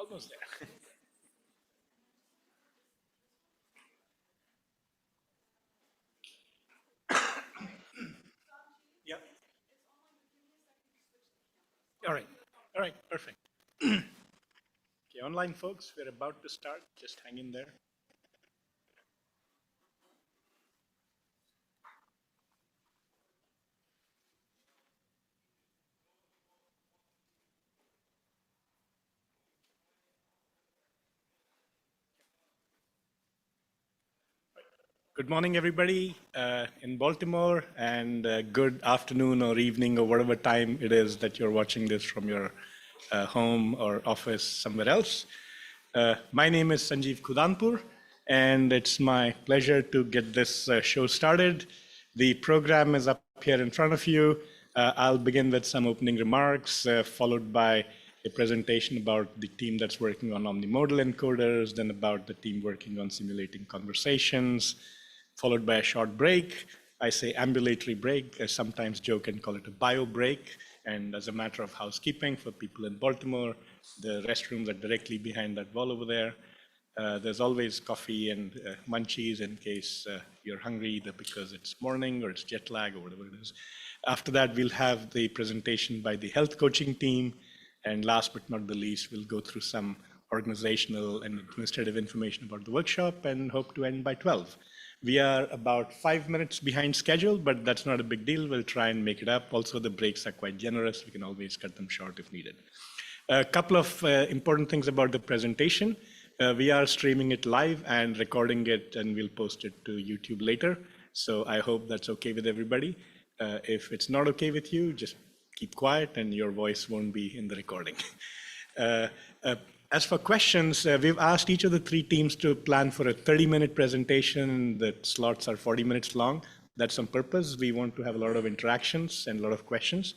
Almost there. Yeah. All right. All right. Perfect. Okay, online folks, we're about to start. Just hang in there. Good morning, everybody in Baltimore, and good afternoon or evening or whatever time it is that you're watching this from your home or office somewhere else. My name is Sanjeev Kudanpur, and it's my pleasure to get this show started. The program is up here in front of you. I'll begin with some opening remarks, followed by a presentation about the team that's working on omnimodal encoders, then about the team working on simulating conversations, followed by a short break. I say ambulatory break. I sometimes joke and call it a bio break. And as a matter of housekeeping for people in Baltimore, the restrooms are directly behind that wall over there. There's always coffee and munchies in case you're hungry, either because it's morning or it's jet lag or whatever it is. After that, we'll have the presentation by the health coaching team. And last but not the least, we'll go through some organizational and administrative information about the workshop and hope to end by 12. We are about 5 minutes behind schedule, but that's not a big deal. We'll try and make it up. Also, the breaks are quite generous. We can always cut them short if needed. A couple of important things about the presentation. We are streaming it live and recording it, and we'll post it to YouTube later. So I hope that's okay with everybody. If it's not okay with you, just keep quiet and your voice won't be in the recording. As for questions, we've asked each of the three teams to plan for a 30-minute presentation. The slots are 40 minutes long. That's on purpose. We want to have a lot of interactions and a lot of questions.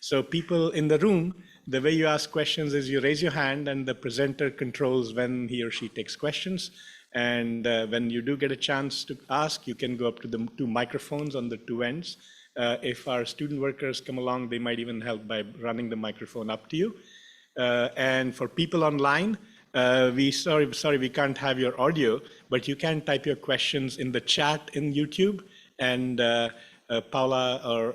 So people in the room, the way you ask questions is you raise your hand and the presenter controls when he or she takes questions. And when you do get a chance to ask, you can go up to the two microphones on the two ends. If our student workers come along, they might even help by running the microphone up to you. And for people online, sorry, we can't have your audio, but you can type your questions in the chat in YouTube, and Paula or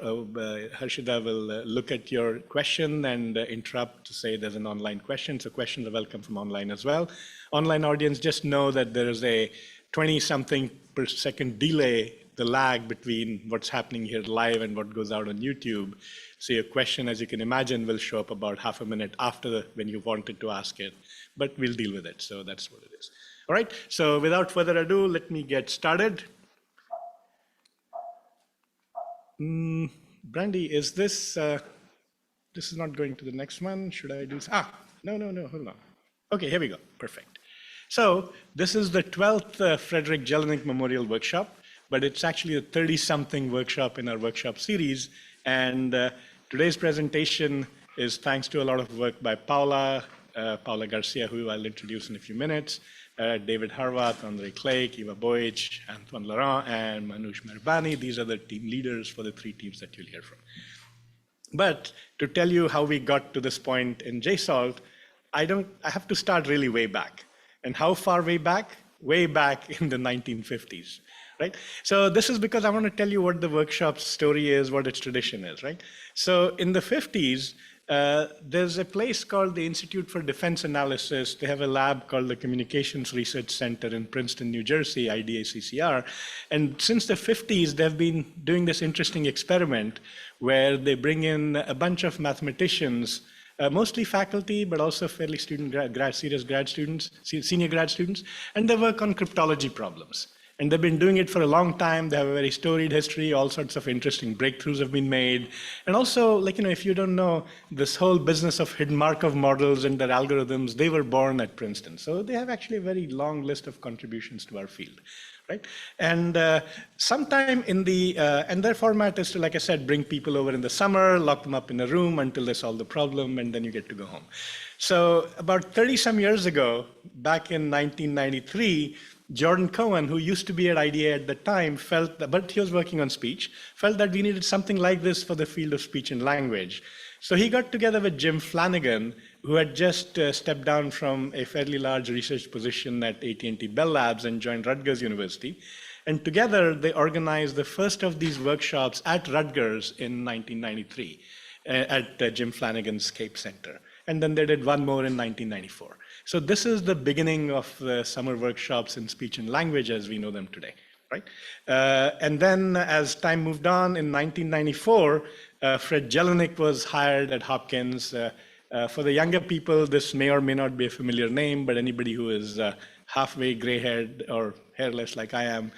Harshida will look at your question and interrupt to say there's an online question. So questions are welcome from online as well. Online audience, just know that there is a 20-something per second delay, the lag between what's happening here live and what goes out on YouTube. So your question, as you can imagine, will show up about half a minute after when you wanted to ask it, but we'll deal with it. So that's what it is. All right, so without further ado, let me get started. Brandy, is this, this is not going to the next one. Should I do, no, hold on. Okay, here we go, perfect. So this is the 12th Frederick Jelinek Memorial Workshop, but it's actually a 30-something workshop in our workshop series. And today's presentation is thanks to a lot of work by Paula Garcia, who I'll introduce in a few minutes, David Harvath, Andre Clay, Eva Boich, Antoine Laurent, and Manoush Merbani. These are the team leaders for the three teams that you'll hear from. But to tell you how we got to this point in JSOLT, I have to start really way back. And how far way back? Way back in the 1950s. Right? So this is because I want to tell you what the workshop's story is, what its tradition is, right? So in the 50s, there's a place called the Institute for Defense Analysis. They have a lab called the Communications Research Center in Princeton, New Jersey, IDACCR. And since the 50s, they've been doing this interesting experiment where they bring in a bunch of mathematicians, mostly faculty, but also fairly senior grad students, and they work on cryptology problems. And they've been doing it for a long time. They have a very storied history. All sorts of interesting breakthroughs have been made. And also, if you don't know, this whole business of hidden Markov models and their algorithms, they were born at Princeton. So they have actually a very long list of contributions to our field, right? And sometime in the, and their format is to, like I said, bring people over in the summer, lock them up in a room until they solve the problem, and then you get to go home. So about 30-some years ago, back in 1993, Jordan Cohen, who used to be at IDA at the time, felt that, but he was working on speech, felt that we needed something like this for the field of speech and language. So he got together with Jim Flanagan who had just stepped down from a fairly large research position at AT&T Bell Labs and joined Rutgers University. And together, they organized the first of these workshops at Rutgers in 1993 at Jim Flanagan's Cape Center. And then they did one more in 1994. So this is the beginning of the summer workshops in speech and language as we know them today, right? And then as time moved on, in 1994, Fred Jelinek was hired at Hopkins. For the younger people, this may or may not be a familiar name, but anybody who is halfway gray-haired or hairless like I am,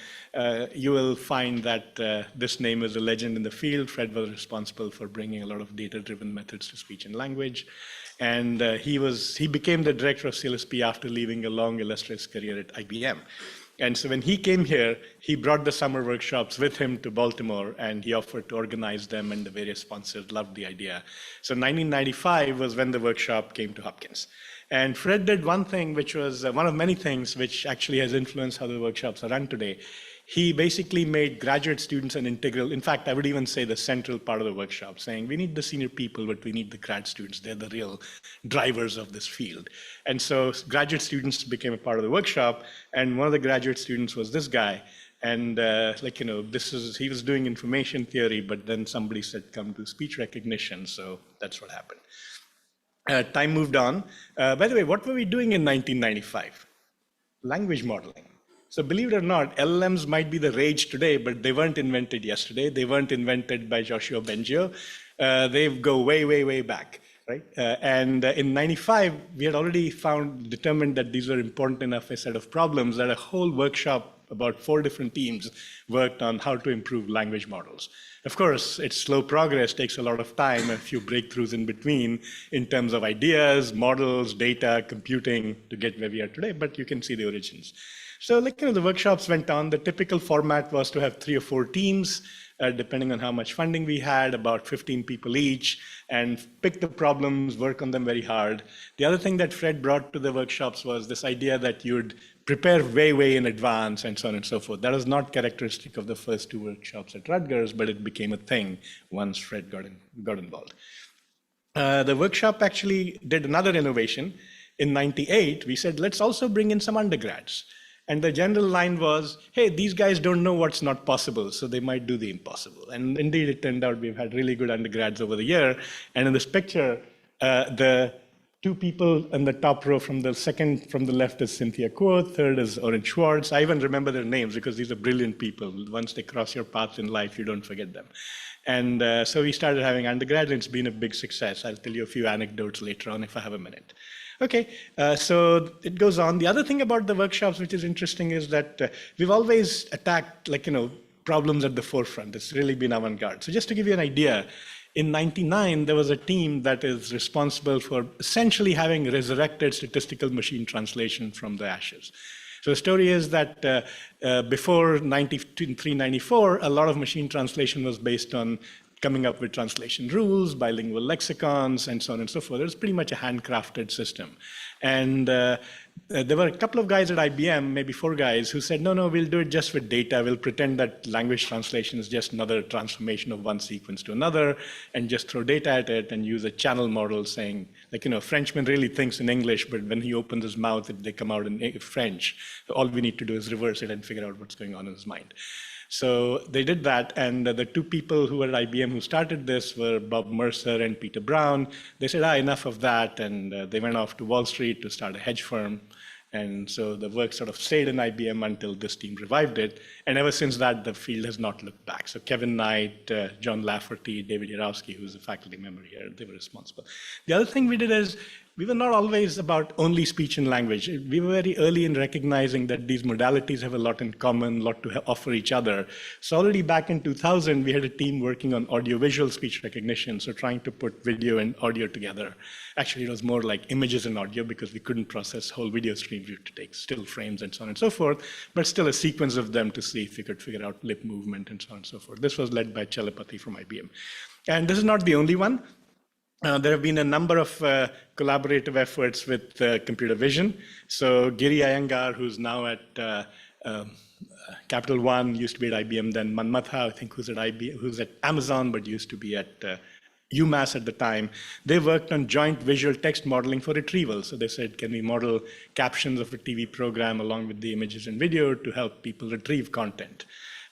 you will find that this name is a legend in the field. Fred was responsible for bringing a lot of data-driven methods to speech and language. And he became the director of CLSP after leaving a long, illustrious career at IBM. And so when he came here, he brought the summer workshops with him to Baltimore, and he offered to organize them, and the various sponsors loved the idea. So 1995 was when the workshop came to Hopkins. And Fred did one thing, which was one of many things which actually has influenced how the workshops are run today. He basically made graduate students an integral, in fact, I would even say the central part of the workshop, saying we need the senior people, but we need the grad students. They're the real drivers of this field. And so graduate students became a part of the workshop, and one of the graduate students was this guy. And he was doing information theory, but then somebody said, come do speech recognition. So that's what happened. Time moved on. By the way, what were we doing in 1995? Language modeling. So believe it or not, LLMs might be the rage today, but they weren't invented yesterday. They weren't invented by Joshua Bengio. They go way, way, way back, right? And in 95, we had already determined that these were important enough a set of problems that a whole workshop, about 4 different teams, worked on how to improve language models. Of course, it's slow progress, takes a lot of time, a few breakthroughs in between in terms of ideas, models, data, computing to get where we are today, but you can see the origins. So the workshops went on. The typical format was to have 3 or 4 teams, depending on how much funding we had, about 15 people each, and pick the problems, work on them very hard. The other thing that Fred brought to the workshops was this idea that you'd prepare way, way in advance and so on and so forth. That was not characteristic of the first 2 workshops at Rutgers, but it became a thing once Fred got involved. The workshop actually did another innovation. In 98, we said, let's also bring in some undergrads. And the general line was, hey, these guys don't know what's not possible, so they might do the impossible. And indeed, it turned out we've had really good undergrads over the year. And in this picture, the 2 people in the top row from the left is Cynthia Kuo, third is Oren Schwartz. I even remember their names because these are brilliant people. Once they cross your path in life, you don't forget them. And so we started having undergrads, and it's been a big success. I'll tell you a few anecdotes later on if I have a minute. Okay, so it goes on. The other thing about the workshops, which is interesting, is that we've always attacked, problems at the forefront. It's really been avant-garde. So just to give you an idea, in '99, there was a team that is responsible for essentially having resurrected statistical machine translation from the ashes. So the story is that before 93, 94, a lot of machine translation was based on coming up with translation rules, bilingual lexicons, and so on and so forth. It was pretty much a handcrafted system. And there were a couple of guys at IBM, maybe 4 guys, who said, no, we'll do it just with data. We'll pretend that language translation is just another transformation of one sequence to another, and just throw data at it and use a channel model saying, a Frenchman really thinks in English, but when he opens his mouth, they come out in French. So all we need to do is reverse it and figure out what's going on in his mind. So they did that, and the 2 people who were at IBM who started this were Bob Mercer and Peter Brown. They said, enough of that, and they went off to Wall Street to start a hedge firm. And so the work sort of stayed in IBM until this team revived it. And ever since that, the field has not looked back. So Kevin Knight, John Lafferty, David Yarowski, who's a faculty member here, they were responsible. The other thing we did is, we were not always about only speech and language. We were very early in recognizing that these modalities have a lot in common, a lot to offer each other. So already back in 2000, we had a team working on audiovisual speech recognition, so trying to put video and audio together. Actually, it was more like images and audio because we couldn't process whole video streams. We had to take still frames and so on and so forth, but still a sequence of them to see if we could figure out lip movement and so on and so forth. This was led by Chalapathy from IBM. And this is not the only one. There have been a number of collaborative efforts with computer vision. So Giri Iyengar, who's now at Capital One, used to be at IBM, then Manmatha, I think, who's at Amazon, but used to be at UMass at the time, they worked on joint visual text modeling for retrieval. So they said, can we model captions of a TV program along with the images and video to help people retrieve content?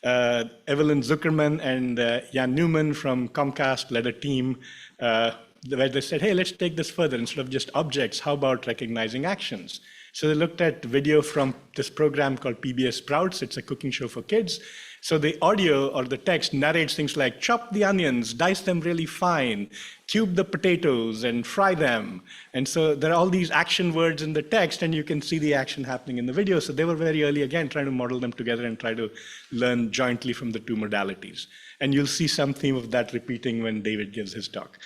Evelyn Zuckerman and Jan Newman from Comcast led a team where they said, hey, let's take this further. Instead of just objects, how about recognizing actions? So they looked at video from this program called PBS Sprouts. It's a cooking show for kids. So the audio or the text narrates things like chop the onions, dice them really fine, cube the potatoes and fry them. And so there are all these action words in the text and you can see the action happening in the video. So they were very early, again, trying to model them together and try to learn jointly from the two modalities. And you'll see some theme of that repeating when David gives his talk.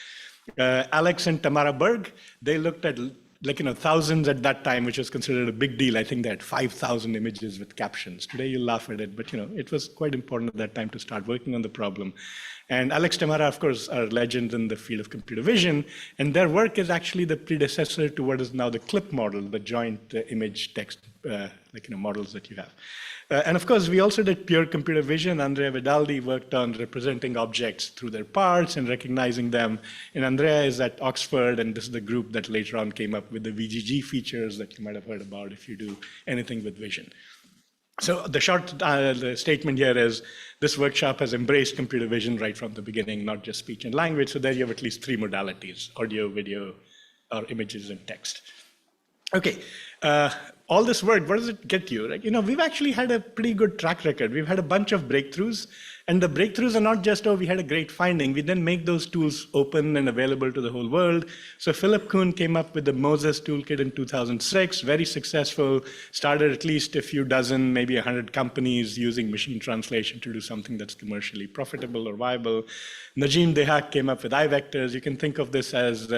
Alex and Tamara Berg, they looked at thousands at that time, which was considered a big deal. I think they had 5,000 images with captions. Today you laugh at it, but it was quite important at that time to start working on the problem. And Alex Tamara, of course, are legends in the field of computer vision, and their work is actually the predecessor to what is now the CLIP model, the joint image text models that you have. And of course, we also did pure computer vision. Andrea Vidaldi worked on representing objects through their parts and recognizing them. And Andrea is at Oxford, and this is the group that later on came up with the VGG features that you might have heard about if you do anything with vision. So the short the statement here is this workshop has embraced computer vision right from the beginning, not just speech and language. So there you have at least three modalities: audio, video, or images and text. Okay, all this work, what does it get you? We've actually had a pretty good track record. We've had a bunch of breakthroughs, and the breakthroughs are not just, oh, we had a great finding. We then make those tools open and available to the whole world. So Philip Kuhn came up with the Moses toolkit in 2006, very successful, started at least a few dozen, maybe 100 companies using machine translation to do something that's commercially profitable or viable. Najim Dehak came up with iVectors. You can think of this as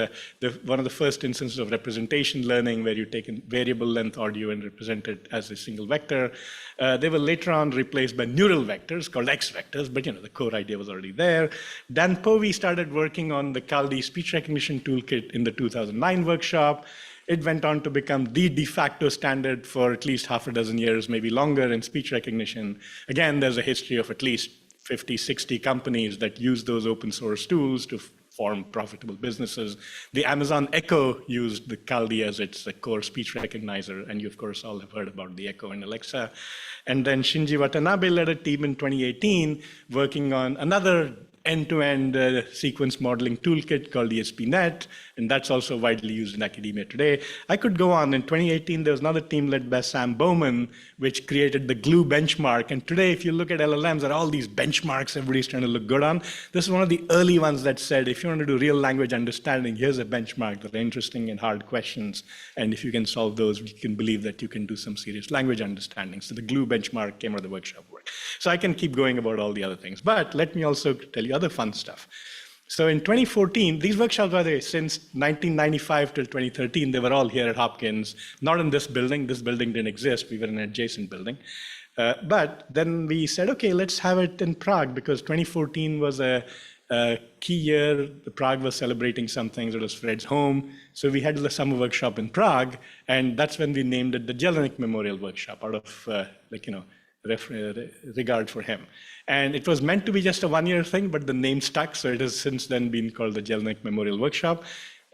one of the first instances of representation learning where you take a variable length audio and represent it as a single vector. They were later on replaced by neural vectors called X vectors, but the core idea was already there. Dan Povey started working on the Kaldi speech recognition toolkit in the 2009 workshop. It went on to become the de facto standard for at least half a dozen years, maybe longer, in speech recognition. Again, there's a history of at least 50, 60 companies that use those open source tools to form profitable businesses. The Amazon Echo used the Kaldi as its core speech recognizer, and you, of course, all have heard about the Echo and Alexa. And then Shinji Watanabe led a team in 2018 working on another end-to-end sequence modeling toolkit called ESPNet, and that's also widely used in academia today. I could go on. In 2018, there was another team led by Sam Bowman, which created the GLUE benchmark. And today, if you look at LLMs, there are all these benchmarks everybody's trying to look good on. This is one of the early ones that said, if you want to do real language understanding, here's a benchmark that are interesting and hard questions. And if you can solve those, you can believe that you can do some serious language understanding. So the GLUE benchmark came out of the workshop work. So I can keep going about all the other things. But let me also tell you other fun stuff. So in 2014, these workshops, by the way, since 1995 till 2013, they were all here at Hopkins, not in this building. This building didn't exist. We were in an adjacent building. But then we said, okay, let's have it in Prague, because 2014 was a key year. Prague was celebrating some things. It was Fred's home. So we had the summer workshop in Prague, and that's when we named it the Jelinek Memorial Workshop, out of regard for him. And it was meant to be just a one-year thing, but the name stuck, so it has since then been called the Jelinek Memorial Workshop.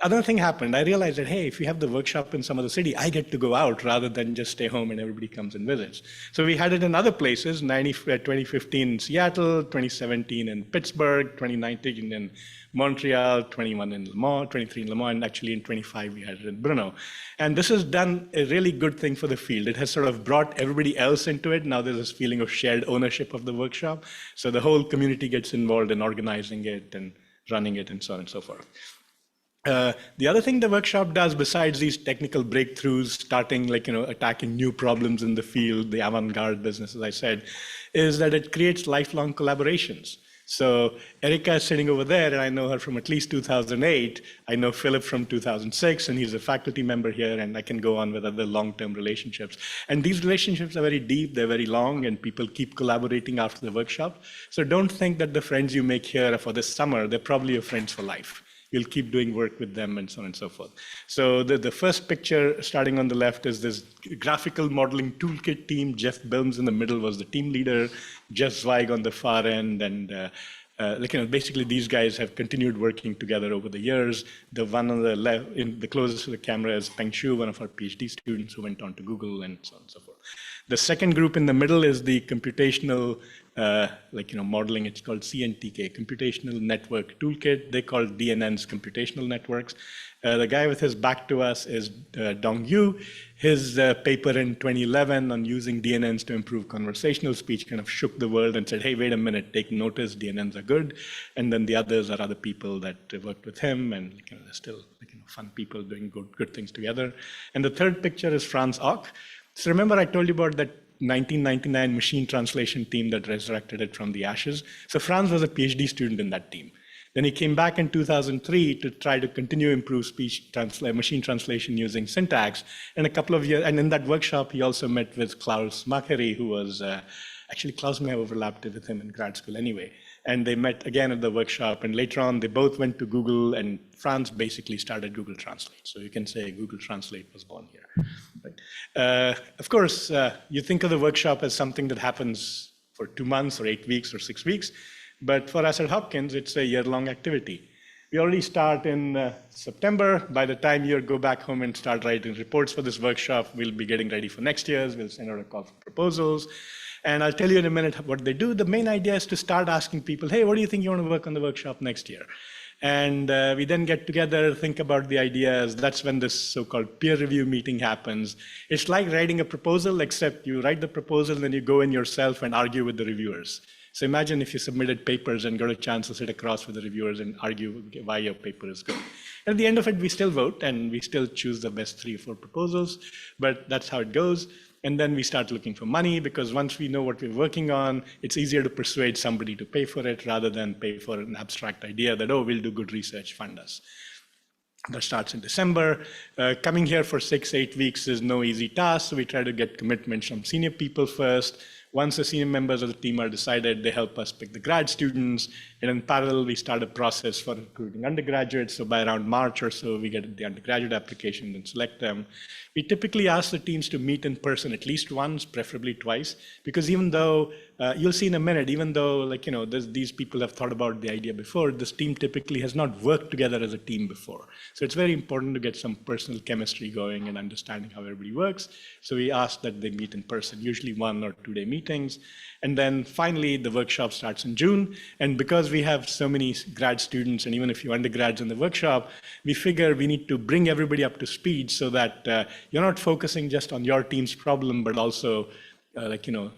Another thing happened. I realized that, hey, if we have the workshop in some other city, I get to go out rather than just stay home and everybody comes and visits. So we had it in other places, 2015 in Seattle, 2017 in Pittsburgh, 2019 in Montreal, 21 in Le Mans, 23 in Le Mans, and actually in 25 we had it in Brno. And this has done a really good thing for the field. It has sort of brought everybody else into it. Now there's this feeling of shared ownership of the workshop. So the whole community gets involved in organizing it and running it and so on and so forth. The other thing the workshop does, besides these technical breakthroughs, starting attacking new problems in the field, the avant-garde business, as I said, is that it creates lifelong collaborations. So Erika is sitting over there, and I know her from at least 2008. I know Philip from 2006, and he's a faculty member here, and I can go on with other long-term relationships. And these relationships are very deep, they're very long, and people keep collaborating after the workshop. So don't think that the friends you make here for this summer, they're probably your friends for life. You'll keep doing work with them and so on and so forth. So the first picture starting on the left is this graphical modeling toolkit team. Jeff Bilms in the middle was the team leader, Jeff Zweig on the far end, and basically these guys have continued working together over the years. The one on the left, the closest to the camera is Peng Shu, one of our PhD students who went on to Google and so on and so forth. The second group in the middle is the computational, modeling. It's called CNTK, Computational Network Toolkit. They call DNNs computational networks. The guy with his back to us is Dong Yu. His paper in 2011 on using DNNs to improve conversational speech kind of shook the world and said, hey, wait a minute, take notice, DNNs are good. And then the others are other people that worked with him, and they're still fun people doing good things together. And the third picture is Franz Ock. So remember I told you about that 1999 machine translation team that resurrected it from the ashes? So Franz was a PhD student in that team. Then he came back in 2003 to try to continue improve machine translation using syntax. And a couple of years, and in that workshop, he also met with Klaus Macheri, who was, actually Klaus may have overlapped with him in grad school anyway. And they met again at the workshop, and later on, they both went to Google, and Franz basically started Google Translate. So you can say Google Translate was born here. Right? Of course, you think of the workshop as something that happens for 2 months or 8 weeks or 6 weeks. But for us at Hopkins, it's a year-long activity. We already start in September. By the time you go back home and start writing reports for this workshop, we'll be getting ready for next year's. We'll send out a call for proposals. And I'll tell you in a minute what they do. The main idea is to start asking people, hey, what do you think you want to work on the workshop next year? And we then get together, think about the ideas. That's when this so-called peer review meeting happens. It's like writing a proposal, except you write the proposal, and then you go in yourself and argue with the reviewers. So imagine if you submitted papers and got a chance to sit across with the reviewers and argue why your paper is good. At the end of it, we still vote, and we still choose the best 3 or 4 proposals, but that's how it goes. And then we start looking for money, because once we know what we're working on, it's easier to persuade somebody to pay for it rather than pay for an abstract idea that, oh, we'll do good research, fund us. That starts in December. Coming here for 6-8 weeks is no easy task, so we try to get commitments from senior people first. Once the senior members of the team are decided, they help us pick the grad students. And in parallel, we start a process for recruiting undergraduates. So by around March or so, we get the undergraduate application and select them. We typically ask the teams to meet in person at least once, preferably twice, because even though, you'll see in a minute, even though these people have thought about the idea before, this team typically has not worked together as a team before. So it's very important to get some personal chemistry going and understanding how everybody works. So we ask that they meet in person, usually 1 or 2 day meetings. And then finally, the workshop starts in June. And because we have so many grad students, and even a few undergrads in the workshop, we figure we need to bring everybody up to speed so that you're not focusing just on your team's problem, but also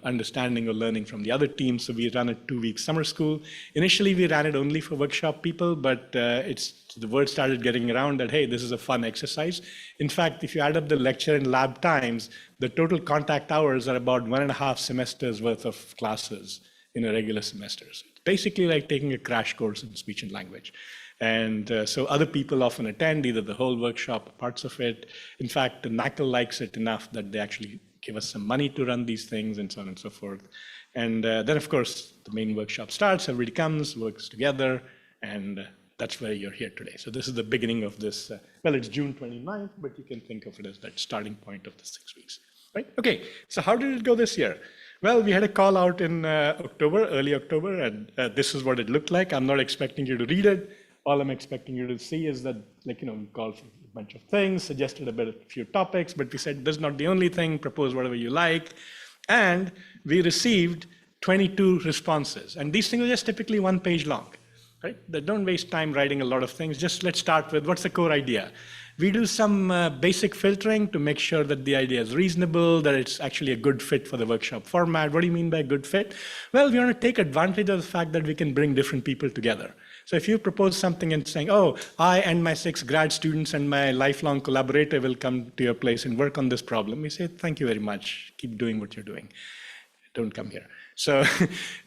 understanding or learning from the other teams. So we run a 2-week summer school. Initially, we ran it only for workshop people, but the word started getting around that, hey, this is a fun exercise. In fact, if you add up the lecture and lab times, the total contact hours are about 1.5 semesters worth of classes in a regular semester. So it's basically like taking a crash course in speech and language. And so other people often attend either the whole workshop or parts of it. In fact, the NACL likes it enough that they actually give us some money to run these things and so on and so forth. And then, of course, the main workshop starts, everybody comes, works together, and that's where you're here today. So this is the beginning of this, well, it's June 29th, but you can think of it as that starting point of the 6 weeks, right? Okay, so how did it go this year? Well, we had a call out in October, early October, and this is what it looked like. I'm not expecting you to read it. All I'm expecting you to see is that, we called for a bunch of things, suggested a few topics, but we said, this is not the only thing, propose whatever you like. And we received 22 responses. And these things are just typically 1 page long, right? They don't waste time writing a lot of things. Just let's start with what's the core idea. We do some basic filtering to make sure that the idea is reasonable, that it's actually a good fit for the workshop format. What do you mean by good fit? Well, we want to take advantage of the fact that we can bring different people together. So if you propose something and saying, oh, I and my 6 grad students and my lifelong collaborator will come to your place and work on this problem, we say, thank you very much. Keep doing what you're doing. Don't come here. So,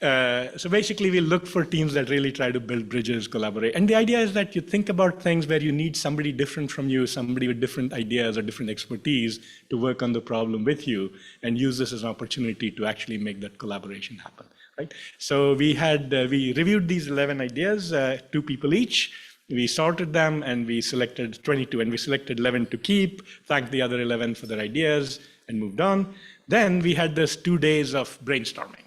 so basically, we look for teams that really try to build bridges, collaborate. And the idea is that you think about things where you need somebody different from you, somebody with different ideas or different expertise to work on the problem with you, and use this as an opportunity to actually make that collaboration happen. Right? So we reviewed these 11 ideas, 2 people each. We sorted them and we selected 22, and we selected 11 to keep, thanked the other 11 for their ideas, and moved on. Then we had this 2 days of brainstorming.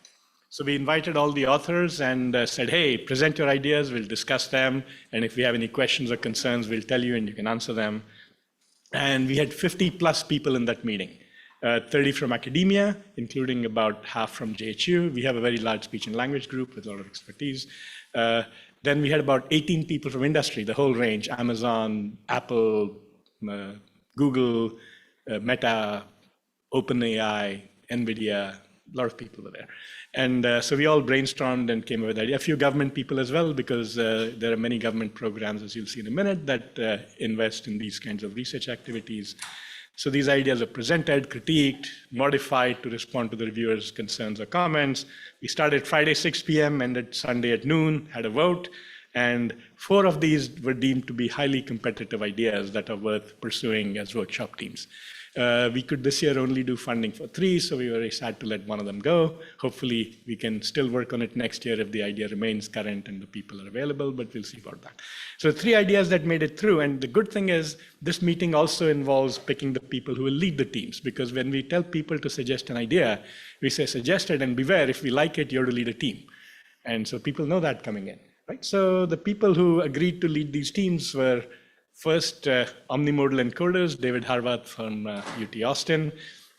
So we invited all the authors and said, hey, present your ideas, we'll discuss them. And if we have any questions or concerns, we'll tell you and you can answer them. And we had 50 plus people in that meeting, 30 from academia, including about half from JHU. We have a very large speech and language group with a lot of expertise. Then we had about 18 people from industry, the whole range, Amazon, Apple, Google, Meta, OpenAI, NVIDIA, a lot of people were there. And so we all brainstormed and came up with an idea. A few government people as well, because there are many government programs, as you'll see in a minute, that invest in these kinds of research activities. So these ideas are presented, critiqued, modified to respond to the reviewers' concerns or comments. We started Friday 6 p.m., ended Sunday at noon, had a vote, and 4 of these were deemed to be highly competitive ideas that are worth pursuing as workshop teams. We could this year only do funding for 3, so we were very sad to let one of them go. Hopefully, we can still work on it next year if the idea remains current and the people are available, but we'll see about that. So 3 ideas that made it through, and the good thing is this meeting also involves picking the people who will lead the teams, because when we tell people to suggest an idea, we say suggest it and beware, if we like it, you're to lead a team. And so people know that coming in, right? So the people who agreed to lead these teams were first, omnimodal encoders, David Harvath from UT Austin.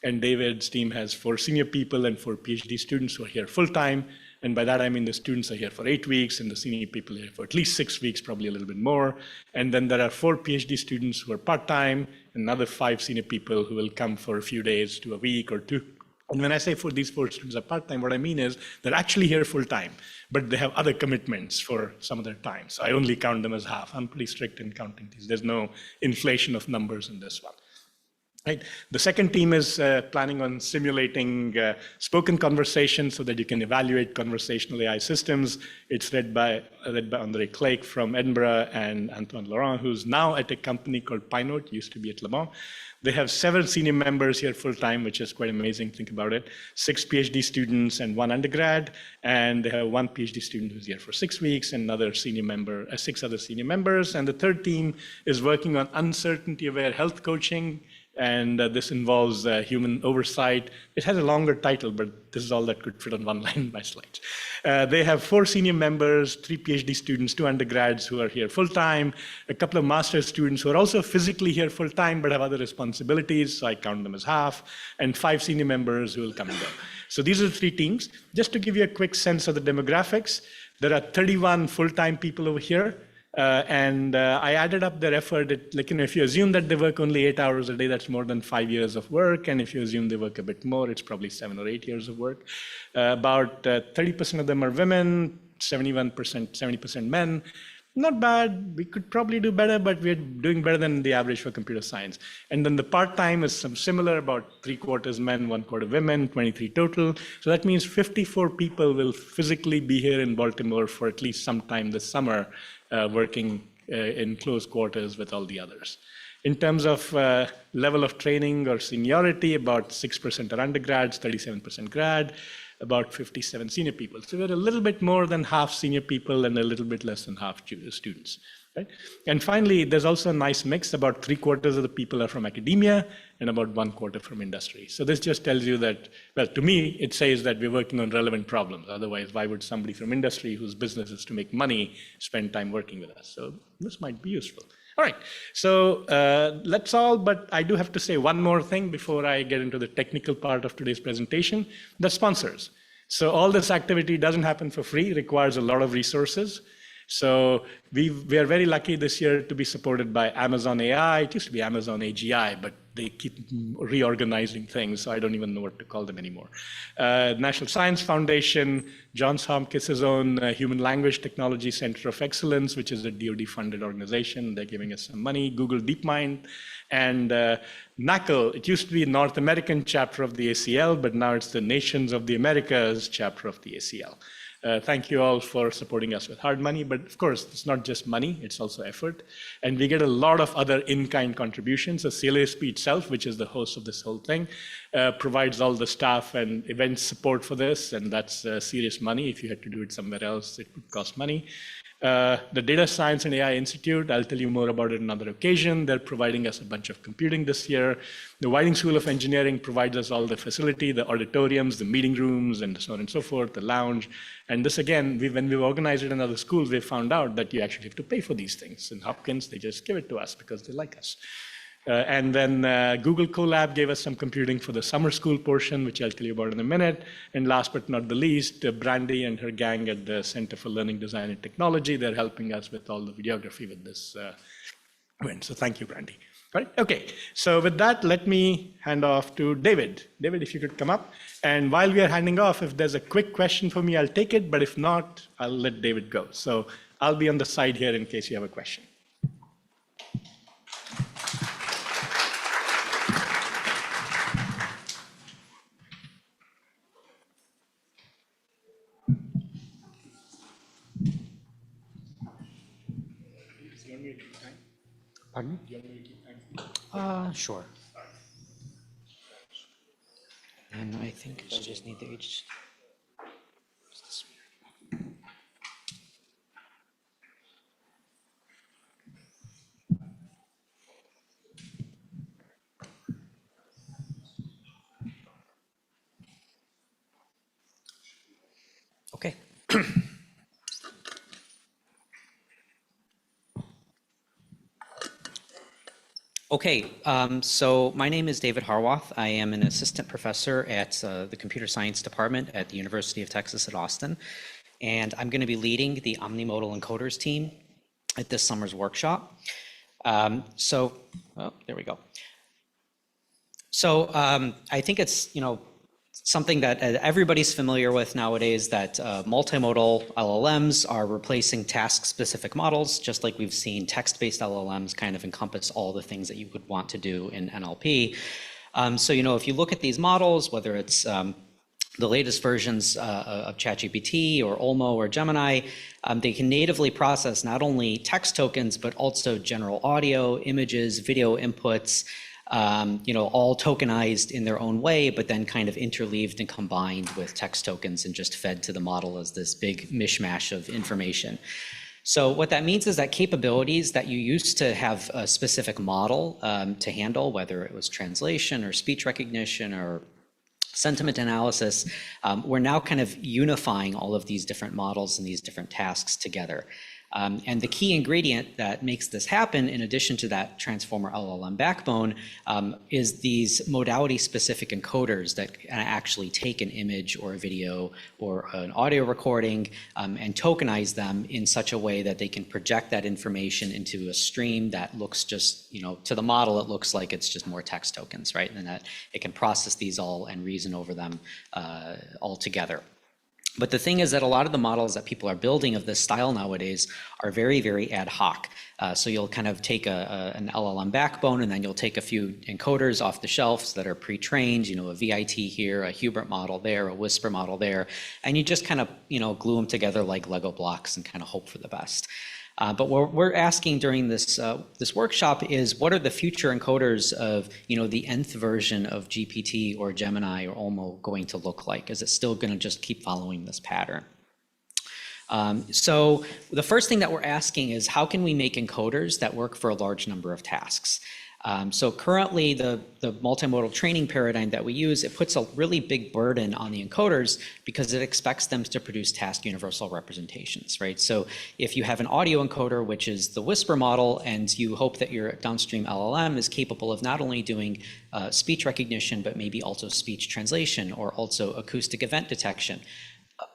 And David's team has 4 senior people and 4 PhD students who are here full-time. And by that, I mean the students are here for 8 weeks and the senior people are here for at least 6 weeks, probably a little bit more. And then there are 4 PhD students who are part-time, and another 5 senior people who will come for a few days to a week or 2. And when I say these 4 students are part-time, what I mean is they're actually here full-time, but they have other commitments for some of their time. So I only count them as half. I'm pretty strict in counting these. There's no inflation of numbers in this one. Right. The second team is planning on simulating spoken conversation so that you can evaluate conversational AI systems. It's led by André Clake from Edinburgh and Antoine Laurent, who's now at a company called Pinode, used to be at Le Mans. They have 7 senior members here full-time, which is quite amazing, think about it. 6 PhD students and 1 undergrad, and they have 1 PhD student who's here for 6 weeks, and another senior member, 6 other senior members. And the third team is working on uncertainty-aware health coaching, and this involves human oversight. It has a longer title, but this is all that could fit on one line in my slides. They have 4 senior members, 3 PhD students, 2 undergrads who are here full-time, a couple of master's students who are also physically here full-time but have other responsibilities, so I count them as half, and 5 senior members who will come and go. So these are the 3 teams. Just to give you a quick sense of the demographics, there are 31 full-time people over here. I added up their effort. If you assume that they work only 8 hours a day, that's more than 5 years of work. And if you assume they work a bit more, it's probably 7 or 8 years of work. About 30% of them are women, 70% men. Not bad. We could probably do better, but we're doing better than the average for computer science. And then the part-time is some similar, about 3/4 men, 1/4 women, 23 total. So that means 54 people will physically be here in Baltimore for at least some time this summer, working in close quarters with all the others. In terms of level of training or seniority, about 6% are undergrads, 37% grad, about 57 senior people. So we're a little bit more than half senior people and a little bit less than half students. Right? And finally, there's also a nice mix. About 3/4 of the people are from academia and about 1/4 from industry. So this just tells you that, well, to me, it says that we're working on relevant problems. Otherwise, why would somebody from industry whose business is to make money spend time working with us? So this might be useful. All right, so that's all, but I do have to say one more thing before I get into the technical part of today's presentation, the sponsors. So all this activity doesn't happen for free, requires a lot of resources. So we are very lucky this year to be supported by Amazon AI. It used to be Amazon AGI, but they keep reorganizing things, so I don't even know what to call them anymore. National Science Foundation, Johns Hopkins' own Human Language Technology Center of Excellence, which is a DoD-funded organization. They're giving us some money. Google DeepMind, and NACL. It used to be a North American chapter of the ACL, but now it's the Nations of the Americas chapter of the ACL. Thank you all for supporting us with hard money, but of course, it's not just money, it's also effort. And we get a lot of other in-kind contributions. So CLSP itself, which is the host of this whole thing, provides all the staff and event support for this, and that's serious money. If you had to do it somewhere else, it would cost money. The Data Science and AI Institute, I'll tell you more about it another occasion. They're providing us a bunch of computing this year. The Whiting School of Engineering provides us all the facility, the auditoriums, the meeting rooms, and so on and so forth, the lounge. And this, again, when we've organized it in other schools, we found out that you actually have to pay for these things. In Hopkins, they just give it to us because they like us. And then Google Colab gave us some computing for the summer school portion, which I'll tell you about in a minute. And last but not the least, Brandy and her gang at the Center for Learning, Design, and Technology, they're helping us with all the videography with this event. So thank you, Brandy. All right, okay. So with that, let me hand off to David. David, if you could come up. And while we are handing off, if there's a quick question for me, I'll take it. But if not, I'll let David go. So I'll be on the side here in case you have a question. Pardon? Do you want me to keep time? Sure. And I think I just need the H. Okay. Okay, so my name is David Harwath. I am an assistant professor at the Computer Science Department at the University of Texas at Austin. And I'm going to be leading the Omnimodal Encoders team at this summer's workshop. There we go. So I think it's, something that everybody's familiar with nowadays, that multimodal LLMs are replacing task-specific models, just like we've seen text-based LLMs kind of encompass all the things that you would want to do in NLP. If you look at these models, whether it's the latest versions of ChatGPT or Olmo or Gemini, they can natively process not only text tokens, but also general audio, images, video inputs, all tokenized in their own way, but then kind of interleaved and combined with text tokens and just fed to the model as this big mishmash of information. So what that means is that capabilities that you used to have a specific model to handle, whether it was translation or speech recognition or sentiment analysis, we're now kind of unifying all of these different models and these different tasks together. And the key ingredient that makes this happen, in addition to that transformer LLM backbone, is these modality-specific encoders that actually take an image or a video or an audio recording and tokenize them in such a way that they can project that information into a stream that looks just, to the model, it looks like it's just more text tokens, right? And that it can process these all and reason over them all together. But the thing is that a lot of the models that people are building of this style nowadays are very, very ad hoc. So you'll kind of take an LLM backbone, and then you'll take a few encoders off the shelves that are pre-trained, a VIT here, a Hubert model there, a Whisper model there, and you just kind of, glue them together like Lego blocks and kind of hope for the best. But what we're asking during this workshop is, what are the future encoders of the nth version of GPT or Gemini or Olmo going to look like? Is it still going to just keep following this pattern? So the first thing that we're asking is, how can we make encoders that work for a large number of tasks? So currently, the multimodal training paradigm that we use, it puts a really big burden on the encoders because it expects them to produce task universal representations, right? So if you have an audio encoder, which is the Whisper model, and you hope that your downstream LLM is capable of not only doing speech recognition, but maybe also speech translation or also acoustic event detection,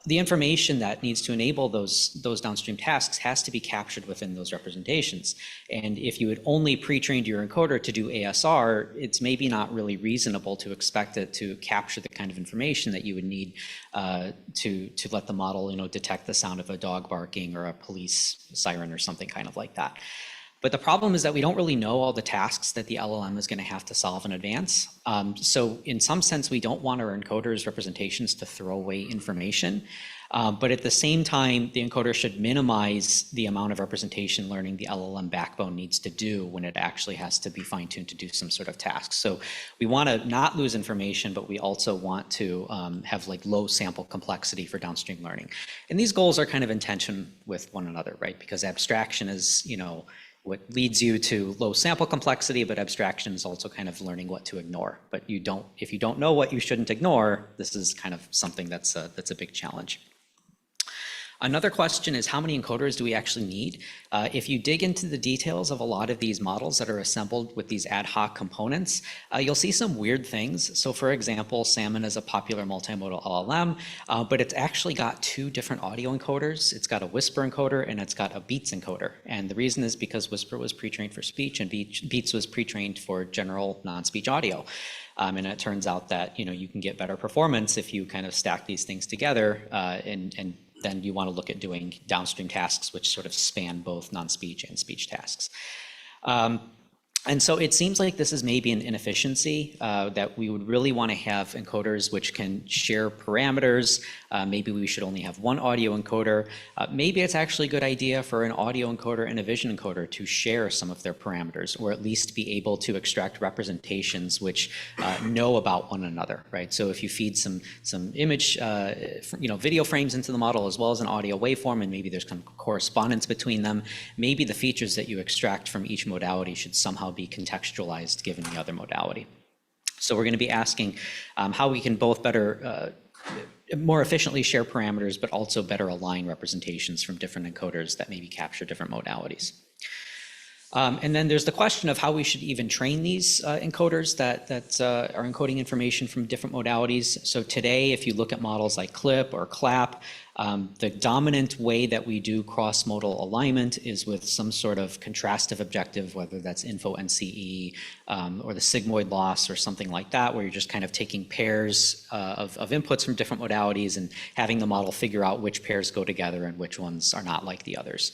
the information that needs to enable those downstream tasks has to be captured within those representations. And if you had only pre-trained your encoder to do ASR, it's maybe not really reasonable to expect it to capture the kind of information that you would need to let the model, detect the sound of a dog barking or a police siren or something kind of like that. But the problem is that we don't really know all the tasks that the LLM is going to have to solve in advance. So in some sense, we don't want our encoders' representations to throw away information. But at the same time, the encoder should minimize the amount of representation learning the LLM backbone needs to do when it actually has to be fine-tuned to do some sort of task. So we want to not lose information, but we also want to have like low sample complexity for downstream learning. And these goals are kind of in tension with one another, right? Because abstraction is, what leads you to low sample complexity, but abstraction is also kind of learning what to ignore. But if you don't know what you shouldn't ignore, this is kind of something that's a big challenge. Another question is, how many encoders do we actually need? If you dig into the details of a lot of these models that are assembled with these ad hoc components, you'll see some weird things. So for example, Salmon is a popular multimodal LLM, but it's actually got two different audio encoders. It's got a Whisper encoder and it's got a Beats encoder. And the reason is because Whisper was pre-trained for speech and Beats was pre-trained for general non-speech audio. And it turns out that you can get better performance if you kind of stack these things together, and then you want to look at doing downstream tasks which sort of span both non-speech and speech tasks. And so it seems like this is maybe an inefficiency, that we would really want to have encoders which can share parameters. Maybe we should only have one audio encoder. Maybe it's actually a good idea for an audio encoder and a vision encoder to share some of their parameters, or at least be able to extract representations which know about one another, right? So if you feed some image, video frames into the model as well as an audio waveform, and maybe there's kind of correspondence between them, maybe the features that you extract from each modality should somehow be contextualized given the other modality. So we're going to be asking how we can both more efficiently share parameters, but also better align representations from different encoders that maybe capture different modalities. And then there's the question of how we should even train these encoders that are encoding information from different modalities. So today, if you look at models like CLIP or CLAP, the dominant way that we do cross-modal alignment is with some sort of contrastive objective, whether that's info NCE or the sigmoid loss or something like that, where you're just kind of taking pairs of inputs from different modalities and having the model figure out which pairs go together and which ones are not like the others.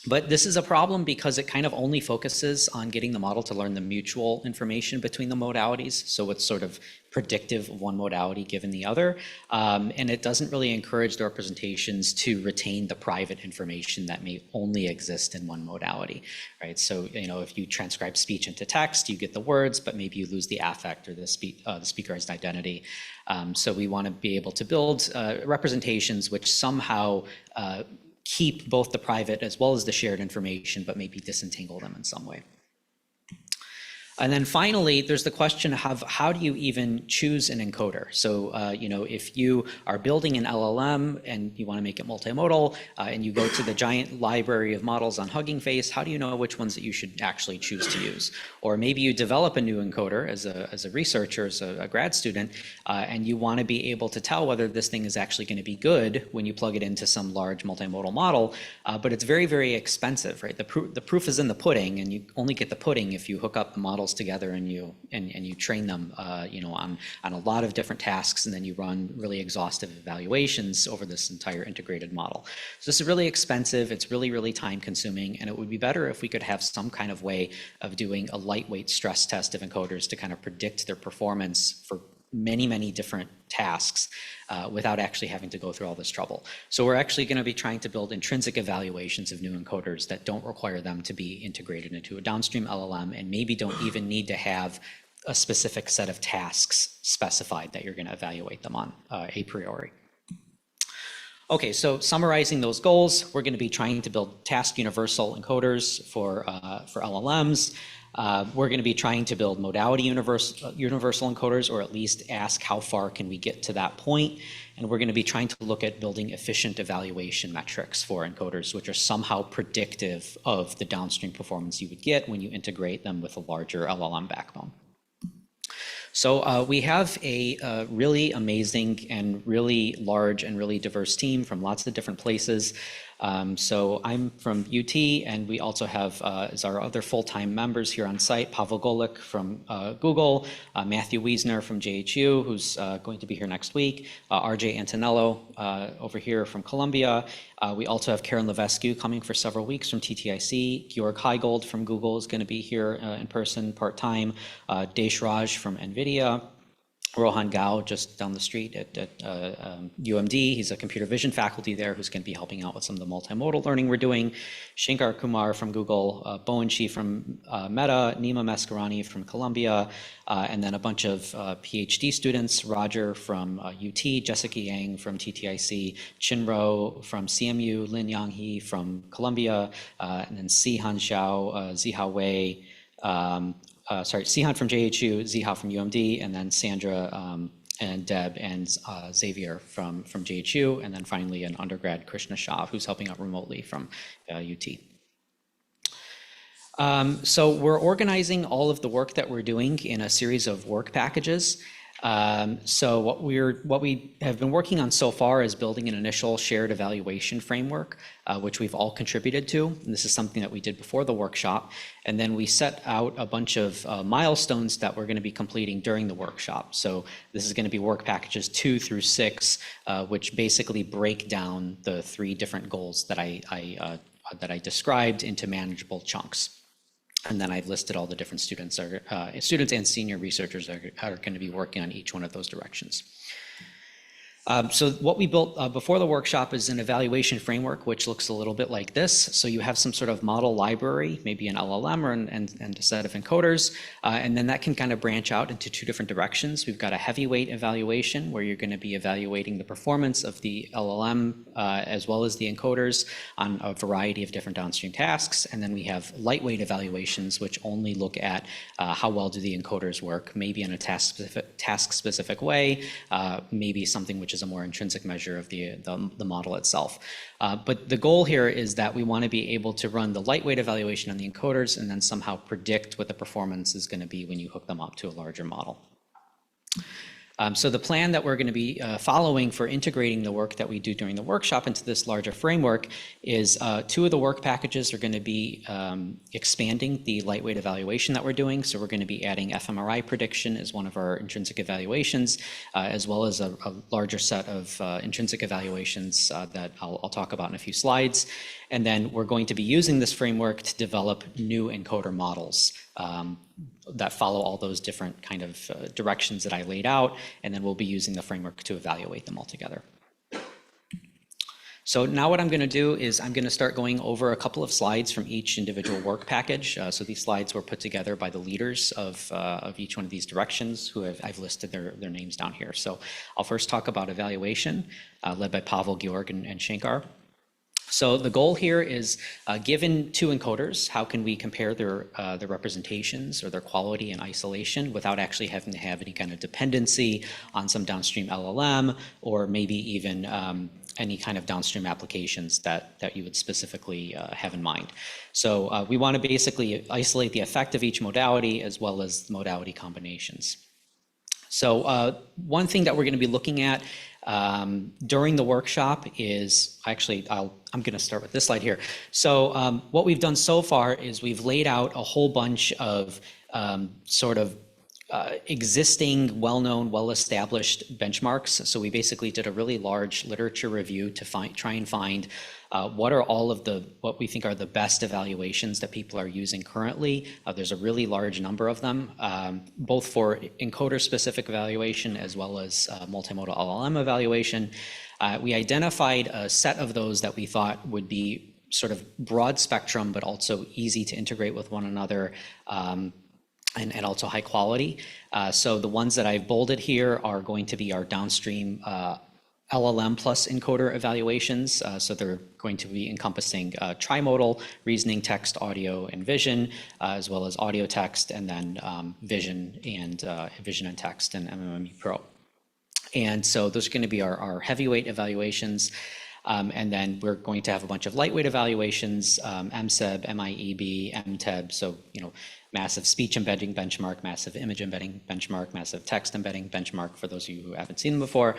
But this is a problem because it kind of only focuses on getting the model to learn the mutual information between the modalities. So it's sort of predictive of one modality given the other. And it doesn't really encourage the representations to retain the private information that may only exist in one modality, right? So, if you transcribe speech into text, you get the words, but maybe you lose the affect or the speaker's identity. So we want to be able to build representations which somehow keep both the private as well as the shared information, but maybe disentangle them in some way. And then finally, there's the question of how do you even choose an encoder? So, if you are building an LLM and you want to make it multimodal, and you go to the giant library of models on Hugging Face, how do you know which ones that you should actually choose to use? Or maybe you develop a new encoder as a researcher, as a grad student, and you want to be able to tell whether this thing is actually going to be good when you plug it into some large multimodal model, but it's very, very expensive, right? The proof is in the pudding, and you only get the pudding if you hook up the models together and you train them on a lot of different tasks, and then you run really exhaustive evaluations over this entire integrated model. So this is really expensive, it's really, really time consuming, and it would be better if we could have some kind of way of doing a lightweight stress test of encoders to kind of predict their performance for many, many different tasks without actually having to go through all this trouble. So we're actually going to be trying to build intrinsic evaluations of new encoders that don't require them to be integrated into a downstream LLM, and maybe don't even need to have a specific set of tasks specified that you're going to evaluate them on a priori. Okay, so summarizing those goals, we're going to be trying to build task universal encoders for LLMs. We're going to be trying to build modality universal encoders, or at least ask how far can we get to that point. And we're going to be trying to look at building efficient evaluation metrics for encoders, which are somehow predictive of the downstream performance you would get when you integrate them with a larger LLM backbone. So we have a really amazing and really large and really diverse team from lots of different places. So I'm from UT, and we also have, as our other full-time members here on site, Pavel Golik from Google, Matthew Wiesner from JHU, who's going to be here next week, RJ Antonello over here from Columbia. We also have Karen Levescu coming for several weeks from TTIC. Georg Heigold from Google is going to be here in person part-time. Desh Raj from NVIDIA. Rohan Gao, just down the street at UMD. He's a computer vision faculty there who's going to be helping out with some of the multimodal learning we're doing. Shankar Kumar from Google, Bowen Shi from Meta, Nima Mascarani from Columbia, and then a bunch of PhD students, Roger from UT, Jessica Yang from TTIC, Chinro from CMU, Lin Yanghe from Columbia, and then Sihan Xiao, Zihao Wei, Sihan from JHU, Ziha from UMD, and then Sandra and Deb and Xavier from JHU, and then finally an undergrad, Krishna Shah, who's helping out remotely from UT. So we're organizing all of the work that we're doing in a series of work packages. So what we have been working on so far is building an initial shared evaluation framework, which we've all contributed to. And this is something that we did before the workshop. And then we set out a bunch of milestones that we're going to be completing during the workshop. So this is going to be work packages 2 through 6, which basically break down the 3 different goals that I described into manageable chunks. And then I've listed all the different students and senior researchers are going to be working on each one of those directions. So what we built before the workshop is an evaluation framework, which looks a little bit like this. So you have some sort of model library, maybe an LLM or and a set of encoders, and then that can kind of branch out into 2 different directions. We've got a heavyweight evaluation where you're going to be evaluating the performance of the LLM as well as the encoders on a variety of different downstream tasks. And then we have lightweight evaluations, which only look at how well do the encoders work, maybe in a task-specific way, maybe something which is a more intrinsic measure of the model itself. But the goal here is that we want to be able to run the lightweight evaluation on the encoders and then somehow predict what the performance is going to be when you hook them up to a larger model. So the plan that we're going to be following for integrating the work that we do during the workshop into this larger framework is 2 of the work packages are going to be expanding the lightweight evaluation that we're doing. So we're going to be adding fMRI prediction as one of our intrinsic evaluations, as well as a larger set of intrinsic evaluations that I'll talk about in a few slides. And then we're going to be using this framework to develop new encoder models that follow all those different kind of directions that I laid out, and then we'll be using the framework to evaluate them all together. So now what I'm going to do is I'm going to start going over a couple of slides from each individual work package. So these slides were put together by the leaders of each one of these directions, who I've listed their names down here. So I'll first talk about evaluation, led by Pavel, Georg, and Shankar. So the goal here is, given 2 encoders, how can we compare their representations or their quality in isolation without actually having to have any kind of dependency on some downstream LLM or maybe even any kind of downstream applications that you would specifically have in mind. So we want to basically isolate the effect of each modality as well as modality combinations. So one thing that we're going to be looking at during the workshop is, actually, I'm going to start with this slide here. So what we've done so far is we've laid out a whole bunch of existing, well-known, well-established benchmarks. So we basically did a really large literature review to try and find what are all of what we think are the best evaluations that people are using currently. There's a really large number of them, both for encoder-specific evaluation as well as multimodal LLM evaluation. We identified a set of those that we thought would be sort of broad spectrum, but also easy to integrate with one another, and also high quality. So the ones that I've bolded here are going to be our downstream LLM plus encoder evaluations. So they're going to be encompassing trimodal, reasoning, text, audio, and vision, as well as audio text, and then vision and text and MMME Pro. And so those are going to be our heavyweight evaluations. And then we're going to have a bunch of lightweight evaluations, MSEB, MIEB, MTEB, so, massive speech embedding benchmark, massive image embedding benchmark, massive text embedding benchmark, for those of you who haven't seen them before.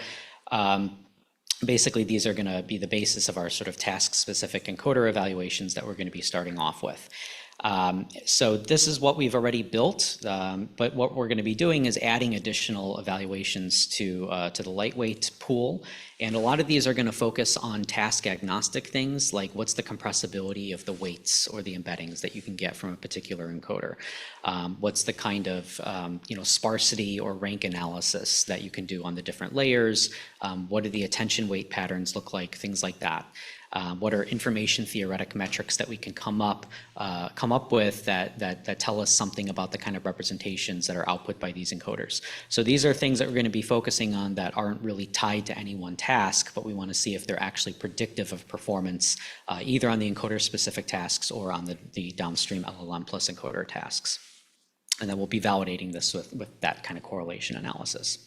Basically, these are going to be the basis of our sort of task-specific encoder evaluations that we're going to be starting off with. So this is what we've already built, but what we're going to be doing is adding additional evaluations to the lightweight pool. And a lot of these are going to focus on task agnostic things, like what's the compressibility of the weights or the embeddings that you can get from a particular encoder. What's the kind of sparsity or rank analysis that you can do on the different layers? What do the attention weight patterns look like? Things like that. What are information theoretic metrics that we can come up with that tell us something about the kind of representations that are output by these encoders? So these are things that we're going to be focusing on that aren't really tied to any one task, but we want to see if they're actually predictive of performance, either on the encoder-specific tasks or on the downstream LLM plus encoder tasks. And then we'll be validating this with that kind of correlation analysis.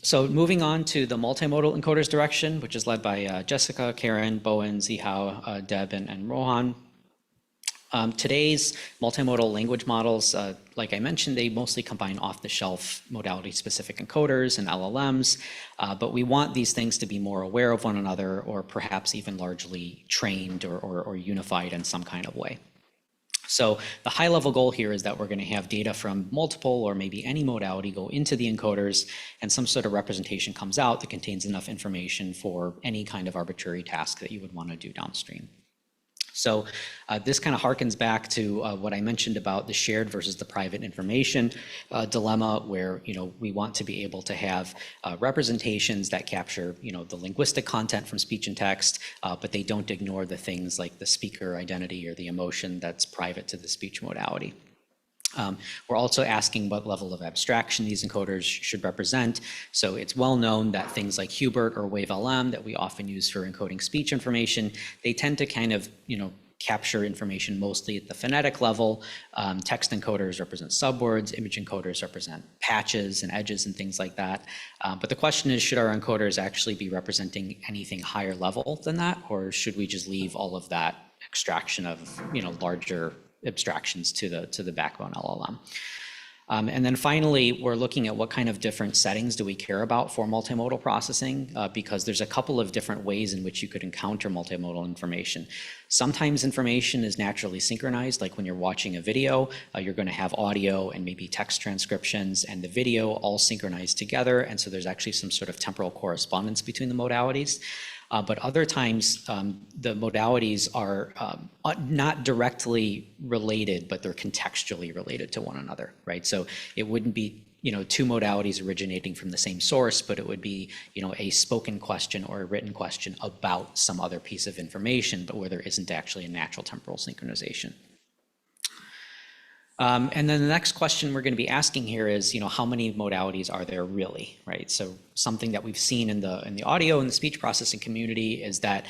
So moving on to the multimodal encoders direction, which is led by Jessica, Karen, Bowen, Zihao, Deb, and Rohan. Today's multimodal language models, like I mentioned, they mostly combine off-the-shelf modality-specific encoders and LLMs, but we want these things to be more aware of one another, or perhaps even largely trained or unified in some kind of way. So the high-level goal here is that we're going to have data from multiple or maybe any modality go into the encoders, and some sort of representation comes out that contains enough information for any kind of arbitrary task that you would want to do downstream. So this kind of harkens back to what I mentioned about the shared versus the private information dilemma, where we want to be able to have representations that capture the linguistic content from speech and text, but they don't ignore the things like the speaker identity or the emotion that's private to the speech modality. We're also asking what level of abstraction these encoders should represent. So it's well known that things like Hubert or WaveLM that we often use for encoding speech information, they tend to kind of, capture information mostly at the phonetic level. Text encoders represent subwords, image encoders represent patches and edges and things like that. But the question is, should our encoders actually be representing anything higher level than that, or should we just leave all of that extraction of, larger abstractions to the backbone LLM? And then finally, we're looking at what kind of different settings do we care about for multimodal processing, because there's a couple of different ways in which you could encounter multimodal information. Sometimes information is naturally synchronized, like when you're watching a video, you're going to have audio and maybe text transcriptions and the video all synchronized together, and so there's actually some sort of temporal correspondence between the modalities. But other times, the modalities are not directly related, but they're contextually related to one another, right? So it wouldn't be, two modalities originating from the same source, but it would be, a spoken question or a written question about some other piece of information, but where there isn't actually a natural temporal synchronization. And then the next question we're going to be asking here is, how many modalities are there really, right? So something that we've seen in the audio and the speech processing community is that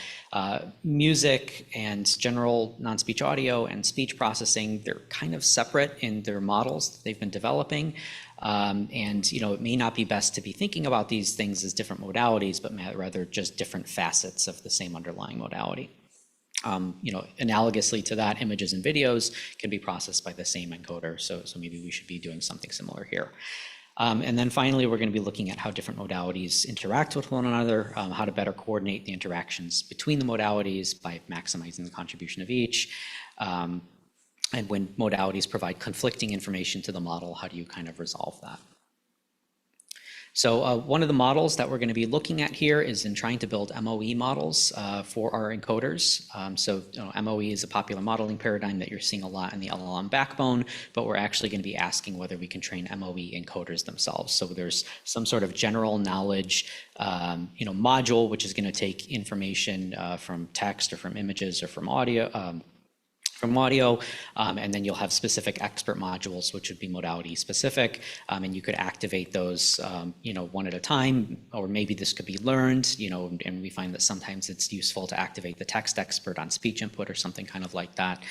music and general non-speech audio and speech processing, they're kind of separate in their models that they've been developing. And it may not be best to be thinking about these things as different modalities, but rather just different facets of the same underlying modality. Analogously to that, images and videos can be processed by the same encoder, so maybe we should be doing something similar here. And then finally, we're going to be looking at how different modalities interact with one another, how to better coordinate the interactions between the modalities by maximizing the contribution of each. And when modalities provide conflicting information to the model, how do you kind of resolve that? So one of the models that we're going to be looking at here is in trying to build MOE models for our encoders. So MOE is a popular modeling paradigm that you're seeing a lot in the LLM backbone, but we're actually going to be asking whether we can train MOE encoders themselves. So there's some sort of general knowledge module, which is going to take information from text or from images or from audio, and then you'll have specific expert modules, which would be modality specific, and you could activate those, one at a time, or maybe this could be learned, and we find that sometimes it's useful to activate the text expert on speech input or something kind of like that.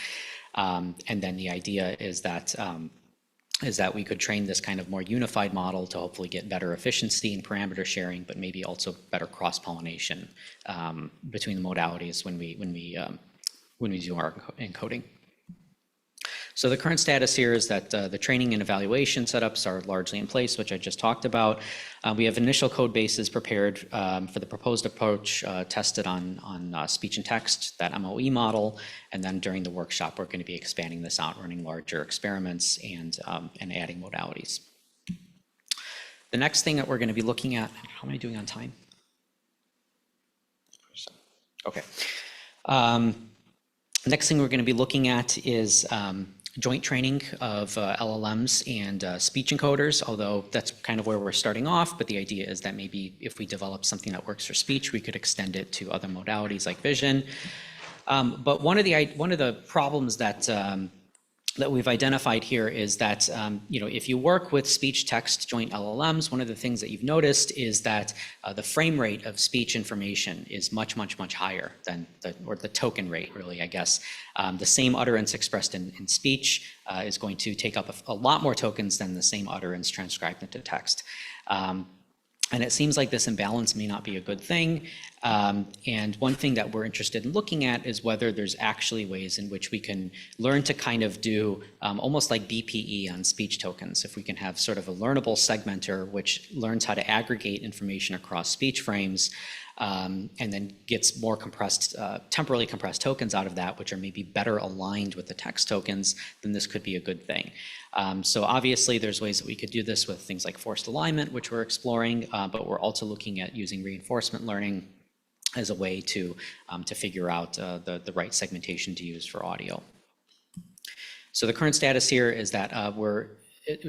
And then the idea is that we could train this kind of more unified model to hopefully get better efficiency in parameter sharing, but maybe also better cross-pollination between the modalities when we do our encoding. So the current status here is that the training and evaluation setups are largely in place, which I just talked about. We have initial code bases prepared for the proposed approach tested on speech and text, that MOE model, and then during the workshop, we're going to be expanding this out, running larger experiments and adding modalities. The next thing that we're going to be looking at, how am I doing on time? Okay. Next thing we're going to be looking at is joint training of LLMs and speech encoders, although that's kind of where we're starting off, but the idea is that maybe if we develop something that works for speech, we could extend it to other modalities like vision. But one of the problems that we've identified here is that if you work with speech text joint LLMs, one of the things that you've noticed is that the frame rate of speech information is much higher than the token rate, really, I guess. The same utterance expressed in speech is going to take up a lot more tokens than the same utterance transcribed into text. And it seems like this imbalance may not be a good thing. And one thing that we're interested in looking at is whether there's actually ways in which we can learn to kind of do almost like BPE on speech tokens. If we can have sort of a learnable segmenter which learns how to aggregate information across speech frames and then gets more compressed, temporally compressed tokens out of that, which are maybe better aligned with the text tokens, then this could be a good thing. So obviously there's ways that we could do this with things like forced alignment, which we're exploring, but we're also looking at using reinforcement learning as a way to figure out the right segmentation to use for audio. So the current status here is that we're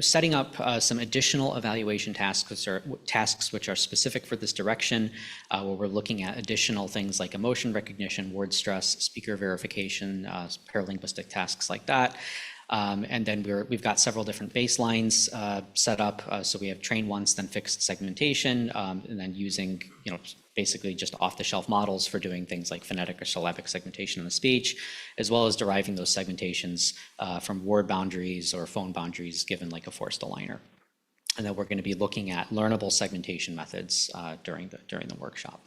setting up some additional evaluation tasks which are specific for this direction, where we're looking at additional things like emotion recognition, word stress, speaker verification, paralinguistic tasks like that. And then we've got several different baselines set up. So we have train once, then fixed segmentation, and then using basically just off-the-shelf models for doing things like phonetic or syllabic segmentation in the speech, as well as deriving those segmentations from word boundaries or phone boundaries given like a forced aligner. And then we're going to be looking at learnable segmentation methods during the workshop.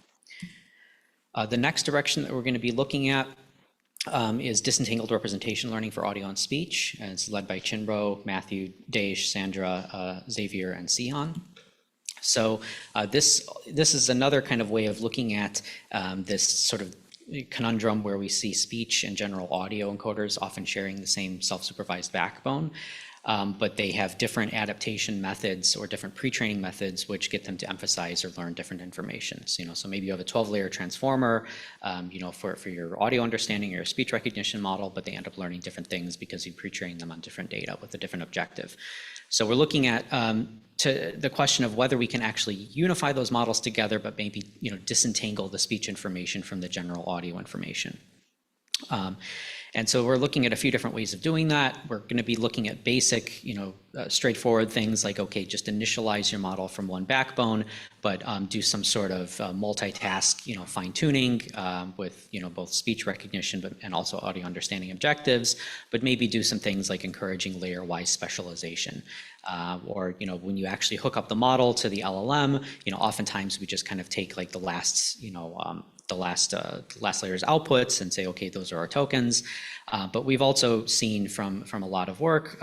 The next direction that we're going to be looking at is disentangled representation learning for audio and speech, and it's led by Chinro, Matthew, Deish, Sandra, Xavier, and Sihan. So this is another kind of way of looking at this sort of conundrum where we see speech and general audio encoders often sharing the same self-supervised backbone, but they have different adaptation methods or different pre-training methods which get them to emphasize or learn different information. So maybe you have a 12-layer transformer, for your audio understanding or your speech recognition model, but they end up learning different things because you pre-train them on different data with a different objective. So we're looking at to the question of whether we can actually unify those models together, but maybe disentangle the speech information from the general audio information. And so we're looking at a few different ways of doing that. We're going to be looking at basic, straightforward things like, okay, just initialize your model from one backbone, but do some sort of multitask, fine-tuning with, both speech recognition and also audio understanding objectives, but maybe do some things like encouraging layer-wise specialization. Or, when you actually hook up the model to the LLM, oftentimes we just kind of take like the last, the last layer's outputs and say, okay, those are our tokens. But we've also seen from a lot of work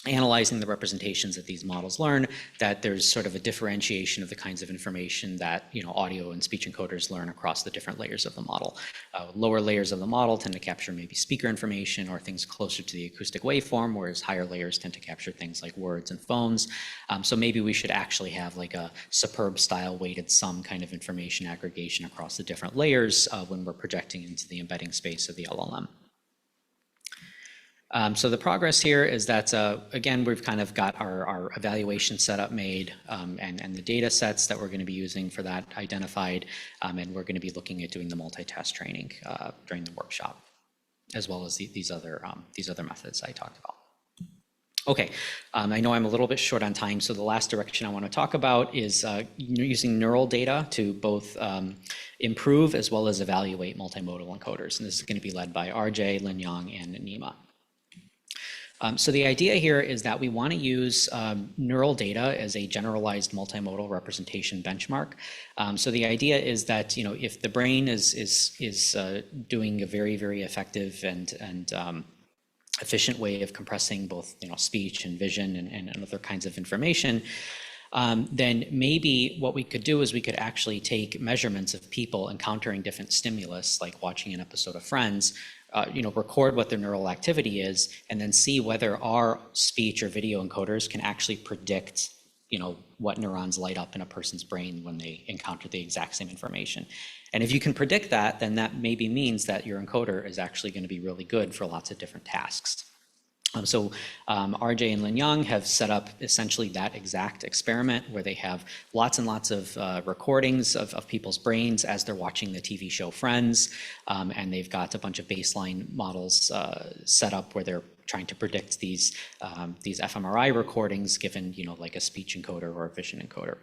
analyzing the representations that these models learn, that there's sort of a differentiation of the kinds of information that audio and speech encoders learn across the different layers of the model. Lower layers of the model tend to capture maybe speaker information or things closer to the acoustic waveform, whereas higher layers tend to capture things like words and phones. So maybe we should actually have like a superb style weighted sum kind of information aggregation across the different layers when we're projecting into the embedding space of the LLM. So the progress here is that, again, we've kind of got our evaluation setup made and the data sets that we're going to be using for that identified, and we're going to be looking at doing the multitask training during the workshop, as well as these other methods I talked about. Okay, I know I'm a little bit short on time, so the last direction I want to talk about is using neural data to both improve as well as evaluate multimodal encoders, and this is going to be led by RJ, Lin Yang, and Nima. So the idea here is that we want to use neural data as a generalized multimodal representation benchmark. So the idea is that if the brain is doing a very, very effective and efficient way of compressing both speech and vision and other kinds of information, then maybe what we could do is we could actually take measurements of people encountering different stimulus, like watching an episode of Friends, record what their neural activity is, and then see whether our speech or video encoders can actually predict what neurons light up in a person's brain when they encounter the exact same information. And if you can predict that, then that maybe means that your encoder is actually going to be really good for lots of different tasks. RJ and Lin Yang have set up essentially that exact experiment where they have lots and lots of recordings of people's brains as they're watching the TV show Friends, and they've got a bunch of baseline models set up where they're trying to predict these fMRI recordings given like a speech encoder or a vision encoder.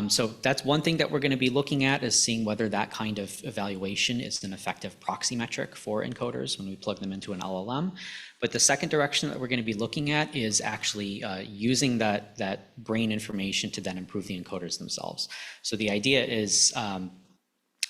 So that's one thing that we're going to be looking at, is seeing whether that kind of evaluation is an effective proxy metric for encoders when we plug them into an LLM. But the second direction that we're going to be looking at is actually using that brain information to then improve the encoders themselves. So the idea is,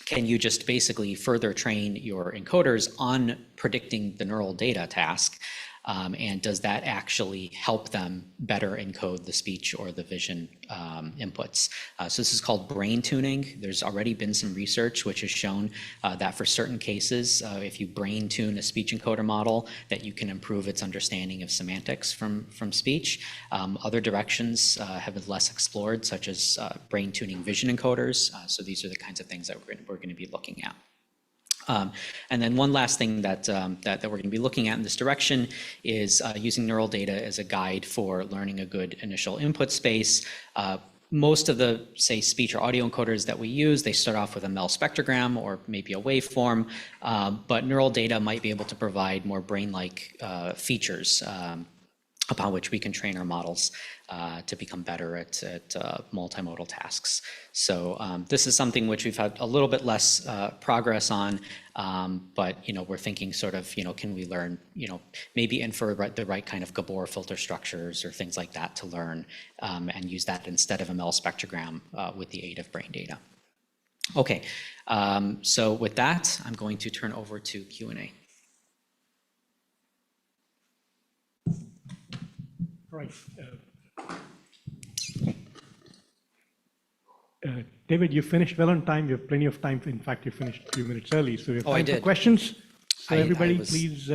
can you just basically further train your encoders on predicting the neural data task? And does that actually help them better encode the speech or the vision inputs? So this is called brain tuning. There's already been some research which has shown that for certain cases, if you brain tune a speech encoder model, that you can improve its understanding of semantics from speech. Other directions have been less explored, such as brain tuning vision encoders. So these are the kinds of things that we're going to be looking at. And then one last thing that we're going to be looking at in this direction is using neural data as a guide for learning a good initial input space. Most of the, say, speech or audio encoders that we use, they start off with a MEL spectrogram or maybe a waveform, but neural data might be able to provide more brain-like features upon which we can train our models to become better at multimodal tasks. So this is something which we've had a little bit less progress on, but we're thinking sort of, can we learn, maybe infer the right kind of Gabor filter structures or things like that to learn and use that instead of a MEL spectrogram with the aid of brain data. Okay, so with that, I'm going to turn over to Q&A. Right. David, you finished well on time. You have plenty of time. In fact, you finished a few minutes early. So we have time for questions. So everybody, please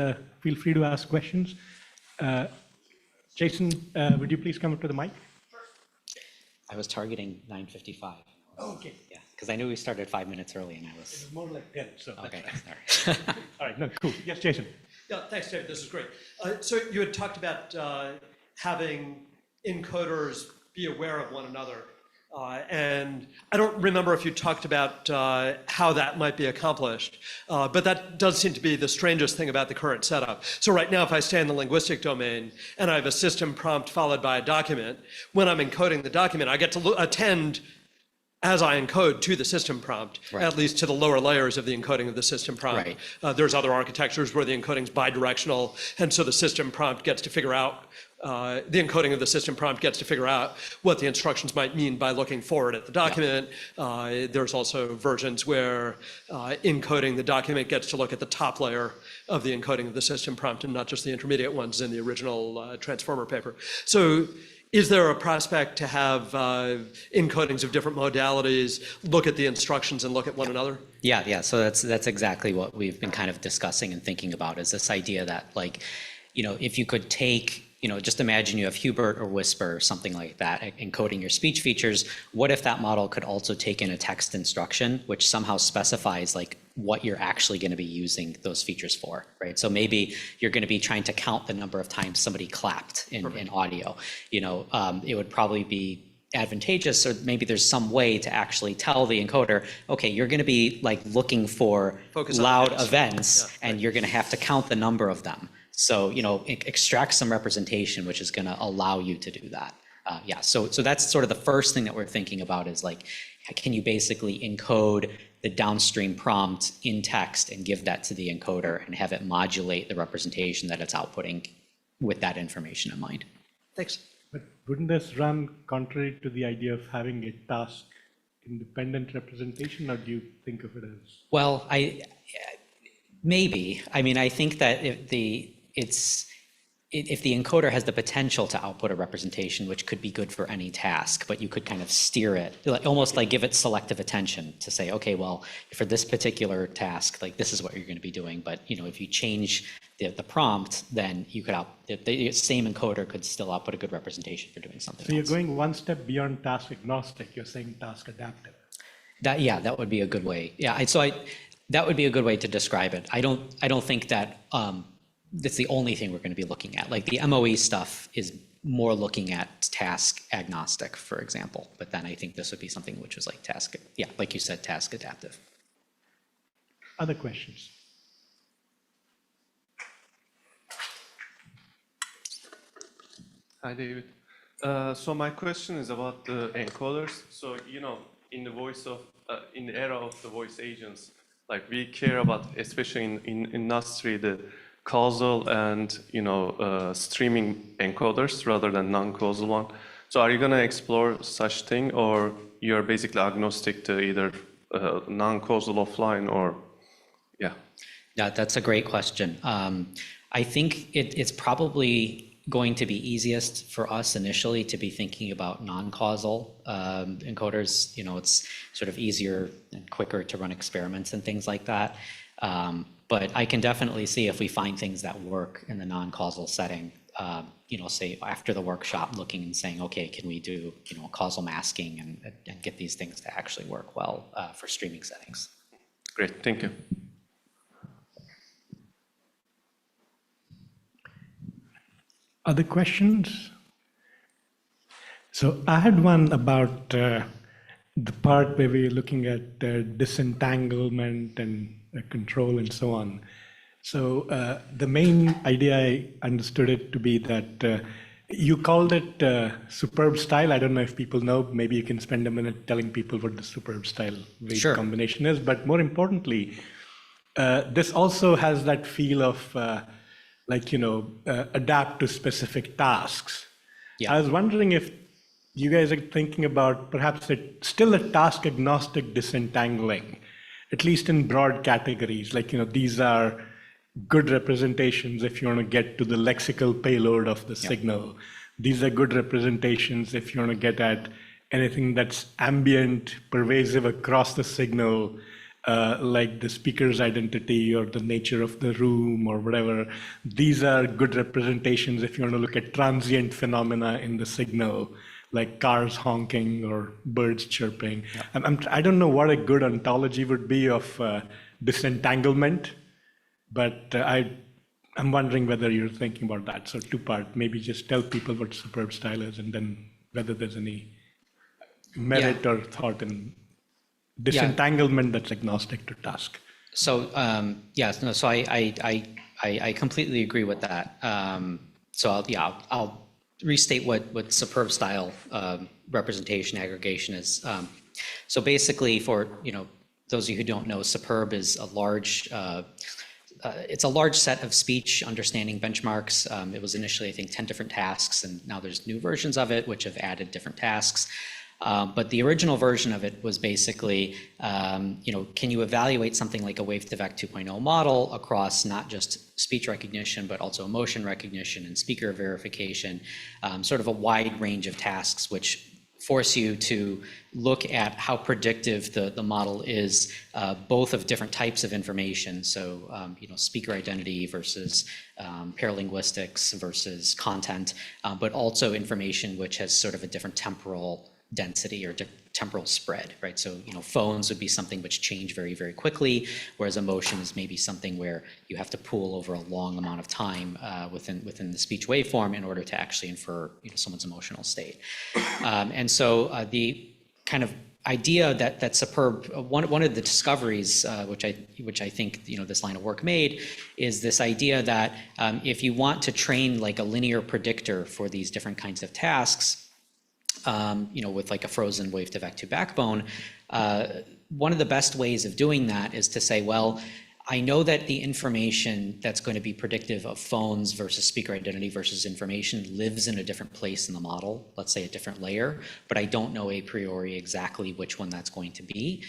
feel free to ask questions. Jason, would you please come up to the mic? Sure. I was targeting 9:55. Oh, okay. Yeah, because I knew we started 5 minutes early and I was... It was more like 10, so. Okay, sorry. All right, no, cool. Yes, Jason. Yeah, thanks, David. This is great. So you had talked about having encoders be aware of one another. And I don't remember if you talked about how that might be accomplished, but that does seem to be the strangest thing about the current setup. So right now, if I stay in the linguistic domain and I have a system prompt followed by a document, when I'm encoding the document, I get to attend as I encode to the system prompt, right, at least to the lower layers of the encoding of the system prompt. Right. There's other architectures where the encoding is bidirectional, and so the system prompt gets to figure out, the encoding of the system prompt gets to figure out what the instructions might mean by looking forward at the document. Yeah. There's also versions where encoding the document gets to look at the top layer of the encoding of the system prompt and not just the intermediate ones in the original transformer paper. So is there a prospect to have encodings of different modalities look at the instructions and look at one another? Yeah. So that's exactly what we've been kind of discussing and thinking about, is this idea that, like, if you could take, just imagine you have Hubert or Whisper or something like that encoding your speech features. What if that model could also take in a text instruction which somehow specifies like what you're actually going to be using those features for, right? So maybe you're going to be trying to count the number of times somebody clapped in audio. It would probably be advantageous, or maybe there's some way to actually tell the encoder, okay, you're going to be like looking for loud events, and you're going to have to count the number of them. So, extract some representation, which is going to allow you to do that. So that's sort of the first thing that we're thinking about, is like, can you basically encode the downstream prompt in text and give that to the encoder and have it modulate the representation that it's outputting with that information in mind? Thanks. But wouldn't this run contrary to the idea of having a task independent representation, or do you think of it as? Well, maybe. I mean, I think that if if the encoder has the potential to output a representation, which could be good for any task, but you could kind of steer it, almost like give it selective attention to say, okay, well, for this particular task, like this is what you're going to be doing. But if you change the prompt, then you could the same encoder could still output a good representation for doing something. So you're going one step beyond task agnostic. You're saying task adaptive. That would be a good way. Yeah, that would be a good way to describe it. I don't think that that's the only thing we're going to be looking at. Like the MOE stuff is more looking at task agnostic, for example. But then I think this would be something which was like like you said, task adaptive. Other questions? Hi, David. So my question is about the encoders. So, in the era of the voice agents, like we care about, especially in industry, the causal and, streaming encoders rather than non-causal one. So are you going to explore such thing, or you're basically agnostic to either non-causal offline or, yeah? Yeah, that's a great question. I think it's probably going to be easiest for us initially to be thinking about non-causal encoders. It's sort of easier and quicker to run experiments and things like that. But I can definitely see if we find things that work in the non-causal setting, say after the workshop, looking and saying, okay, can we do causal masking and get these things to actually work well for streaming settings. Great, thank you. Other questions? So I had one about the part where we're looking at disentanglement and control and so on. So the main idea, I understood it to be that you called it superb style. I don't know if people know. Maybe you can spend a minute telling people what the superb style weight combination is. But more importantly, this also has that feel of adapt to specific tasks. Yeah. I was wondering if you guys are thinking about perhaps still a task agnostic disentangling, at least in broad categories, like, these are good representations if you want to get to the lexical payload of the signal. These are good representations if you want to get at anything that's ambient, pervasive across the signal, like the speaker's identity or the nature of the room or whatever. These are good representations if you want to look at transient phenomena in the signal, like cars honking or birds chirping. Yeah. I don't know what a good ontology would be of disentanglement, but I'm wondering whether you're thinking about that. So two-part, maybe just tell people what superb style is and then whether there's any merit or thought in disentanglement that's agnostic to task. So so I completely agree with that. I'll restate what superb style representation aggregation is. So basically, for those of you who don't know, superb is a large it's a large set of speech understanding benchmarks. It was initially, I think, 10 different tasks, and now there's new versions of it which have added different tasks. But the original version of it was basically, can you evaluate something like a Wave2Vec 2.0 model across not just speech recognition, but also emotion recognition and speaker verification, sort of a wide range of tasks which force you to look at how predictive the model is, both of different types of information. So, speaker identity versus paralinguistics versus content, but also information which has sort of a different temporal density or temporal spread, right? So, phones would be something which change very, very quickly, whereas emotion is maybe something where you have to pool over a long amount of time within the speech waveform in order to actually infer someone's emotional state. And so the kind of idea that superb, one of the discoveries which I think this line of work made, is this idea that if you want to train like a linear predictor for these different kinds of tasks, with like a frozen Wave2Vec 2 backbone, one of the best ways of doing that is to say, well, I know that the information that's going to be predictive of phones versus speaker identity versus information lives in a different place in the model, let's say a different layer, but I don't know a priori exactly which one that's going to be.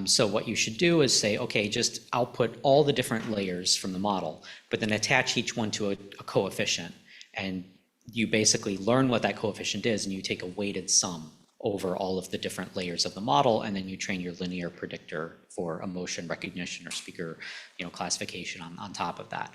So what you should do is say, okay, just output all the different layers from the model, but then attach each one to a coefficient. And you basically learn what that coefficient is, and you take a weighted sum over all of the different layers of the model, and then you train your linear predictor for emotion recognition or speaker, classification on top of that.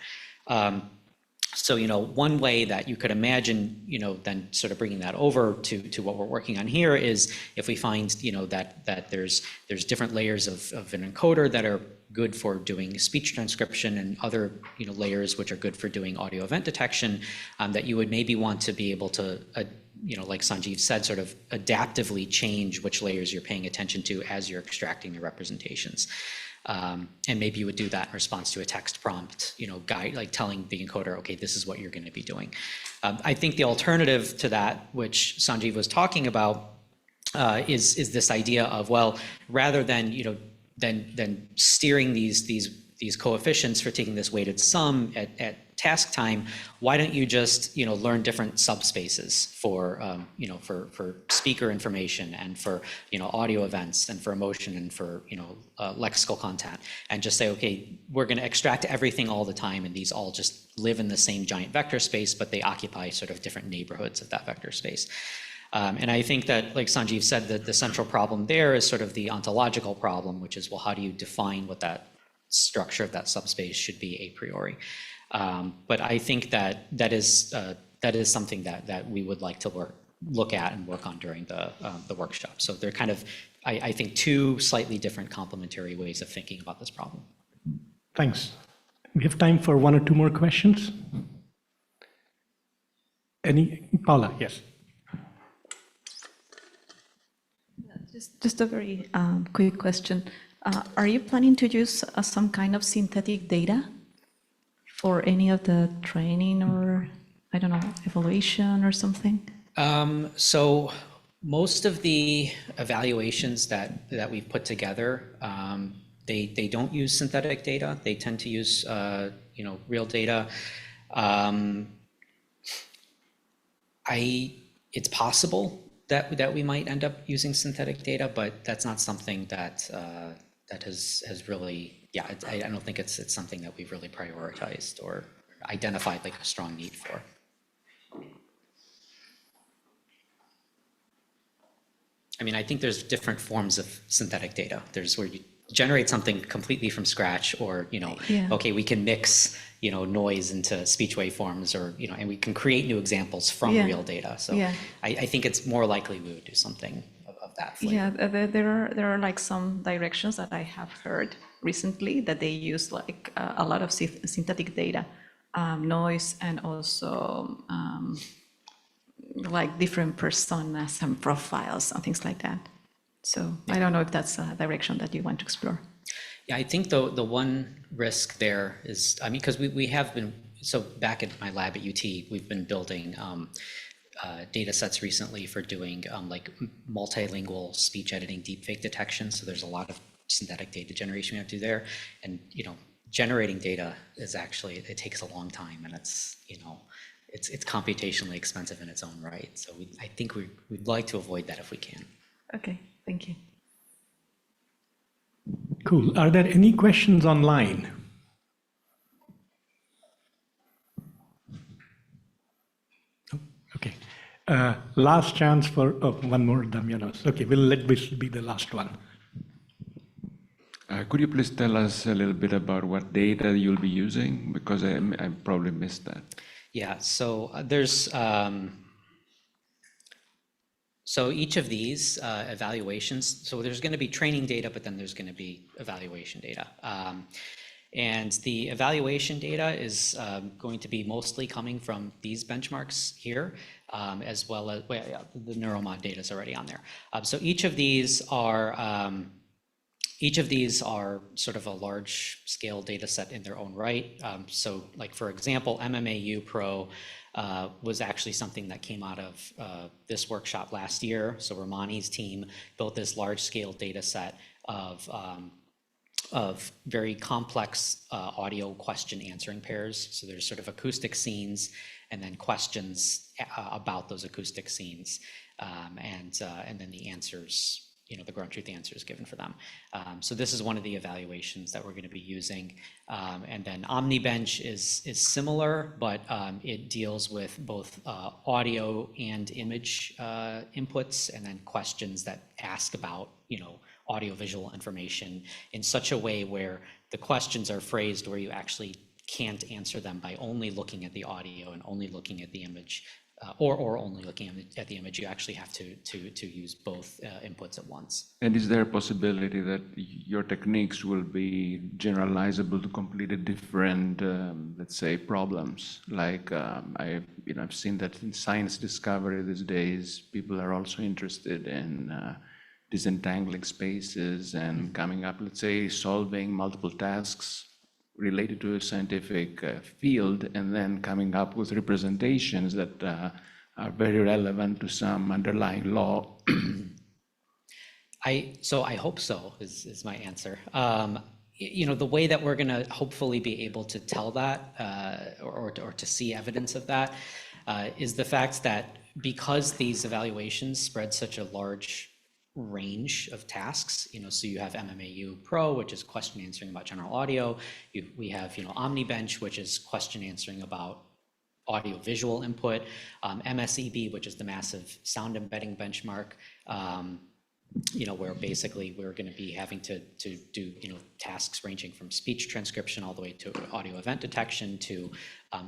So, one way that you could imagine, then sort of bringing that over to what we're working on here is if we find, that there's different layers of an encoder that are good for doing speech transcription and other, layers which are good for doing audio event detection, that you would maybe want to be able to, like Sanjeev said, sort of adaptively change which layers you're paying attention to as you're extracting the representations. And maybe you would do that in response to a text prompt, guide, like telling the encoder, okay, this is what you're going to be doing. I think the alternative to that, which Sanjeev was talking about, is this idea of, well, rather than than steering these coefficients for taking this weighted sum at task time, why don't you just learn different subspaces for for speaker information and for audio events and for emotion and for lexical content, and just say, okay, we're going to extract everything all the time, and these all just live in the same giant vector space, but they occupy sort of different neighborhoods of that vector space. And I think that, like Sanjeev said, that the central problem there is sort of the ontological problem, which is, well, how do you define what that structure of that subspace should be a priori? But I think that is something that we would like to look at and work on during the workshop. So they're kind of, I think, two slightly different complementary ways of thinking about this problem. Thanks. We have time for one or two more questions. Paula, yes. Just a very quick question. Are you planning to use some kind of synthetic data for any of the training or, I don't know, evaluation or something? So most of the evaluations that we've put together, they don't use synthetic data. They tend to use real data. It's possible that we might end up using synthetic data, but that's not something that has really, I don't think it's something that we've really prioritized or identified like a strong need for. I mean, I think there's different forms of synthetic data. There's where you generate something completely from scratch, or okay, we can mix noise into speech waveforms, or and we can create new examples from real data. So I think it's more likely we would do something of that flavor. Yeah, there are like some directions that I have heard recently that they use like a lot of synthetic data, noise, and also like different personas and profiles and things like that. So I don't know if that's a direction that you want to explore. Yeah, I think the one risk there is, I mean, because we have been, so back at my lab at UT, we've been building data sets recently for doing like multilingual speech editing deepfake detection. So there's a lot of synthetic data generation we have to do there. And, generating data is actually, it takes a long time, and it's, it's computationally expensive in its own right. So I think we'd like to avoid that if we can. Okay, thank you. Cool. Are there any questions online? Okay. Last chance for one more, Damianos. Okay, we'll let this be the last one. Could you please tell us a little bit about what data you'll be using? Because I probably missed that. Yeah, so there's, so each of these evaluations, so there's going to be training data, but then there's going to be evaluation data. And the evaluation data is going to be mostly coming from these benchmarks here, as well as, the neuromod data is already on there. So each of these are sort of a large scale data set in their own right. So like, for example, MMAU Pro was actually something that came out of this workshop last year. So Ramani's team built this large scale data set of of very complex audio question answering pairs. So there's sort of acoustic scenes and then questions about those acoustic scenes, and then the answers, the ground truth answers given for them. So this is one of the evaluations that we're going to be using. And then OmniBench is similar, but it deals with both audio and image inputs, and then questions that ask about, audiovisual information in such a way where the questions are phrased where you actually can't answer them by only looking at the audio and only looking at the image, or only looking at the image. You actually have to use both inputs at once. And is there a possibility that your techniques will be generalizable to completely different, let's say, problems? Like I've seen that in science discovery these days, people are also interested in disentangling spaces and coming up, let's say, solving multiple tasks related to a scientific field, and then coming up with representations that are very relevant to some underlying law. I hope so, is my answer. The way that we're going to hopefully be able to tell that or to see evidence of that is the fact that because these evaluations spread such a large range of tasks, so you have MMAU Pro, which is question answering about general audio. We have, OmniBench, which is question answering about audio visual input, MSEB, which is the massive sound embedding benchmark, where basically we're going to be having to do, tasks ranging from speech transcription all the way to audio event detection to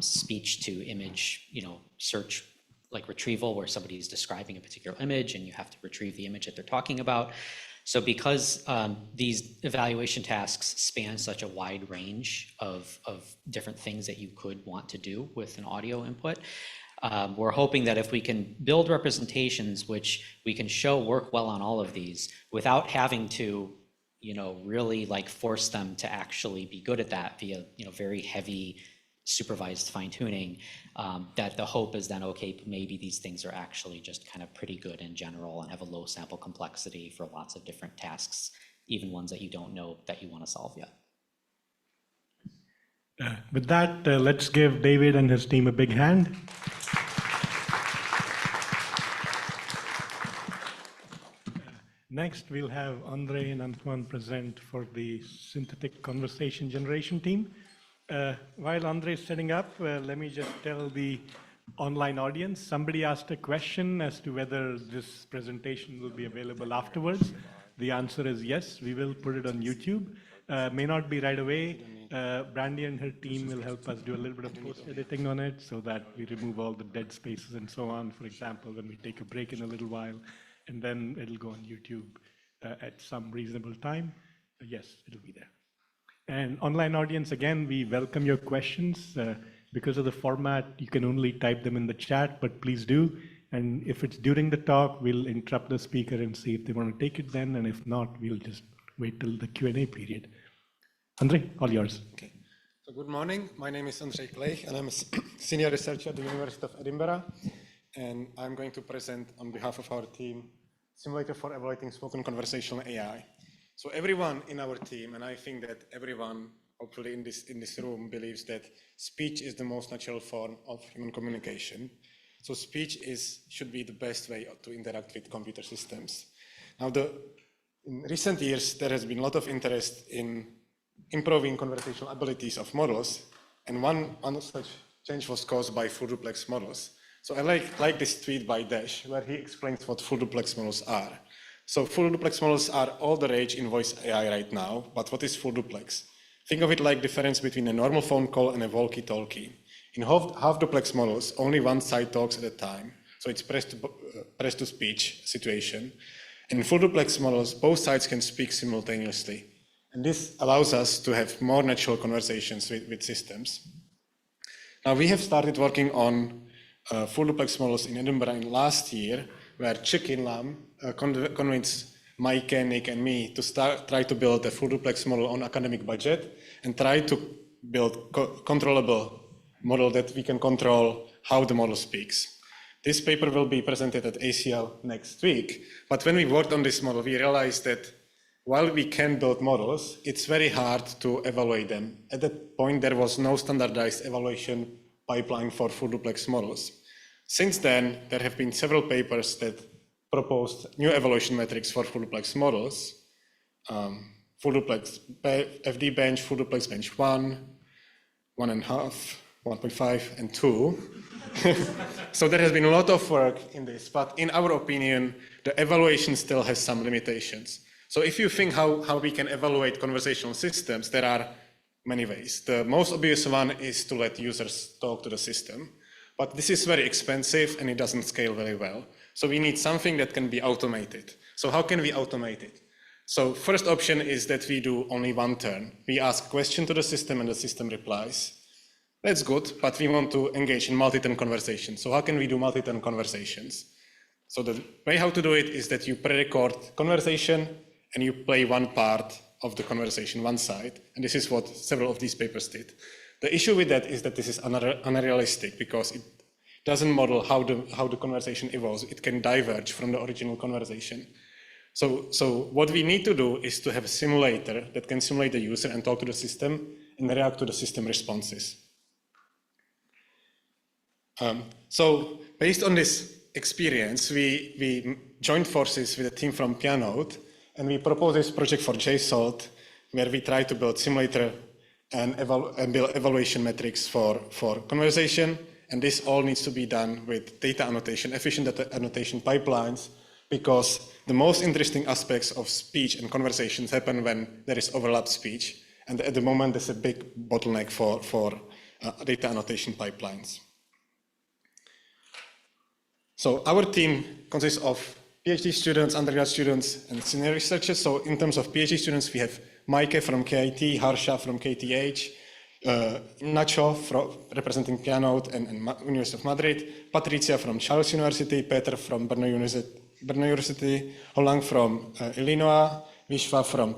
speech to image, search, like retrieval, where somebody is describing a particular image and you have to retrieve the image that they're talking about. So because these evaluation tasks span such a wide range of different things that you could want to do with an audio input, we're hoping that if we can build representations which we can show work well on all of these without having to, really like force them to actually be good at that via, very heavy supervised fine-tuning, that the hope is then, okay, maybe these things are actually just kind of pretty good in general and have a low sample complexity for lots of different tasks, even ones that you don't know that you want to solve yet. With that, let's give David and his team a big hand. Next, we'll have Andre and Antoine present for the synthetic conversation generation team. While Andre is setting up, let me just tell the online audience, somebody asked a question as to whether this presentation will be available afterwards. The answer is yes, we will put it on YouTube. May not be right away. Brandy and her team will help us do a little bit of post-editing on it so that we remove all the dead spaces and so on, for example, when we take a break in a little while, and then it'll go on YouTube at some reasonable time. Yes, it'll be there. And online audience, again, we welcome your questions. Because of the format, you can only type them in the chat, but please do. And if it's during the talk, we'll interrupt the speaker and see if they want to take it then, and if not, we'll just wait till the Q&A period. Andre, all yours. Okay. So good morning. My name is Andrzej Klejch, and I'm a senior researcher at the University of Edinburgh. And I'm going to present on behalf of our team, Simulator for Evaluating Spoken Conversational AI. So everyone in our team, and I think that everyone hopefully in this room believes that speech is the most natural form of human communication. So speech should be the best way to interact with computer systems. Now, in recent years, there has been a lot of interest in improving conversational abilities of models, and one such change was caused by full duplex models. So I like this tweet by Dash, where he explains what full duplex models are. So full duplex models are all the rage in voice AI right now, but what is full duplex? Think of it like the difference between a normal phone call and a walkie-talkie. In half duplex models, only one side talks at a time, so it's press-to-speech situation. In full duplex models, both sides can speak simultaneously, and this allows us to have more natural conversations with systems. Now, we have started working on full duplex models in Edinburgh last year, where Chicken Lamb convinced Mike, Nick, and me to try to build a full duplex model on academic budget and try to build controllable model that we can control how the model speaks. This paper will be presented at ACL next week, but when we worked on this model, we realized that while we can build models, it's very hard to evaluate them. At that point, there was no standardized evaluation pipeline for full duplex models. Since then, there have been several papers that proposed new evaluation metrics for full duplex models. Full duplex FD bench, full duplex bench 1, 1.5, 1.5, and 2. So there has been a lot of work in this, but in our opinion, the evaluation still has some limitations. So if you think how we can evaluate conversational systems, there are many ways. The most obvious one is to let users talk to the system, but this is very expensive and it doesn't scale very well. So we need something that can be automated. So how can we automate it? So first option is that we do only one turn. We ask a question to the system and the system replies. That's good, but we want to engage in multi-turn conversations. So how can we do multi-turn conversations? So the way how to do it is that you pre-record conversation and you play one part of the conversation, one side. And this is what several of these papers did. The issue with that is that this is unrealistic because it doesn't model how the conversation evolves. It can diverge from the original conversation. So what we need to do is to have a simulator that can simulate the user and talk to the system and react to the system responses. So based on this experience, we joined forces with a team from Pianote, and we proposed this project for JSOLT, where we try to build simulator and build evaluation metrics for conversation. And this all needs to be done with data annotation, efficient data annotation pipelines, because the most interesting aspects of speech and conversations happen when there is overlap speech. And at the moment, there's a big bottleneck for data annotation pipelines. So our team consists of PhD students, undergrad students, and senior researchers. So in terms of PhD students, we have Maike from KIT, Harsha from KTH, Nacho representing Pianote and University of Madrid, Patricia from Charles University, Peter from Brno University, Holang from Illinois, Vishwa from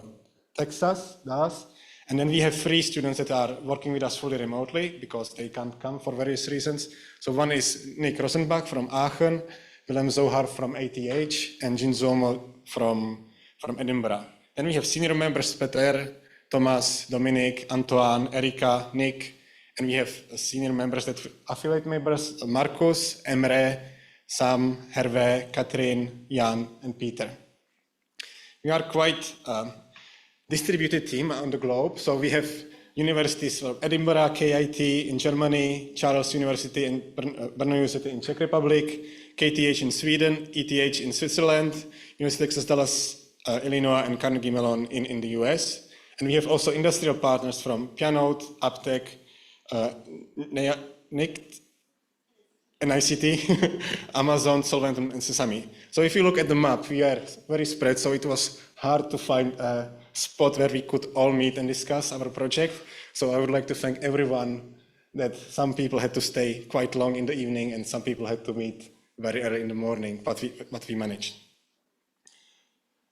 Texas, Dallas. And then we have 3 students that are working with us fully remotely because they can't come for various reasons. So one is Nick Rosenbach from Aachen, Willem Zohar from ATH, and Jin Zomo from Edinburgh. Then we have senior members, Peter, Thomas, Dominic, Antoine, Erika, Nick, and we have senior members that affiliate members, Markus, Emre, Sam, Hervé, Katrin, Jan, and Peter. We are quite distributed team on the globe. So we have universities from Edinburgh, KIT in Germany, Charles University and Brno University in Czech Republic, KTH in Sweden, ETH in Switzerland, University of Texas Dallas, Illinois, and Carnegie Mellon in the US. And we have also industrial partners from Pianote, Aptec, NICT, NICT, Amazon, Solventum, and Sesame. So if you look at the map, we are very spread, so it was hard to find a spot where we could all meet and discuss our project. So I would like to thank everyone that some people had to stay quite long in the evening and some people had to meet very early in the morning, but we managed.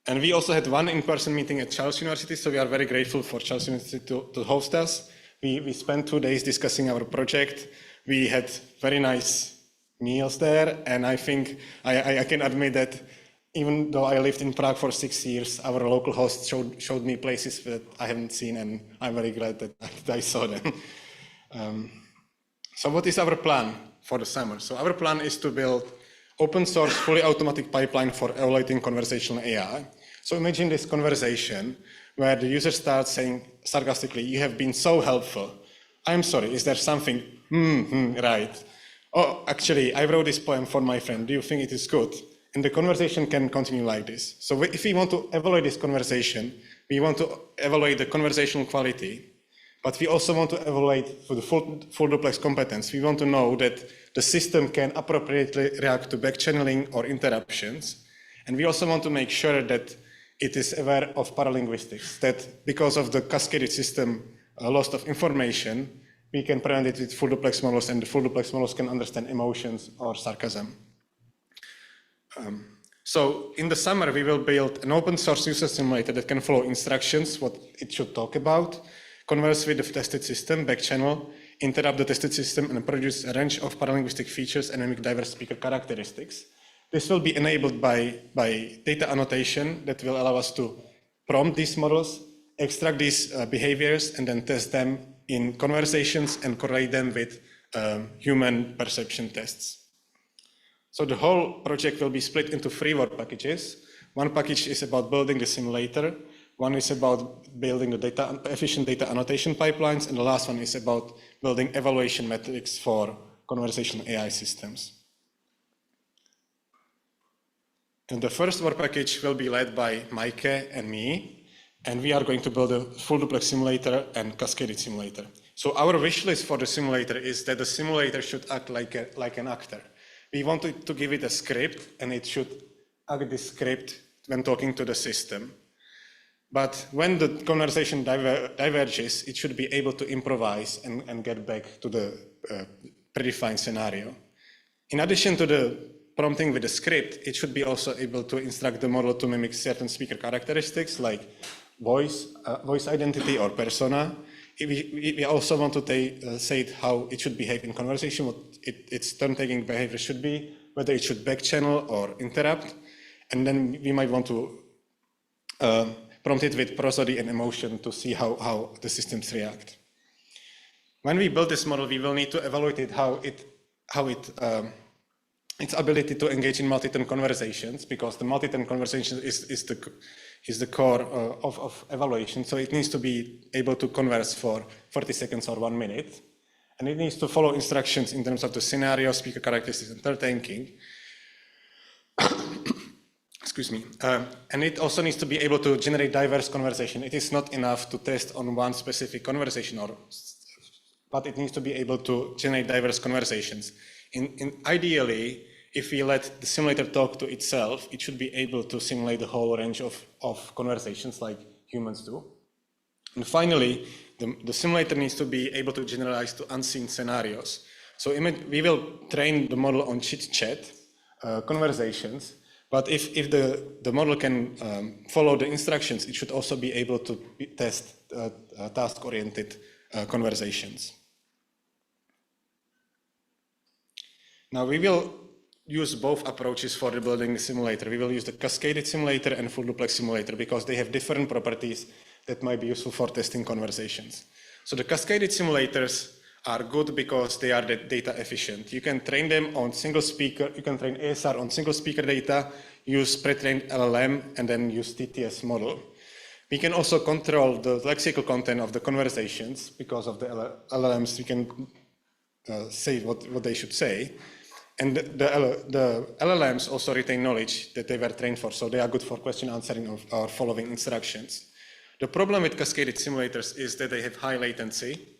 And we also had one in-person meeting at Charles University, so we are very grateful for Charles University to host us. We spent 2 days discussing our project. We had very nice meals there, and I think I can admit that even though I lived in Prague for 6 years, our local host showed me places that I haven't seen, and I'm very glad that I saw them. So what is our plan for the summer? So our plan is to build open source, fully automatic pipeline for evaluating conversational AI. So imagine this conversation where the user starts saying sarcastically, "You have been so helpful. I'm sorry, is there something, right? Oh, actually, I wrote this poem for my friend. Do you think it is good?" And the conversation can continue like this. So if we want to evaluate this conversation, we want to evaluate the conversational quality, but we also want to evaluate for the full duplex competence. We want to know that the system can appropriately react to backchanneling or interruptions. And we also want to make sure that it is aware of paralinguistics, that because of the cascaded system loss of information, we can prevent it with full duplex models, and the full duplex models can understand emotions or sarcasm. So in the summer, we will build an open source user simulator that can follow instructions, what it should talk about, converse with the tested system, backchannel, interrupt the tested system, and produce a range of paralinguistic features and mimic diverse speaker characteristics. This will be enabled by data annotation that will allow us to prompt these models, extract these behaviors, and then test them in conversations and correlate them with human perception tests. So the whole project will be split into 3 work packages. One package is about building the simulator. One is about building the efficient data annotation pipelines. And the last one is about building evaluation metrics for conversational AI systems. And the first work package will be led by Maike and me. And we are going to build a full duplex simulator and cascaded simulator. So our wish list for the simulator is that the simulator should act like an actor. We wanted to give it a script, and it should act this script when talking to the system. But when the conversation diverges, it should be able to improvise and get back to the predefined scenario. In addition to the prompting with the script, it should be also able to instruct the model to mimic certain speaker characteristics like voice identity or persona. We also want to say how it should behave in conversation, what its turn-taking behavior should be, whether it should backchannel or interrupt. And then we might want to prompt it with prosody and emotion to see how the systems react. When we build this model, we will need to evaluate it, its ability to engage in multi-turn conversations, because the multi-turn conversation is the core of evaluation. So it needs to be able to converse for 40 seconds or 1 minute. And it needs to follow instructions in terms of the scenario, speaker characteristics, and turn-taking. Excuse me. And it also needs to be able to generate diverse conversation. It is not enough to test on one specific conversation, but it needs to be able to generate diverse conversations. Ideally, if we let the simulator talk to itself, it should be able to simulate the whole range of conversations like humans do. And finally, the simulator needs to be able to generalize to unseen scenarios. So we will train the model on chit-chat conversations, but if the model can follow the instructions, it should also be able to test task-oriented conversations. Now we will use both approaches for building the simulator. We will use the cascaded simulator and full duplex simulator because they have different properties that might be useful for testing conversations. So the cascaded simulators are good because they are data efficient. You can train them on single speaker, you can train ASR on single speaker data, use pre-trained LLM, and then use TTS model. We can also control the lexical content of the conversations because of the LLMs. We can say what they should say. And the LLMs also retain knowledge that they were trained for, so they are good for question answering or following instructions. The problem with cascaded simulators is that they have high latency,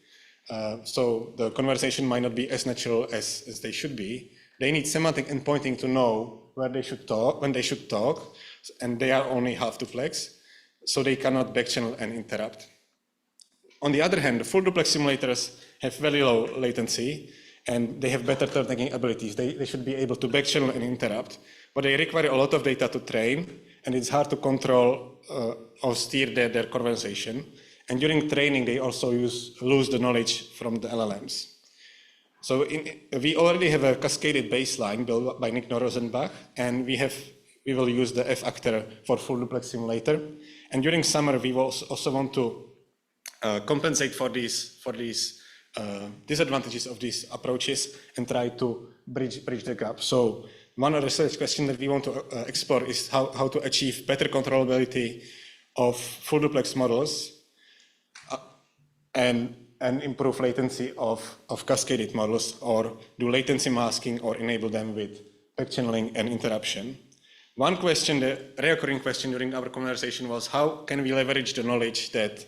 so the conversation might not be as natural as they should be. They need semantic endpointing to know where they should talk, when they should talk, and they are only half duplex, so they cannot backchannel and interrupt. On the other hand, the full duplex simulators have very low latency, and they have better turn-taking abilities. They should be able to backchannel and interrupt, but they require a lot of data to train, and it's hard to control or steer their conversation. And during training, they also lose the knowledge from the LLMs. So we already have a cascaded baseline built by Nick Rosenbach, and we will use the F-actor for full duplex simulator. And during summer, we will also want to compensate for these disadvantages of these approaches and try to bridge the gap. So one research question that we want to explore is how to achieve better controllability of full duplex models and improve latency of cascaded models, or do latency masking or enable them with backchanneling and interruption. One question, the recurring question during our conversation was, how can we leverage the knowledge that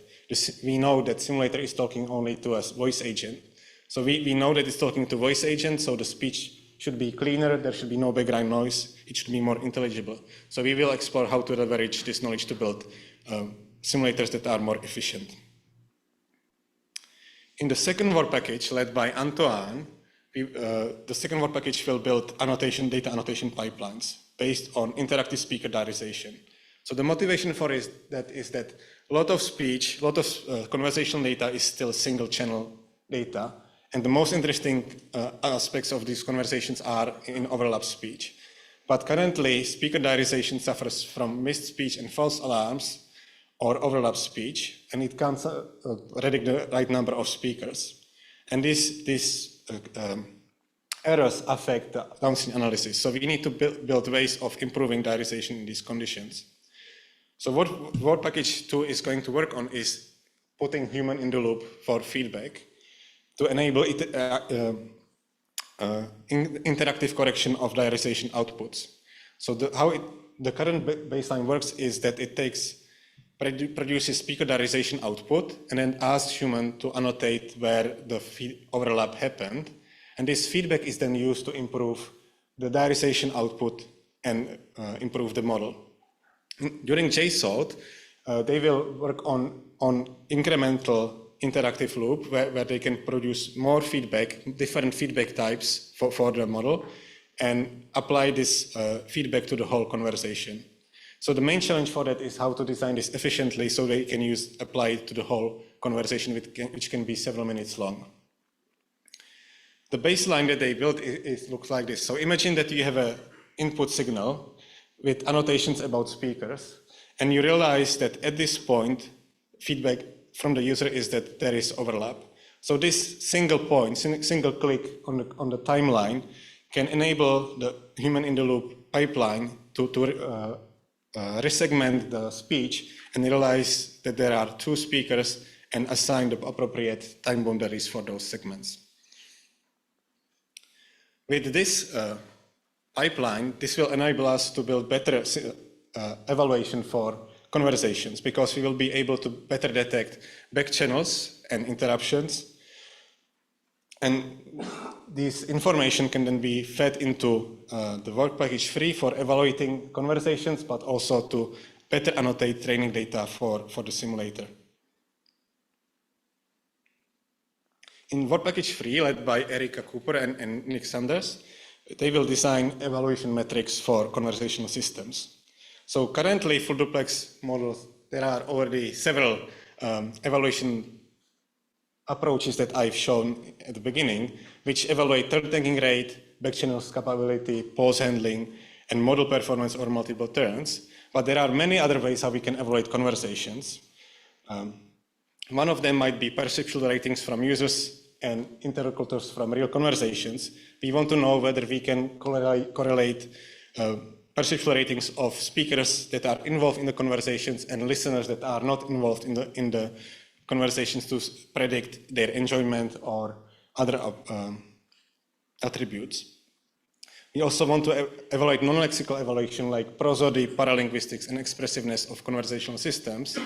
we know that simulator is talking only to a voice agent. So we know that it's talking to voice agent, so the speech should be cleaner, there should be no background noise, it should be more intelligible. So we will explore how to leverage this knowledge to build simulators that are more efficient. In the second work package led by Antoine, the second work package will build data annotation pipelines based on interactive speaker diarization. So the motivation for that is that a lot of speech, a lot of conversational data is still single channel data. And the most interesting aspects of these conversations are in overlap speech. But currently, speaker diarization suffers from missed speech and false alarms or overlap speech, and it can't predict the right number of speakers. And these errors affect the downstream analysis. So we need to build ways of improving diarization in these conditions. So what Work Package 2 is going to work on is putting human in the loop for feedback to enable interactive correction of diarization outputs. So how the current baseline works is that it produces speaker diarization output and then asks human to annotate where the overlap happened. And this feedback is then used to improve the diarization output and improve the model. During JSOLT, they will work on incremental interactive loop where they can produce more feedback, different feedback types for the model, and apply this feedback to the whole conversation. So the main challenge for that is how to design this efficiently so they can apply it to the whole conversation, which can be several minutes long. The baseline that they built looks like this. So imagine that you have an input signal with annotations about speakers, and you realize that at this point, feedback from the user is that there is overlap. So this single point, single click on the timeline can enable the human in the loop pipeline to resegment the speech and realize that there are two speakers and assign the appropriate time boundaries for those segments. With this pipeline, this will enable us to build better evaluation for conversations, because we will be able to better detect back channels and interruptions. And this information can then be fed into the Work Package 3 for evaluating conversations, but also to better annotate training data for the simulator. In Work Package 3, led by Erika Cooper and Nick Sanders, they will design evaluation metrics for conversational systems. So currently, full duplex models, there are already several evaluation approaches that I've shown at the beginning, which evaluate turn taking rate, back channel capability, pause handling, and model performance over multiple turns. But there are many other ways how we can evaluate conversations. One of them might be perceptual ratings from users and interlocutors from real conversations. We want to know whether we can correlate perceptual ratings of speakers that are involved in the conversations and listeners that are not involved in the conversations to predict their enjoyment or other attributes. We also want to evaluate non-lexical evaluation like prosody, paralinguistics, and expressiveness of conversational systems.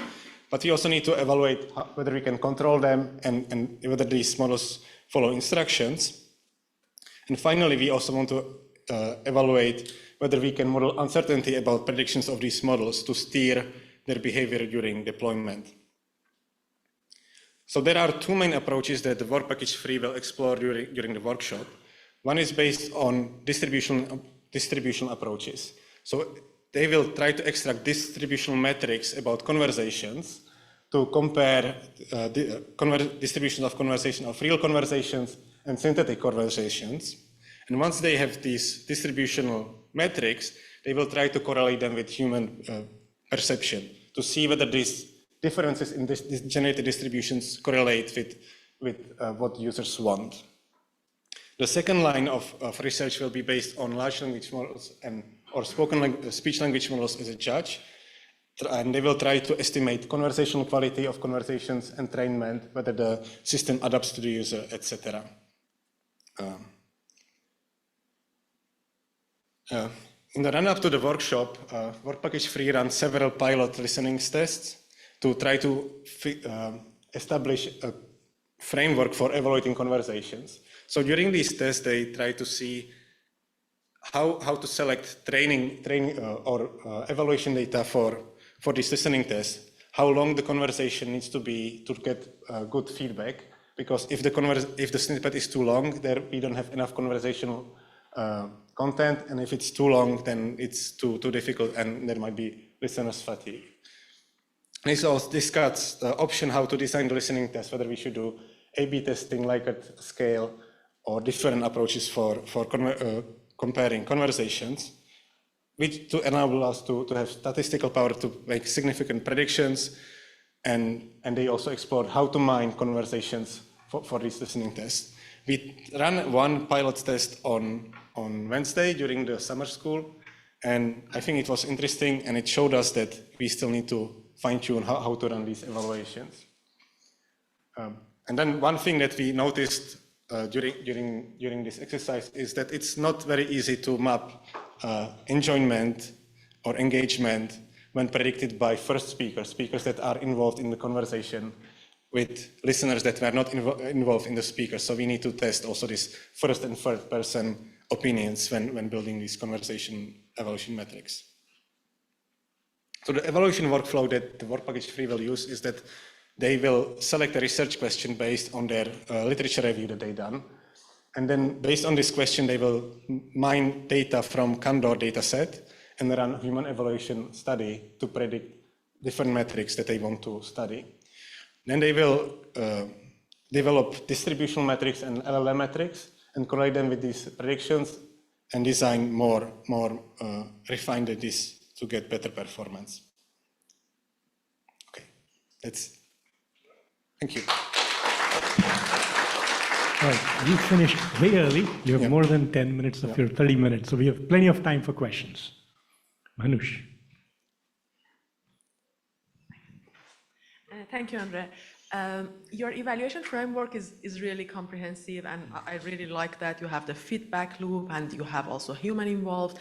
But we also need to evaluate whether we can control them and whether these models follow instructions. And finally, we also want to evaluate whether we can model uncertainty about predictions of these models to steer their behavior during deployment. So there are two main approaches that the Work Package 3 will explore during the workshop. One is based on distributional approaches. So they will try to extract distributional metrics about conversations to compare distribution of conversation of real conversations and synthetic conversations. And once they have these distributional metrics, they will try to correlate them with human perception to see whether these differences in these generated distributions correlate with what users want. The second line of research will be based on large language models or speech language models as a judge, and they will try to estimate conversational quality of conversations, entrainment, whether the system adapts to the user, etc. In the run-up to the workshop, Work Package 3 ran several pilot listening tests to try to establish a framework for evaluating conversations. So during these tests, they try to see how to select training or evaluation data for this listening test, how long the conversation needs to be to get good feedback, because if the snippet is too long, we don't have enough conversational content, and if it's too long, then it's too difficult, and there might be listeners' fatigue. This also discusses the option how to design the listening test, whether we should do A/B testing, Likert scale, or different approaches for comparing conversations. which to enable us to have statistical power to make significant predictions. And they also explored how to mine conversations for these listening tests. We ran one pilot test on Wednesday during the summer school, and I think it was interesting, and it showed us that we still need to fine-tune how to run these evaluations. And then one thing that we noticed during this exercise is that it's not very easy to map enjoyment or engagement when predicted by first speakers that are involved in the conversation with listeners that were not involved in the speakers. So we need to test also this first and third person opinions when building these conversation evaluation metrics. So the evaluation workflow that the work package 3 will use is that they will select a research question based on their literature review that they've done. And then based on this question, they will mine data from Candor dataset and run a human evaluation study to predict different metrics that they want to study. Then they will develop distributional metrics and LLM metrics and correlate them with these predictions and design more refined this to get better performance. Okay, thank you. All right, you finished way early. You have more than 10 minutes of your 30 minutes, so we have plenty of time for questions. Manush. Thank you, Andre. Your evaluation framework is really comprehensive, and I really like that you have the feedback loop and you have also human involved.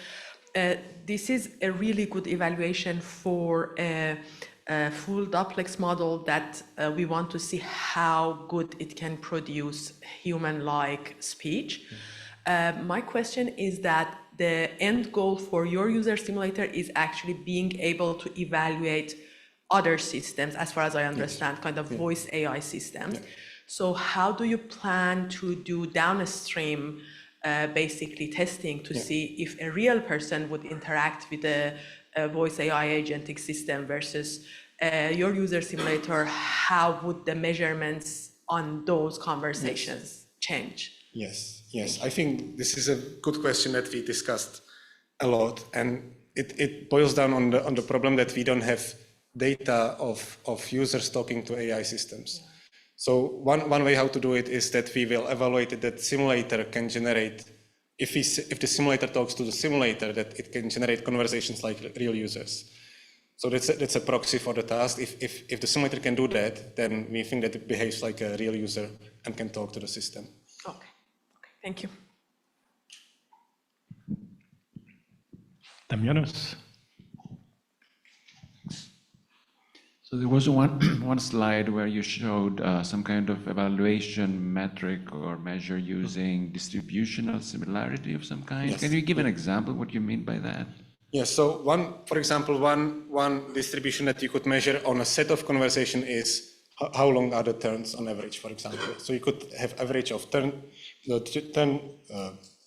This is a really good evaluation for a full duplex model that we want to see how good it can produce human-like speech. My question is that the end goal for your user simulator is actually being able to evaluate other systems, as far as I understand, kind of voice AI systems. So how do you plan to do downstream basically testing to see if a real person would interact with a voice AI agentic system versus your user simulator? How would the measurements on those conversations change? Yes. I think this is a good question that we discussed a lot, and it boils down on the problem that we don't have data of users talking to AI systems. So one way how to do it is that we will evaluate that simulator can generate, if the simulator talks to the simulator, that it can generate conversations like real users. So that's a proxy for the task. If the simulator can do that, then we think that it behaves like a real user and can talk to the system. Okay, thank you. Damianos. So there was one slide where you showed some kind of evaluation metric or measure using distributional similarity of some kind. Yes. Can you give an example what you mean by that? Yes, so for example, one distribution that you could measure on a set of conversation is how long are the turns on average, for example. So you could have average of turn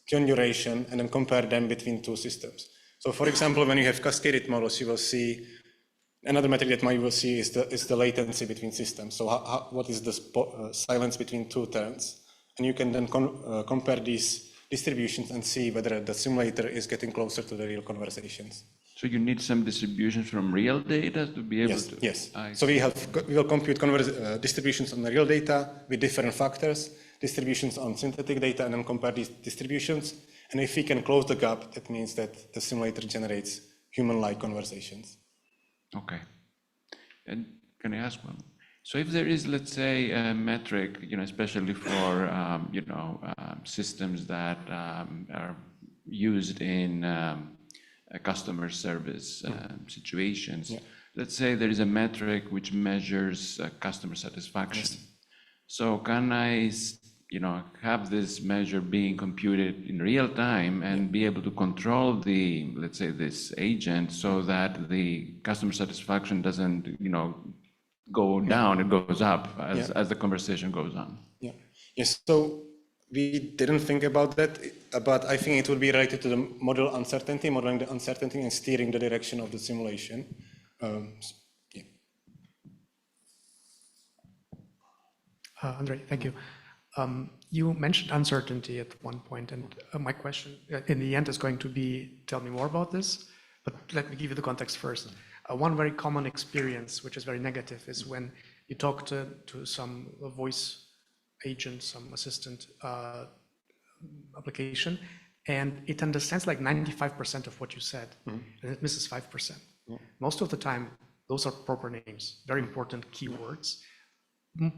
duration and then compare them between two systems. So for example, when you have cascaded models, you will see another metric that you will see is the latency between systems. So what is the silence between two turns? And you can then compare these distributions and see whether the simulator is getting closer to the real conversations. So you need some distributions from real data to be able to? Yes. So we will compute distributions on the real data with different factors, distributions on synthetic data, and then compare these distributions. And if we can close the gap, that means that the simulator generates human-like conversations. Okay. And can I ask one? So if there is, let's say, a metric, especially for, systems that are used in customer service situations, let's say there is a metric which measures customer satisfaction. Yes. So can I, have this measure being computed in real time and be able to control the, let's say, this agent so that the customer satisfaction doesn't, go down, it goes up as the conversation goes on? Yes, so we didn't think about that, but I think it would be related to the model uncertainty, modeling the uncertainty and steering the direction of the simulation. Andre, thank you. You mentioned uncertainty at one point, and my question in the end is going to be, tell me more about this. but let me give you the context first. One very common experience, which is very negative, is when you talk to some voice agent, some assistant application, and it understands like 95% of what you said, and it misses 5%. Most of the time, those are proper names, very important keywords.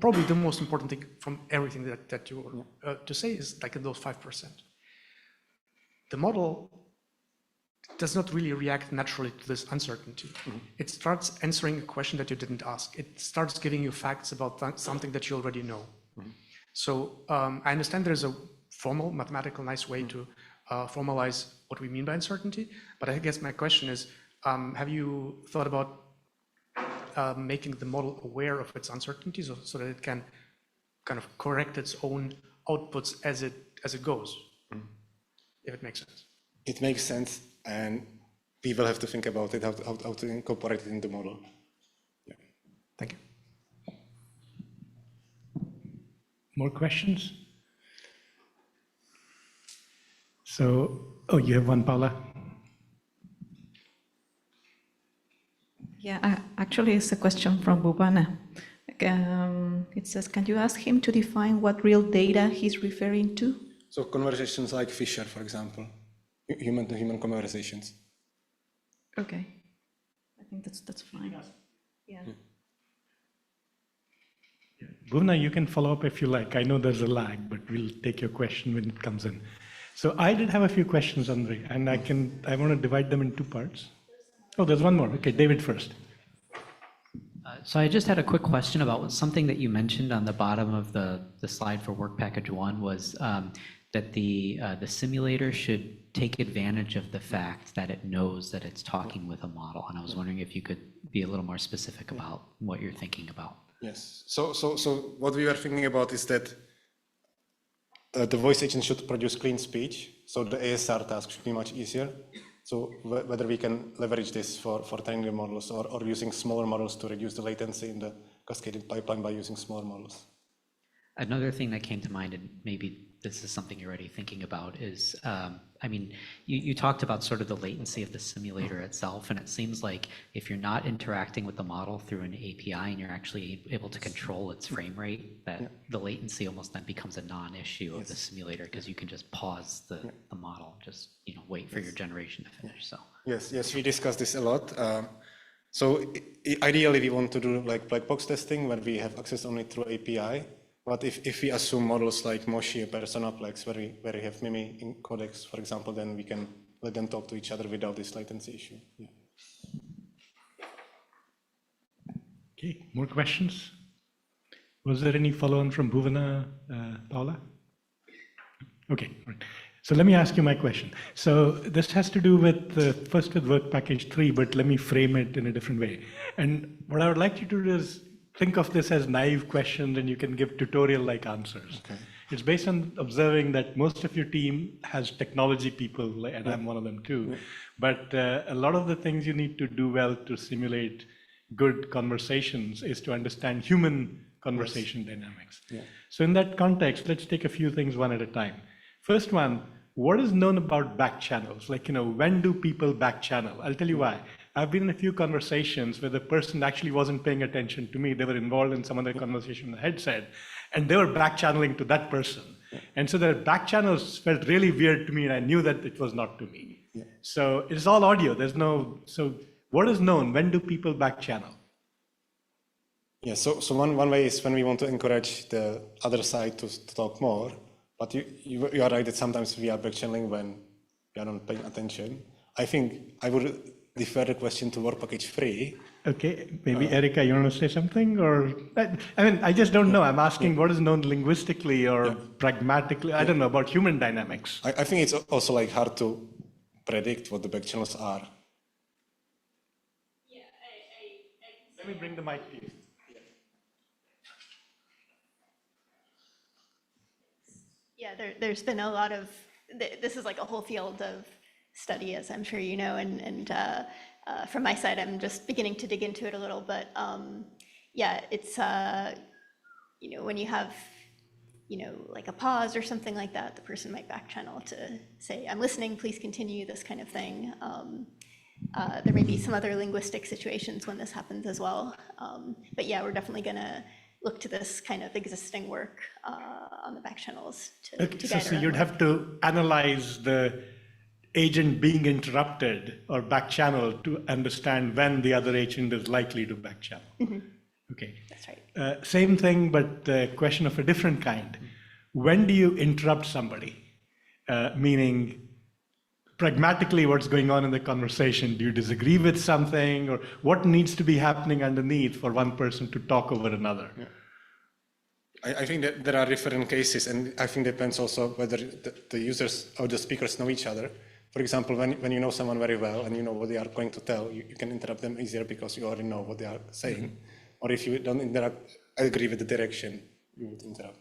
Probably the most important thing from everything that you to say is like in those 5%. The model does not really react naturally to this uncertainty. It starts answering a question that you didn't ask. It starts giving you facts about something that you already know. So I understand there's a formal, mathematical, nice way to formalize what we mean by uncertainty, but I guess my question is, have you thought about making the model aware of its uncertainties so that it can kind of correct its own outputs as it goes, if it makes sense? It makes sense, and people have to think about it, how to incorporate it in the model. Yeah. Thank you. More questions? So, you have one, Paula? Yeah, actually, it's a question from Bhuvana. It says, can you ask him to define what real data he's referring to? So conversations like Fisher, for example, human-to-human conversations. Okay, I think that's fine. Yeah. Bhuvna, you can follow up if you like. I know there's a lag, but we'll take your question when it comes in. So I did have a few questions, Andre, and I want to divide them in two parts. Oh, there's one more. Okay, David first. So I just had a quick question about something that you mentioned on the bottom of the slide for work package 1 was that the simulator should take advantage of the fact that it knows that it's talking with a model. And I was wondering if you could be a little more specific about what you're thinking about. Yes. So what we were thinking about is that the voice agent should produce clean speech, so the ASR task should be much easier. So whether we can leverage this for training the models or using smaller models to reduce the latency in the cascading pipeline by using small models. Another thing that came to mind, and maybe this is something you're already thinking about, is, I mean, you talked about sort of the latency of the simulator itself, and it seems like if you're not interacting with the model through an API and you're actually able to control its frame rate, that the latency almost then becomes a non-issue of the simulator because you can just pause the model, just wait for your generation to finish. So Yes, we discussed this a lot. So ideally, we want to do like black box testing where we have access only through API. But if we assume models like Moshi or Personaplex, where we have Mimi codecs, for example, then we can let them talk to each other without this latency issue. Yeah. Okay, more questions? Was there any follow-on from Bhuvana, Paula? Okay, right. So let me ask you my question. So this has to do with, first with work package 3, but let me frame it in a different way. And what I would like you to do is think of this as naive questions and you can give tutorial-like answers. Okay. It's based on observing that most of your team has technology people, and I'm one of them too. But a lot of the things you need to do well to simulate good conversations is to understand human conversation dynamics. So in that context, let's take a few things one at a time. First one, what is known about back channels? Like, when do people back channel? I'll tell you why. I've been in a few conversations where the person actually wasn't paying attention to me. They were involved in some other conversation in the headset, and they were back channeling to that person. And so their back channels felt really weird to me, and I knew that it was not to me. So it's all audio. So what is known? When do people back channel? Yeah, so one way is when we want to encourage the other side to talk more, but you are right that sometimes we are back channeling when we are not paying attention. I think I would defer the question to work package 3. Okay, maybe Erica, you want to say something? Or I mean, I just don't know. I'm asking what is known linguistically or pragmatically, I don't know, about human dynamics. I think it's also like hard to predict what the back channels are. Yeah, let me bring the mic to you. Yeah, there's been a lot of, this is like a whole field of study, as I'm sure you know, and from my side, I'm just beginning to dig into it a little, but yeah, it's, when you have, like a pause or something like that, the person might back channel to say, I'm listening, please continue, this kind of thing. There may be some other linguistic situations when this happens as well. But yeah, we're definitely going to look to this kind of existing work on the back channels to guide our So own you'd work. have to analyze the agent being interrupted or back channel to understand when the other agent is likely to back channel. Okay. That's right. Same thing, but a question of a different kind. When do you interrupt somebody? Meaning, pragmatically, what's going on in the conversation? Do you disagree with something, or what needs to be happening underneath for one person to talk over another? I think that there are different cases, and I think depends also whether the users or the speakers know each other. For example, when you know someone very well and you know what they are going to tell, you can interrupt them easier because you already know what they are saying. Or if you don't agree with the direction, you would interrupt.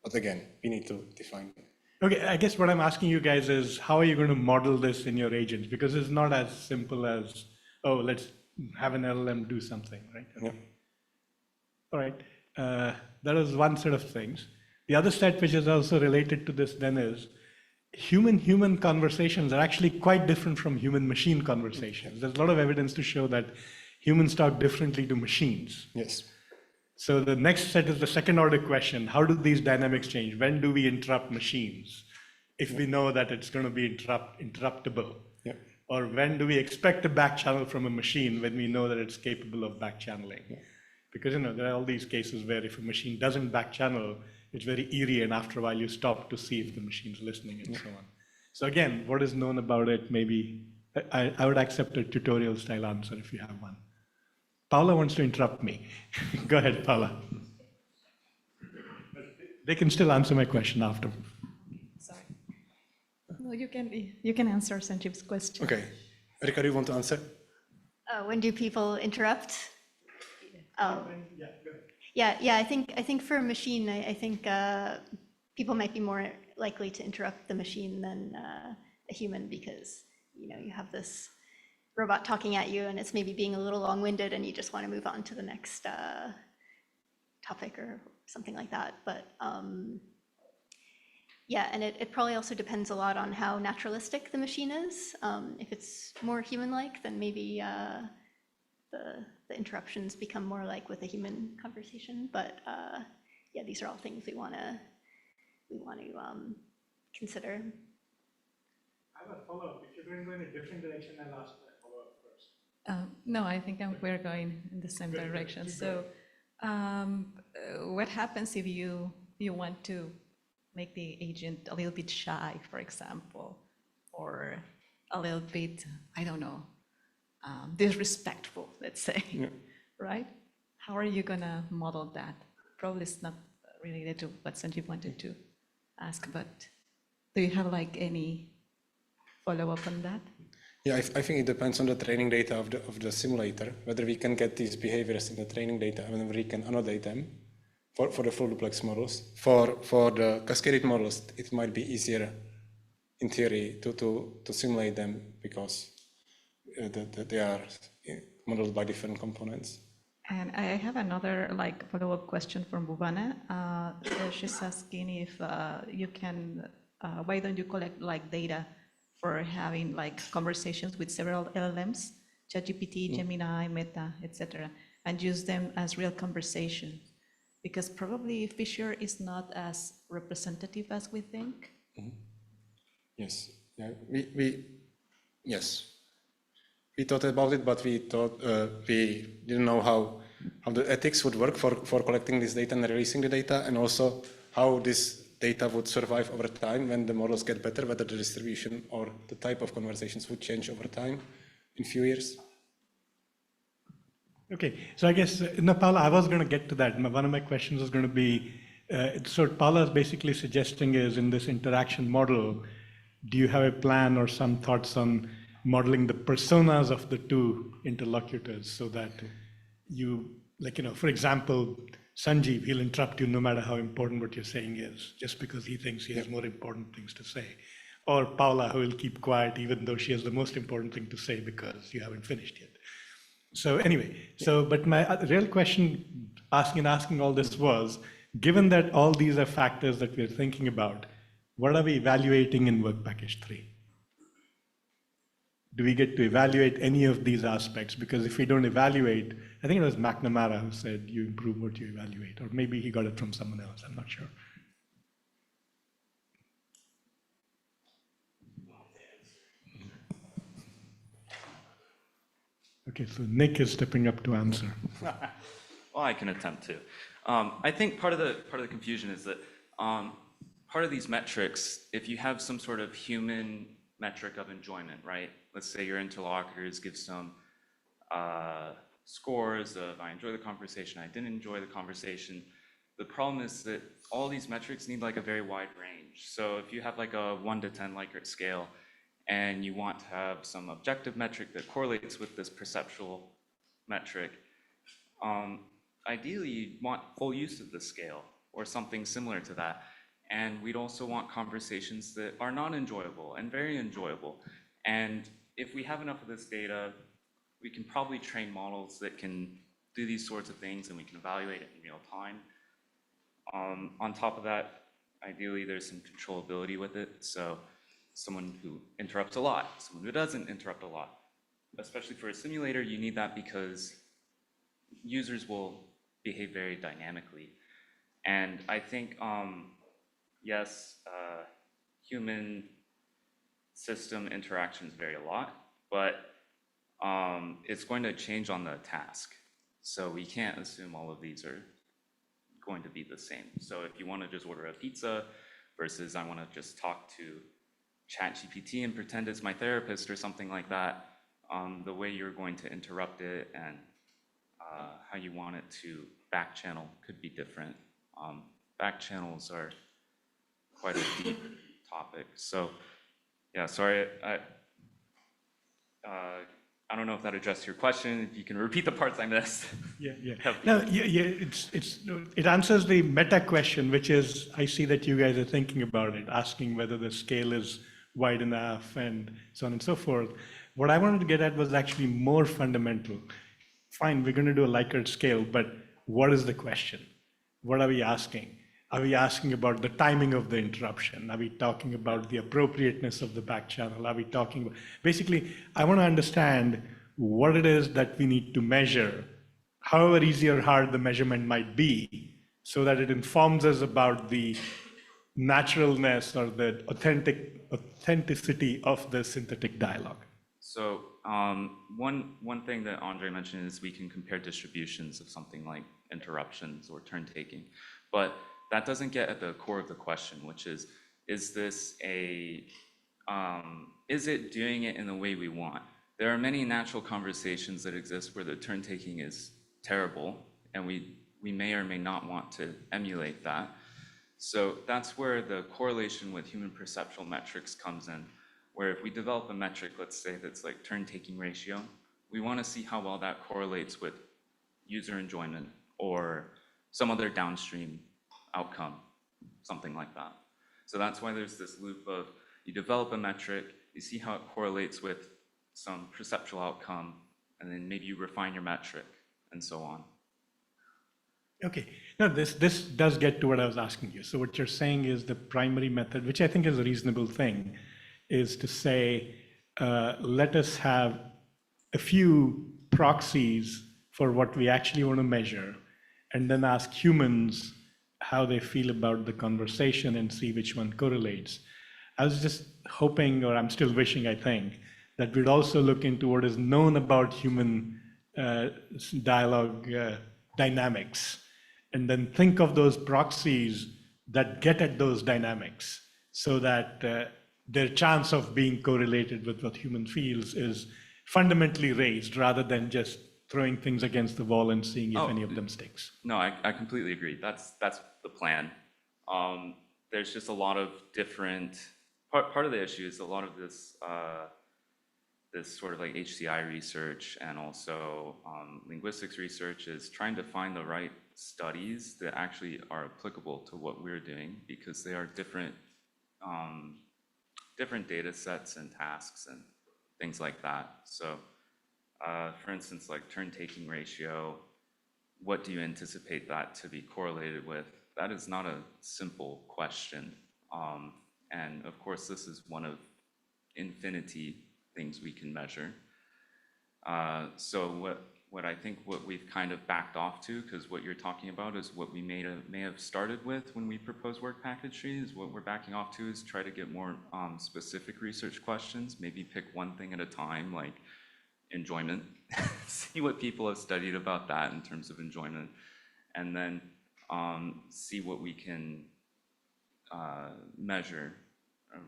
But again, we need to define it. Okay, I guess what I'm asking you guys is, how are you going to model this in your agents? Because it's not as simple as, oh, let's have an LLM do something, right? Okay. Yeah. All right, that is one set of things. The other set, which is also related to this then, is human-human conversations are actually quite different from human-machine conversations. There's a lot of evidence to show that humans talk differently to machines. Yes. So the next set is the second order question. How do these dynamics change? When do we interrupt machines if we know that it's going to be interruptible? Yeah. Or when do we expect a back channel from a machine when we know that it's capable of back channeling? Because there are all these cases where if a machine doesn't back channel, it's very eerie, and after a while you stop to see if the machine's listening and so on. So again, what is known about it? Maybe I would accept a tutorial style answer if you have one. Paula wants to interrupt me. Go ahead, Paula. They can still answer my question after. Sorry. No, you can answer Sanjeev's question. Okay. Erika, do you want to answer? When do people interrupt? Yeah, I think for a machine, I think people might be more likely to interrupt the machine than a human because, you have this robot talking at you and it's maybe being a little long-winded and you just want to move on to the next topic or something like that. But yeah, and it probably also depends a lot on how naturalistic the machine is. If it's more human-like, then maybe the interruptions become more like with a human conversation. But yeah, these are all things we want to consider. I have a follow-up. If you're going to go in a different direction, I'll ask my follow-up first. No, I think we're going in the same direction. So what happens if you want to make the agent a little bit shy, for example, or a little bit, I don't know, disrespectful, let's say, right? How are you gonna model that? Probably it's not related to what Sanjeev wanted to ask, but do you have like any follow-up on that? Yeah, I think it depends on the training data of the simulator, whether we can get these behaviors in the training data and whether we can annotate them for the full duplex models. For the cascaded models, it might be easier in theory to simulate them because they are modeled by different components. And I have another follow-up question from Bhuvana. She's asking if you can, why don't you collect data for having conversations with several LLMs, ChatGPT, Gemini, Meta, etc., and use them as real conversation? Because probably Fisher is not as representative as we think. Yes, yeah, yes. We thought about it, but we thought we didn't know how the ethics would work for collecting this data and releasing the data, and also how this data would survive over time when the models get better, whether the distribution or the type of conversations would change over time in a few years. Okay, so I guess, no, Paula, I was going to get to that. One of my questions was going to be, so Paula is basically suggesting is in this interaction model, do you have a plan or some thoughts on modeling the personas of the two interlocutors so that you, for example, Sanjeev, he'll interrupt you no matter how important what you're saying is, just because he thinks he has more important things to say. Or Paula, who will keep quiet even though she has the most important thing to say because you haven't finished yet. So anyway, but my real question asking all this was, given that all these are factors that we're thinking about, what are we evaluating in work package 3? do we get to evaluate any of these aspects? Because if we don't evaluate, I think it was McNamara who said you improve what you evaluate, or maybe he got it from someone else, I'm not sure. Okay, so Nick is stepping up to answer. Well, I can attempt to. I think part of the confusion is that part of these metrics, if you have some sort of human metric of enjoyment, right? Let's say your interlocutors give some scores of I enjoy the conversation, I didn't enjoy the conversation. The problem is that all these metrics need like a very wide range. So if you have like a 1 to 10 Likert scale, and you want to have some objective metric that correlates with this perceptual metric, ideally you'd want full use of the scale or something similar to that. And we'd also want conversations that are not enjoyable and very enjoyable. And if we have enough of this data, we can probably train models that can do these sorts of things, and we can evaluate it in real time. On top of that, ideally there's some controllability with it. So someone who interrupts a lot, someone who doesn't interrupt a lot. Especially for a simulator, you need that because users will behave very dynamically. And I think, yes, human system interactions vary a lot, but it's going to change on the task. So we can't assume all of these are going to be the same. So if you want to just order a pizza versus I want to just talk to ChatGPT and pretend it's my therapist or something like that, the way you're going to interrupt it and how you want it to back channel could be different. Back channels are quite a deep topic. So yeah, sorry, I don't know if that addressed your question. If you can repeat the parts I missed. Yeah. No, it answers the meta question, which is, I see that you guys are thinking about it, asking whether the scale is wide enough and so on and so forth. What I wanted to get at was actually more fundamental. Fine, we're going to do a Likert scale, but what is the question? What are we asking? Are we asking about the timing of the interruption? Are we talking about the appropriateness of the back channel? Are we talking about, basically, I want to understand what it is that we need to measure, however easy or hard the measurement might be, so that it informs us about the naturalness or the authenticity of the synthetic dialogue. So one thing that Andre mentioned is we can compare distributions of something like interruptions or turn taking, but that doesn't get at the core of the question, which is this is it doing it in the way we want? There are many natural conversations that exist where the turn taking is terrible, and we may or may not want to emulate that. So that's where the correlation with human perceptual metrics comes in, where if we develop a metric, let's say that's like turn taking ratio, we want to see how well that correlates with user enjoyment or some other downstream outcome, something like that. So that's why there's this loop of you develop a metric, you see how it correlates with some perceptual outcome, and then maybe you refine your metric and so on. Okay, now this does get to what I was asking you. So what you're saying is the primary method, which I think is a reasonable thing, is to say, let us have a few proxies for what we actually want to measure, and then ask humans how they feel about the conversation and see which one correlates. I was just hoping, or I'm still wishing, I think, that we'd also look into what is known about human dialogue dynamics, and then think of those proxies that get at those dynamics so that their chance of being correlated with what human feels is fundamentally raised rather than just throwing things against the wall and seeing if any of them sticks. No, I completely agree. That's the plan. There's just a lot of different, part of the issue is a lot of this sort of like HCI research and also linguistics research is trying to find the right studies that actually are applicable to what we're doing, because they are different data sets and tasks and things like that. So for instance, like turn-taking ratio, what do you anticipate that to be correlated with? That is not a simple question. And of course, this is one of infinity things we can measure. So what I think what we've kind of backed off to, because what you're talking about is what we may have started with when we proposed work package tree, is what we're backing off to is try to get more specific research questions, maybe pick one thing at a time, like enjoyment, see what people have studied about that in terms of enjoyment, and then see what we can measure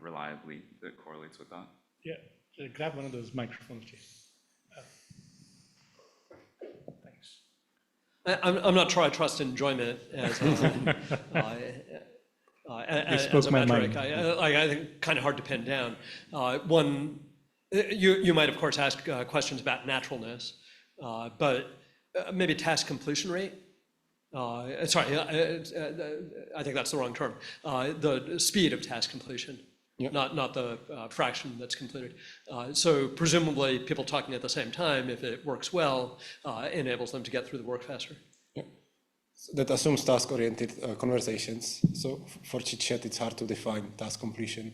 reliably that correlates with that. Yeah, grab one of those microphones, Jason. Thanks. I'm not sure I trust enjoyment as a my metric. mind. I think kind of hard to pin down. You might of course ask questions about naturalness, but maybe task completion rate. Sorry, I think that's the wrong term. The speed of task completion, not the fraction that's completed. So presumably people talking at the same time, if it works well, enables them to get through the work faster. Yeah. So that assumes task-oriented conversations. So for chit-chat, it's hard to define task completion.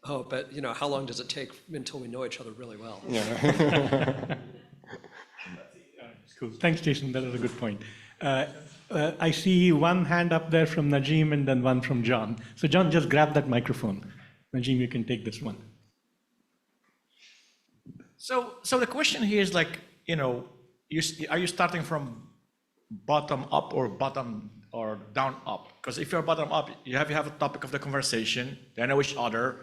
Oh, but how long does it take until we know each other really well? Yeah. Cool. Thanks, Jason. That was a good point. I see one hand up there from Najim and then one from John. So John, just grab that microphone. Najim, you can take this one. So the question here is like, are you starting from bottom up or bottom or down up? Because if you're bottom up, you have a topic of the conversation, they know each other,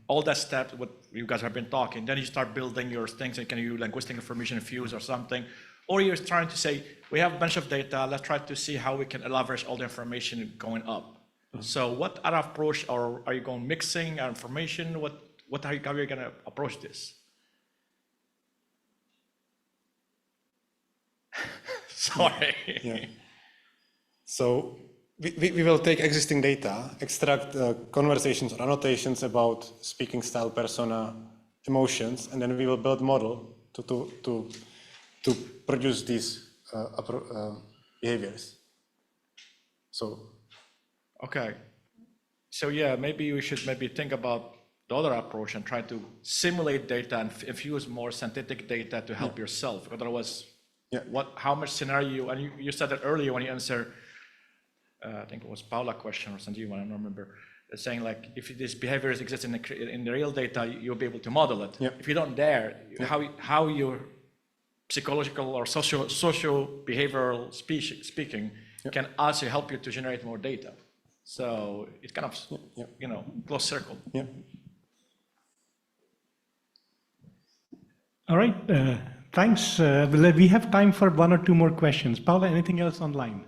all that steps, what you guys have been talking, then you start building your things and can you linguistic information fuse or something, or you're trying to say, we have a bunch of data, let's try to see how we can leverage all the information going up. So what other approach, or are you going mixing information? How are you going to approach this? Sorry. Yeah. So we will take existing data, extract conversations or annotations about speaking style, persona, emotions, and then we will build model to produce these behaviors. So. Okay. So yeah, maybe we should think about the other approach and try to simulate data and infuse more synthetic data to help yourself. Otherwise, how much scenario, and you said that earlier when you answered, I think it was Paula question or Sanjeev, I don't remember, saying like, if these behaviors exist in the real data, you'll be able to model it. If you don't dare, how your psychological or social behavioral speaking can also help you to generate more data. So it's kind of, close circle. Yeah. All right, thanks. We have time for one or two more questions. Paula, anything else online?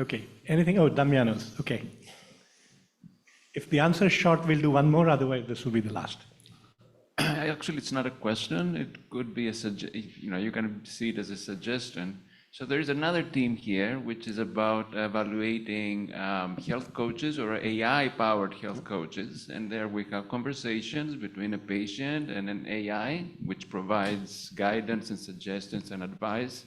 Okay, anything? Oh, Damianos, okay. If the answer is short, we'll do one more, otherwise this will be the last. Actually, it's not a question. It could be you can see it as a suggestion. So there is another team here, which is about evaluating health coaches or AI-powered health coaches. And there we have conversations between a patient and an AI, which provides guidance and suggestions and advice.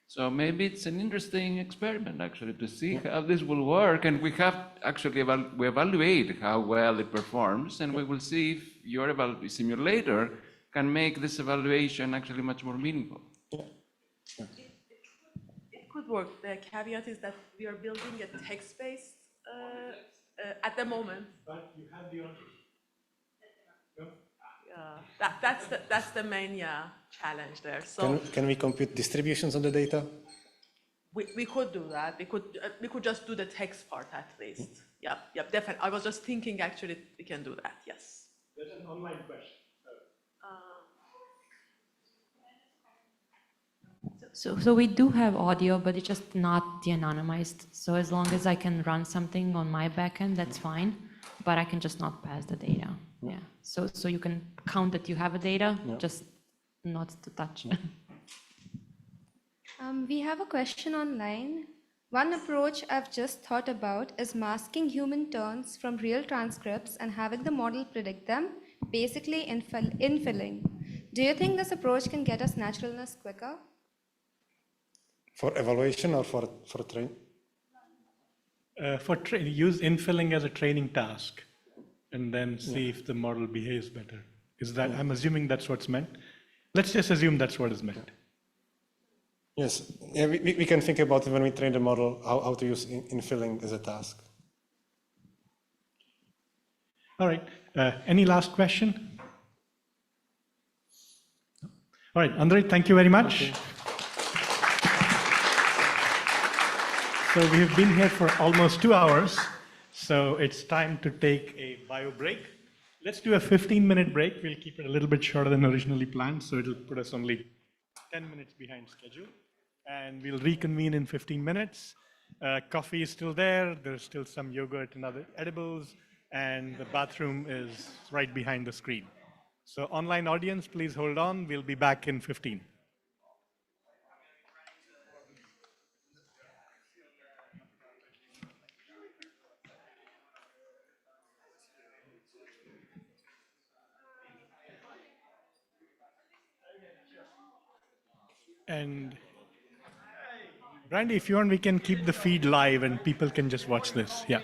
So maybe it's an interesting experiment, actually, to see how this will work. And we have actually, we evaluate how well it performs, and we will see if your simulator can make this evaluation actually much more meaningful. Could work. The caveat is that we are building a text-based at the moment. But you have the answer. That's the main challenge there. So can we compute distributions on the data? we could do that. We could just do the text part at least. Yeah, definitely. I was just thinking actually we can do that. Yes. There's an online question. So we do have audio, but it's just not de-anonymized. So as long as I can run something on my backend, that's fine. But I can just not pass the data. Yeah. So you can count that you have a data, just not to touch. We have a question online. One approach I've just thought about is masking human turns from real transcripts and having the model predict them, basically infilling. Do you think this approach can get us naturalness quicker? For evaluation or for train? Use infilling as a training task and then see if the model behaves better. Is that, I'm assuming that's what's meant. Let's just assume that's what is meant. Yes, yeah, we can think about it when we train the model, how to use infilling as a task. All right, any last question? All right, Andre, thank you very much. So we have been here for almost 2 hours, so it's time to take a bio break. Let's do a 15-minute break. We'll keep it a little bit shorter than originally planned, so it'll put us only 10 minutes behind schedule. And we'll reconvene in 15 minutes. Coffee is still there. There's still some yogurt and other edibles, and the bathroom is right behind the screen. So online audience, please hold on. We'll be back in 15. And Brandy, if you want, we can keep the feed live and people can just watch this. Yeah.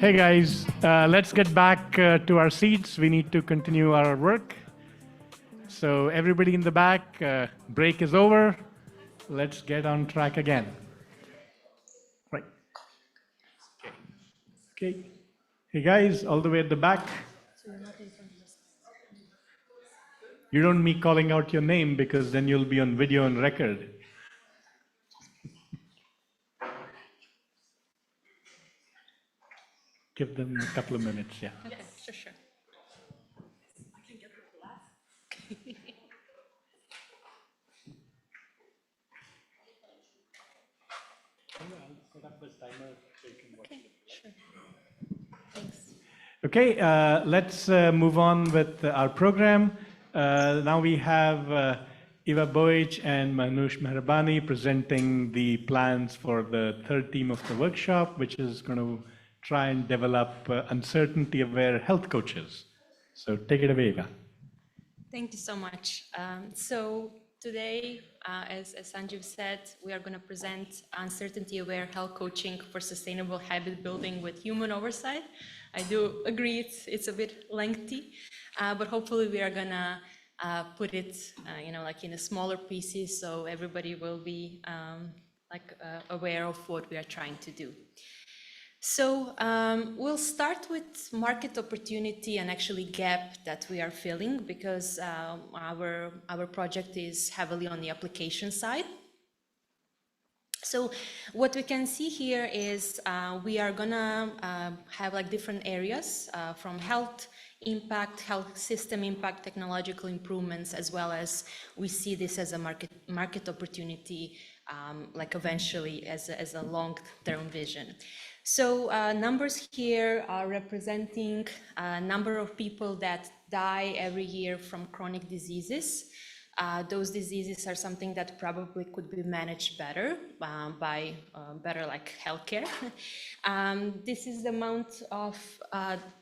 Hey guys, let's get back to our seats. We need to continue our work. So everybody in the back, break is over. Let's get on track again. Right. Okay. Hey guys, all the way at the back. You don't me calling out your name because then you'll be on video and record. Give them a couple of minutes, yeah. Okay, sure. Okay, let's move on with our program. Now we have Eva Boich and Manush Mehrabani presenting the plans for the third theme of the workshop, which is going to try and develop uncertainty-aware health coaches. So take it away, Eva. Thank you so much. So today, as Sanjeev said, we are going to present uncertainty-aware health coaching for sustainable habit building with human oversight. I do agree it's a bit lengthy, but hopefully we are going to put it, like in a smaller pieces, so everybody will be aware of what we are trying to do. So we'll start with market opportunity and actually gap that we are filling, because our project is heavily on the application side. So what we can see here is we are gonna have like different areas from health impact, health system impact, technological improvements, as well as we see this as a market opportunity, like eventually as a long-term vision. So numbers here are representing a number of people that die every year from chronic diseases. Those diseases are something that probably could be managed better by better like healthcare. This is the amount of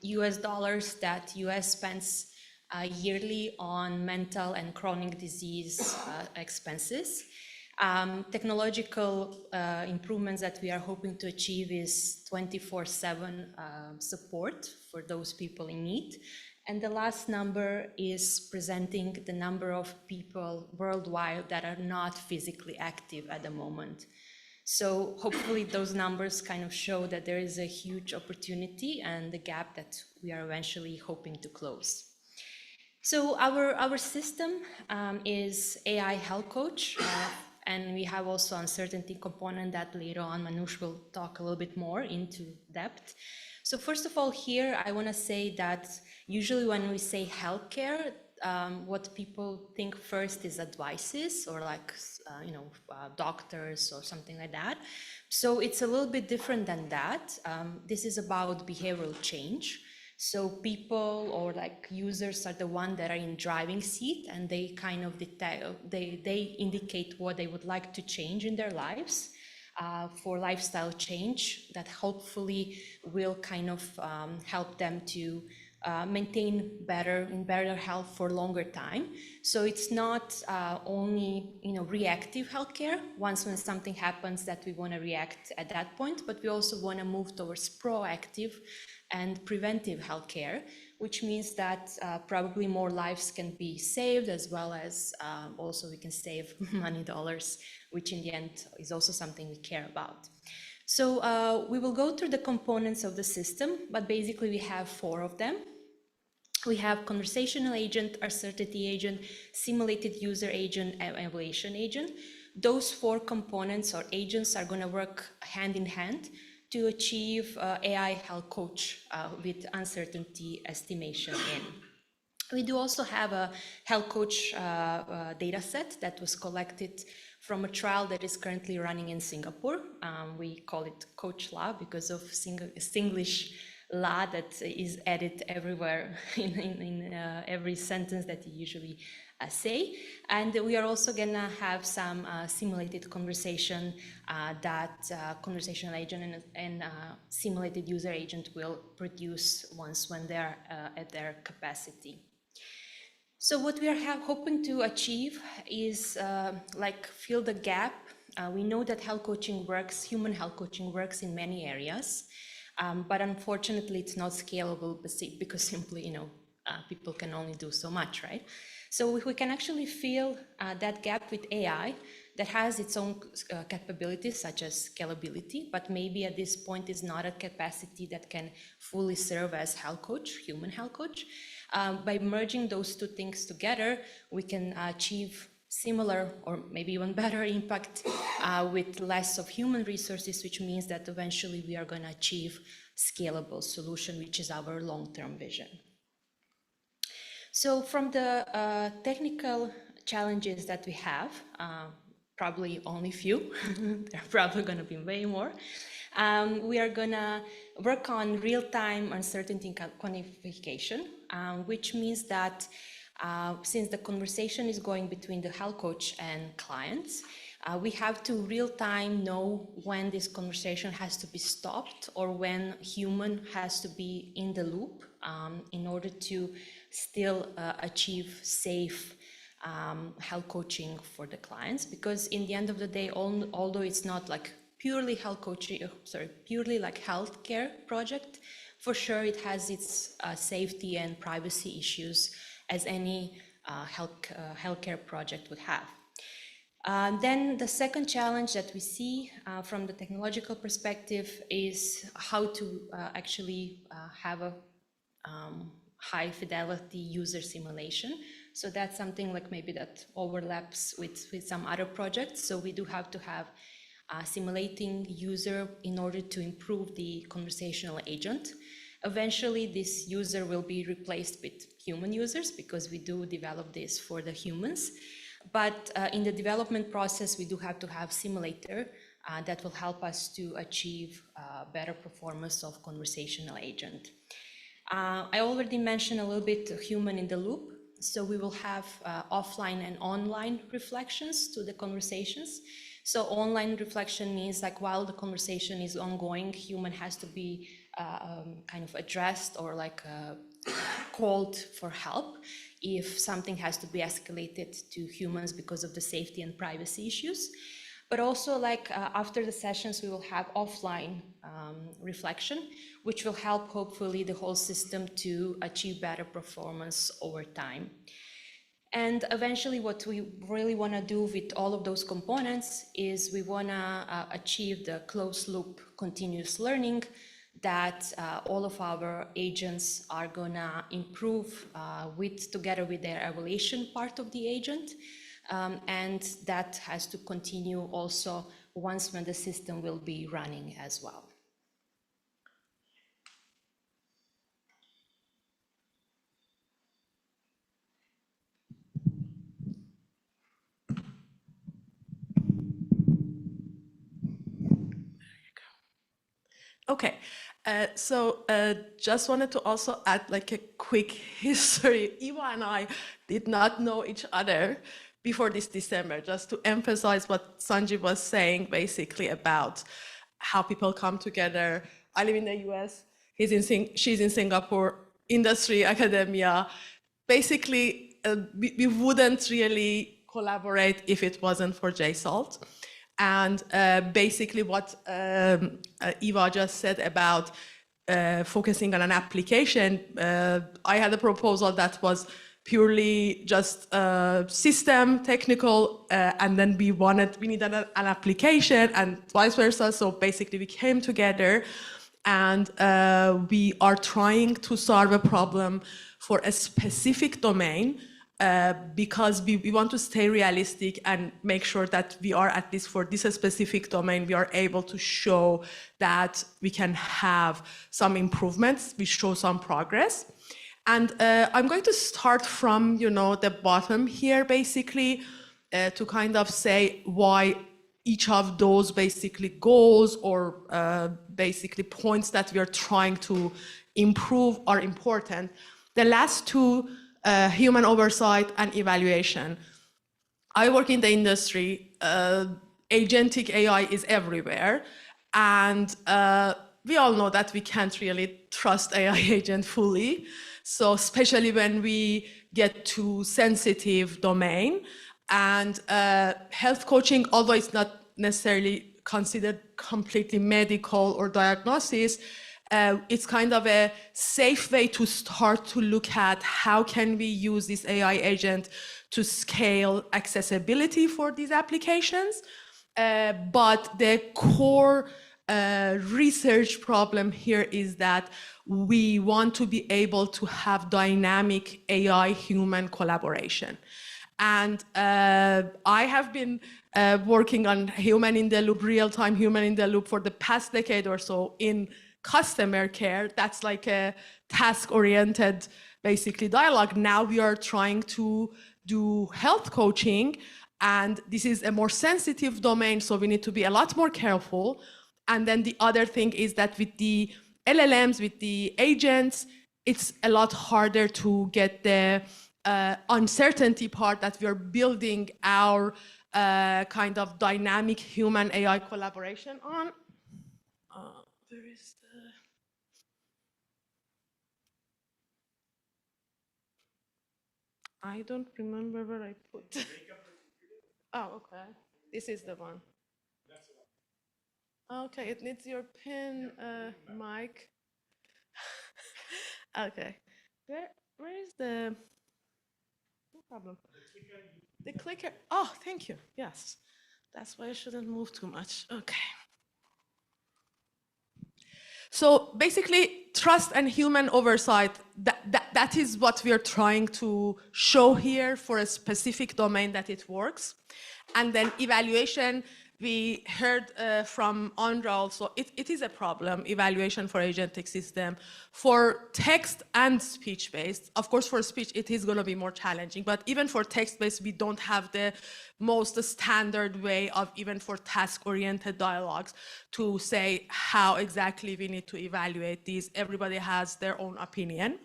US dollars that US spends yearly on mental and chronic disease expenses. Technological improvements that we are hoping to achieve is 24/7 support for those people in need. And the last number is presenting the number of people worldwide that are not physically active at the moment. So hopefully those numbers kind of show that there is a huge opportunity and the gap that we are eventually hoping to close. So our system is AI Health Coach. And we have also uncertainty component that later on Manoush will talk a little bit more into depth. So first of all, here I want to say that usually when we say healthcare, what people think first is advices or like doctors or something like that. So it's a little bit different than that. This is about behavioral change. So people or like users are the ones that are in driving seat, and they kind of they indicate what they would like to change in their lives for lifestyle change that hopefully will kind of help them to maintain better health for longer time. So it's not only reactive healthcare once when something happens that we want to react at that point, but we also want to move towards proactive and preventive healthcare, which means that probably more lives can be saved, as well as also we can save money dollars, which in the end is also something we care about. So we will go through the components of the system, but basically we have 4 of them. We have conversational agent, uncertainty agent, simulated user agent, and evaluation agent. Those 4 components or agents are going to work hand in hand to achieve AI health coach with uncertainty estimation in. We do also have a health coach data set that was collected from a trial that is currently running in Singapore. We call it Coach Lab because of Singlish law that is added everywhere in every sentence that you usually say. And we are also gonna have some simulated conversation that conversational agent and simulated user agent will produce once when they're at their capacity. So what we are hoping to achieve is like fill the gap. We know that health coaching works, human health coaching works in many areas, but unfortunately it's not scalable because simply, people can only do so much, right? So if we can actually fill that gap with AI that has its own capabilities such as scalability, but maybe at this point is not a capacity that can fully serve as health coach, human health coach. By merging those 2 things together, we can achieve similar or maybe even better impact with less of human resources, which means that eventually we are going to achieve scalable solution, which is our long-term vision. So from the technical challenges that we have, probably only few, there are probably going to be way more. We are going to work on real-time uncertainty quantification, which means that since the conversation is going between the health coach and clients, we have to real-time know when this conversation has to be stopped or when human has to be in the loop in order to still achieve safe health coaching for the clients, because in the end of the day, although it's not like purely health coaching, purely like healthcare project, for sure it has its safety and privacy issues as any healthcare project would have. Then the second challenge that we see from the technological perspective is how to actually have a high fidelity user simulation. So that's something like maybe that overlaps with some other projects. So we do have to have simulating user in order to improve the conversational agent. Eventually, this user will be replaced with human users because we do develop this for the humans. But in the development process, we do have to have simulator that will help us to achieve better performance of conversational agent. I already mentioned a little bit human in the loop. So we will have offline and online reflections to the conversations. So online reflection means like while the conversation is ongoing, human has to be kind of addressed or like called for help if something has to be escalated to humans because of the safety and privacy issues. But also like after the sessions, we will have offline reflection, which will help hopefully the whole system to achieve better performance over time. And eventually what we really want to do with all of those components is we want to achieve the closed loop continuous learning that all of our agents are going to improve together with their evaluation part of the agent. And that has to continue also once when the system will be running as well. Okay, so just wanted to also add like a quick history. Eva and I did not know each other before this December, just to emphasize what Sanjeev was saying basically about how people come together. I live in the US, she's in Singapore, industry, academia. Basically, we wouldn't really collaborate if it wasn't for JSALT. And basically what Eva just said about focusing on an application, I had a proposal that was purely just system, technical, and then we needed an application and vice versa. So basically we came together and we are trying to solve a problem for a specific domain because we want to stay realistic and make sure that we are, at least for this specific domain, we are able to show that we can have some improvements, we show some progress. And I'm going to start from, the bottom here, basically, to kind of say why each of those basically goals or basically points that we are trying to improve are important. The last two, human oversight and evaluation. I work in the industry, agentic AI is everywhere, and we all know that we can't really trust AI agent fully. So especially when we get to sensitive domain, and health coaching, although it's not necessarily considered completely medical or diagnosis, it's kind of a safe way to start to look at how can we use this AI agent to scale accessibility for these applications. But the core research problem here is that we want to be able to have dynamic AI-human collaboration. And I have been working on human in the loop, real-time human in the loop for the past decade or so in customer care. That's like a task-oriented, basically, dialogue. Now we are trying to do health coaching, and this is a more sensitive domain, so we need to be a lot more careful. And then the other thing is that with the LLMs, with the agents, it's a lot harder to get the uncertainty part that we are building our kind of dynamic human AI collaboration on. Where is I don't remember where I put. Oh, okay. This is the one. Okay, it needs your pin, mic. Okay. Where is the, no problem. The clicker. Oh, thank you. Yes. That's why I shouldn't move too much. Okay. So basically, trust and human oversight, that is what we are trying to show here for a specific domain that it works. And then evaluation, we heard from Andra also, it is a problem, evaluation for agentic system. For text and speech-based, of course for speech it is gonna be more challenging, but even for text-based, we don't have the most standard way of even for task-oriented dialogues to say how exactly we need to evaluate these. Everybody has their own opinion.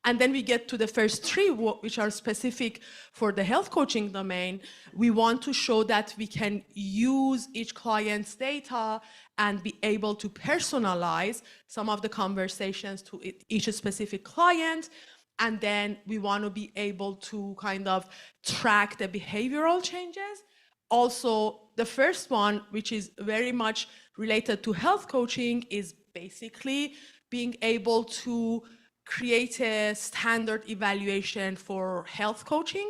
And then we get to the first three, which are specific for the health coaching domain. We want to show that we can use each client's data and be able to personalize some of the conversations to each specific client. And then we want to be able to kind of track the behavioral changes. Also, the first one, which is very much related to health coaching, is basically being able to create a standard evaluation for health coaching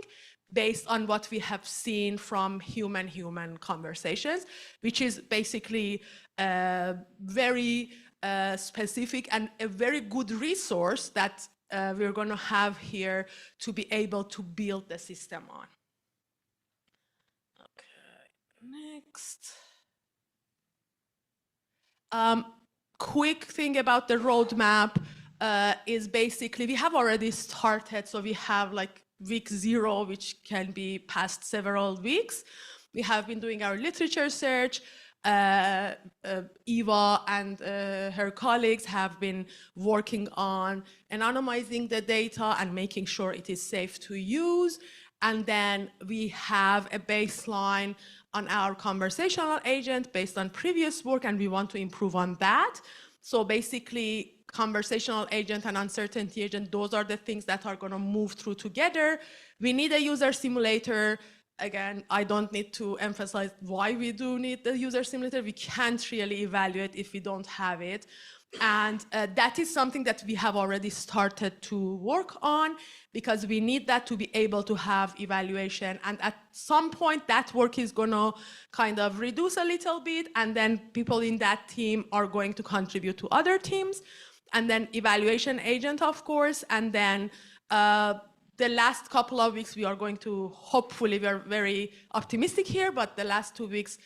based on what we have seen from human-human conversations, which is basically very specific and a very good resource that we're going to have here to be able to build the system on. Okay, next. Quick thing about the roadmap is basically we have already started, so we have like week 0, which can be past several weeks. We have been doing our literature search. Eva and her colleagues have been working on anonymizing the data and making sure it is safe to use. And then we have a baseline on our conversational agent based on previous work, and we want to improve on that. So basically, conversational agent and uncertainty agent, those are the things that are going to move through together. We need a user simulator. Again, I don't need to emphasize why we do need the user simulator. We can't really evaluate if we don't have it. And that is something that we have already started to work on because we need that to be able to have evaluation. And at some point, that work is going to kind of reduce a little bit, and then people in that team are going to contribute to other teams. And then evaluation agent, of course, and then the last couple of weeks, we are going to, hopefully, we are very optimistic here, but the last 2 weeks,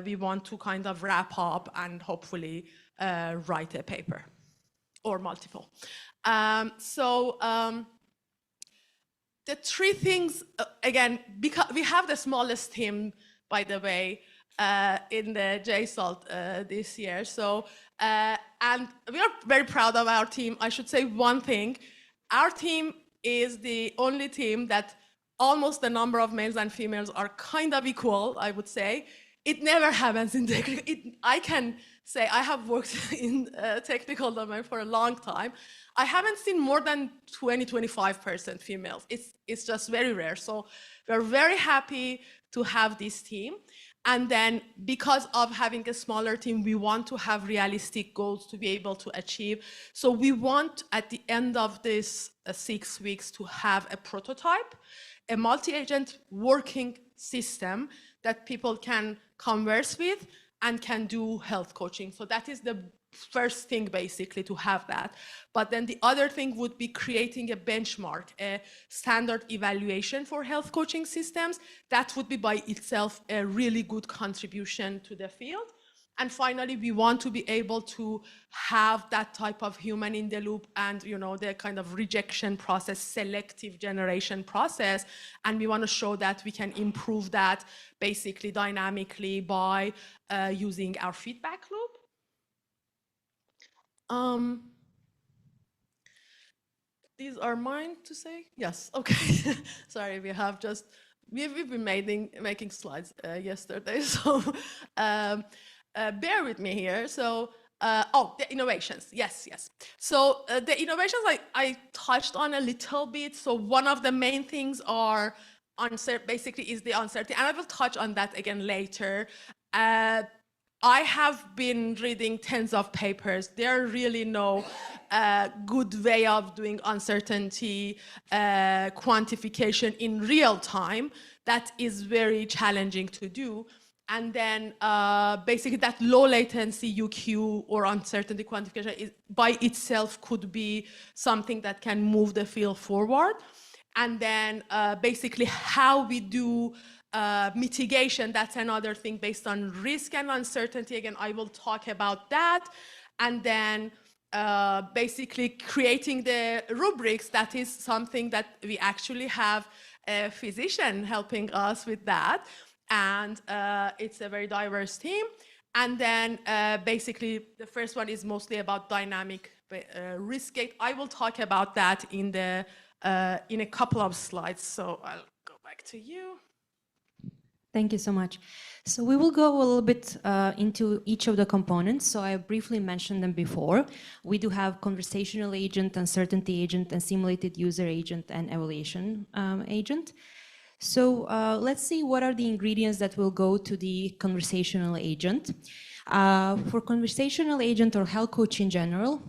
we want to kind of wrap up and hopefully write a paper or multiple. The three things, again, because we have the smallest team, by the way, in the JSALT this year. So, and we are very proud of our team. I should say one thing. Our team is the only team that almost the number of males and females are kind of equal, I would say. It never happens in technical. I can say I have worked in technical domain for a long time. I haven't seen more than 20-25% females. It's just very rare. So we're very happy to have this team. And then because of having a smaller team, we want to have realistic goals to be able to achieve. So we want at the end of this 6 weeks to have a prototype, a multi-agent working system that people can converse with and can do health coaching. So that is the first thing, basically, to have that. But then the other thing would be creating a benchmark, a standard evaluation for health coaching systems. That would be by itself a really good contribution to the field. And finally, we want to be able to have that type of human in the loop and, you know, the kind of rejection process, selective generation process. And we want to show that we can improve that basically dynamically by using our feedback loop. These are mine to say? Yes, okay. Sorry, we've been making slides yesterday, so bear with me here. So the innovations. Yes, yes. So the innovations I touched on a little bit. So one of the main things are basically is the uncertainty, and I will touch on that again later. I have been reading tens of papers. There are really no good way of doing uncertainty quantification in real time. That is very challenging to do. And then basically that low latency UQ or uncertainty quantification is, by itself could be something that can move the field forward. And then basically how we do mitigation, that's another thing based on risk and uncertainty. Again, I will talk about that. And then basically creating the rubrics, that is something that we actually have a physician helping us with that. And it's a very diverse team. And then basically the first one is mostly about dynamic risk gate. I will talk about that in a couple of slides. So I'll go back to you. Thank you so much. So we will go a little bit into each of the components. So I briefly mentioned them before. We do have conversational agent, uncertainty agent, and simulated user agent and evaluation agent. So let's see what are the ingredients that will go to the conversational agent. For conversational agent or health coach in general,